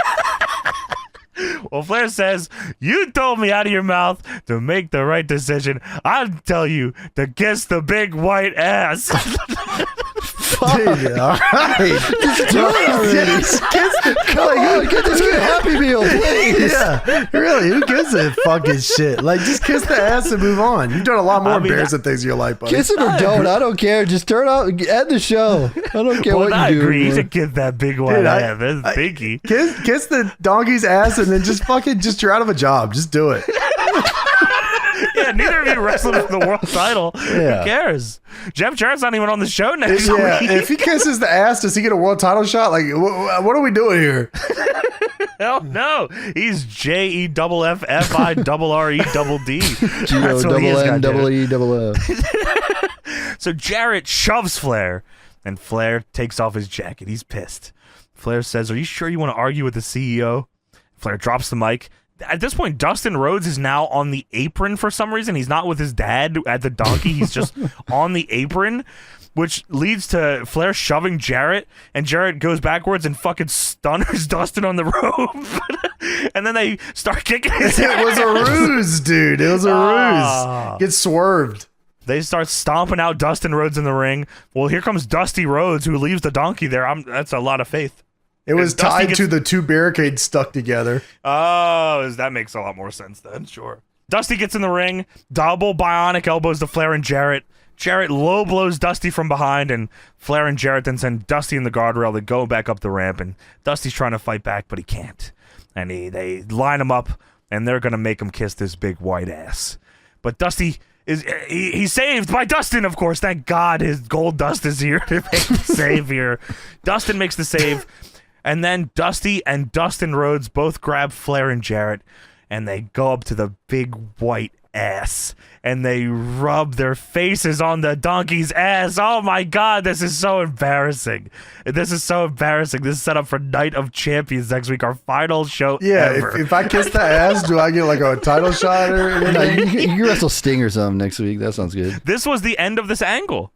Well, Flair says, you told me out of your mouth to make the right decision. I'll tell you to kiss the big white ass. Dude, all right. Just do it already. Come on, get this kid a Happy Meal, please. Yeah, really, who gives a fucking shit? Like, just kiss the ass and move on. You've done a lot more embarrassing things in your life, buddy. Kiss it or don't. I don't care. Just turn out, end the show. I don't care what I you do. agree man. to kiss that big white Dude, ass. That's pinky. Kiss the donkey's ass and then just you're out of a job. Just do it. Yeah, neither of you wrestled for the world title. Yeah. Who cares? Jeff Jarrett's not even on the show next Yeah, week. if he kisses the ass, does he get a world title shot? Like, what are we doing here? Hell no. He's JEFFIRREDD. G-O-double-N-double-E-double-F. So Jarrett shoves Flair, and Flair takes off his jacket. He's pissed. Flair says, are you sure you want to argue with the CEO? Flair drops the mic. At this point, Dustin Rhodes is now on the apron for some reason. He's not with his dad at the donkey. He's just on the apron, which leads to Flair shoving Jarrett, and Jarrett goes backwards and fucking stunners Dustin on the rope. And then they start kicking his ass. It was a ruse, dude. It was a Ah. ruse. Get swerved. They start stomping out Dustin Rhodes in the ring. Well, here comes Dusty Rhodes, who leaves the donkey there. That's a lot of faith. It was Dusty tied gets- to the two barricades stuck together. Oh, that makes a lot more sense then, sure. Dusty gets in the ring, double bionic elbows to Flair and Jarrett. Jarrett low blows Dusty from behind, and Flair and Jarrett then send Dusty in the guardrail to go back up the ramp, and Dusty's trying to fight back, but he can't. And they line him up, and they're going to make him kiss this big white ass. But Dusty... He's saved by Dustin, of course. Thank God his gold dust is here to make the save here. Dustin makes the save, and then Dusty and Dustin Rhodes both grab Flair and Jarrett, and they go up to the big white ass, and they rub their faces on the donkey's ass. Oh my God, this is so embarrassing. This is so embarrassing. This is set up for Night of Champions next week, our final show ever. If I kiss the ass, do I get like a title shot or No, anything? you can wrestle Sting or something next week. That sounds good. This was the end of this angle.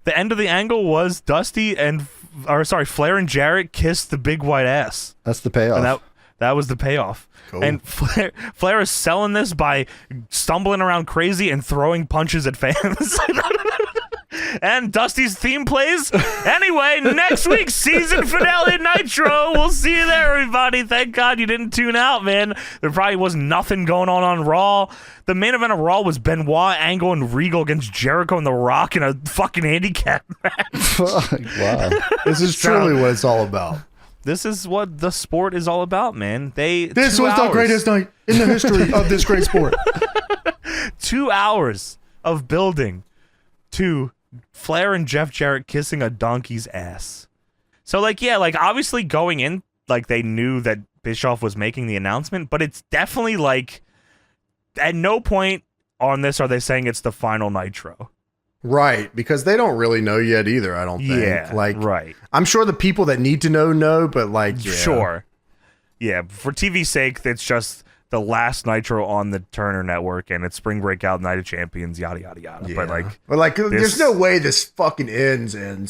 The end of the angle was Dusty Flair and Jarrett kissed the big white ass. That's the payoff. And that was the payoff. Cool. And Flair is selling this by stumbling around crazy and throwing punches at fans. And Dusty's theme plays. Anyway, next week's season finale Nitro. We'll see you there, everybody. Thank God you didn't tune out, man. There probably was nothing going on Raw. The main event of Raw was Benoit, Angle, and Regal against Jericho and The Rock in a fucking handicap match. Fuck, wow. This is truly what it's all about. This is what the sport is all about, man. This was the greatest night in the history of this great sport. 2 hours of building to Flair and Jeff Jarrett kissing a donkey's ass. So, obviously going in, they knew that Bischoff was making the announcement, but it's definitely, at no point on this are they saying it's the final Nitro. Right, because they don't really know yet either, I don't think. Yeah, right. I'm sure the people that need to know, but yeah. Sure. Yeah, for TV's sake, it's just the last Nitro on the Turner Network, and it's Spring Breakout, Night of Champions, yada, yada, yada. Yeah. But, there's no way this fucking ends. I'm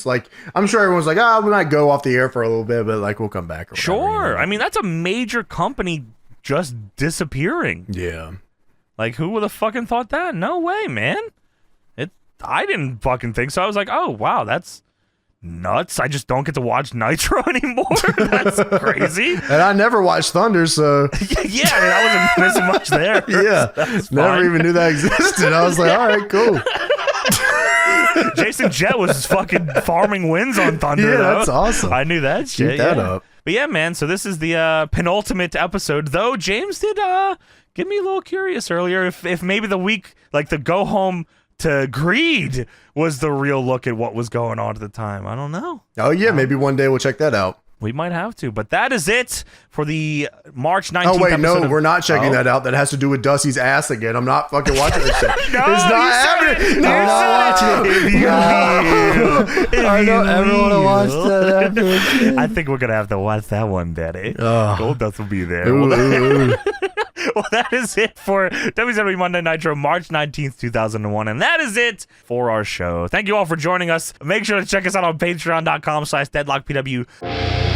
sure everyone's like, we might go off the air for a little bit, but, we'll come back. Or whatever, sure. you know? I mean, that's a major company just disappearing. Yeah. Who would have fucking thought that? No way, man. I didn't fucking think so. I was like, oh, wow, that's nuts. I just don't get to watch Nitro anymore. That's crazy. And I never watched Thunder, so Yeah, I mean, I wasn't missing much there. yeah, That's never fine. even knew that existed. I was like, all right, cool. Jason Jett was fucking farming wins on Thunder. Yeah, though. that's awesome. I knew that shit. Keep that yeah. up. But yeah, man. So this is the penultimate episode. Though James did get me a little curious earlier if maybe the week, like the go home to Greed, was the real look at what was going on at the time. I don't know. Oh yeah, maybe one day we'll check that out. We might have to. But that is it for the March 19th Oh wait, episode no, of- we're not checking Oh. that out. That has to do with Dusty's ass again. I'm not fucking watching that shit. No, It's not happening. I'm not watching it. I know everyone will watch that afterwards. I think we're gonna have to watch that one, Daddy. Oh. Goldust will be there. Ooh, Well, ooh, ooh. well, that is it for WCW Monday Nitro, March 19th, 2001. And that is it for our show. Thank you all for joining us. Make sure to check us out on patreon.com/deadlockpw.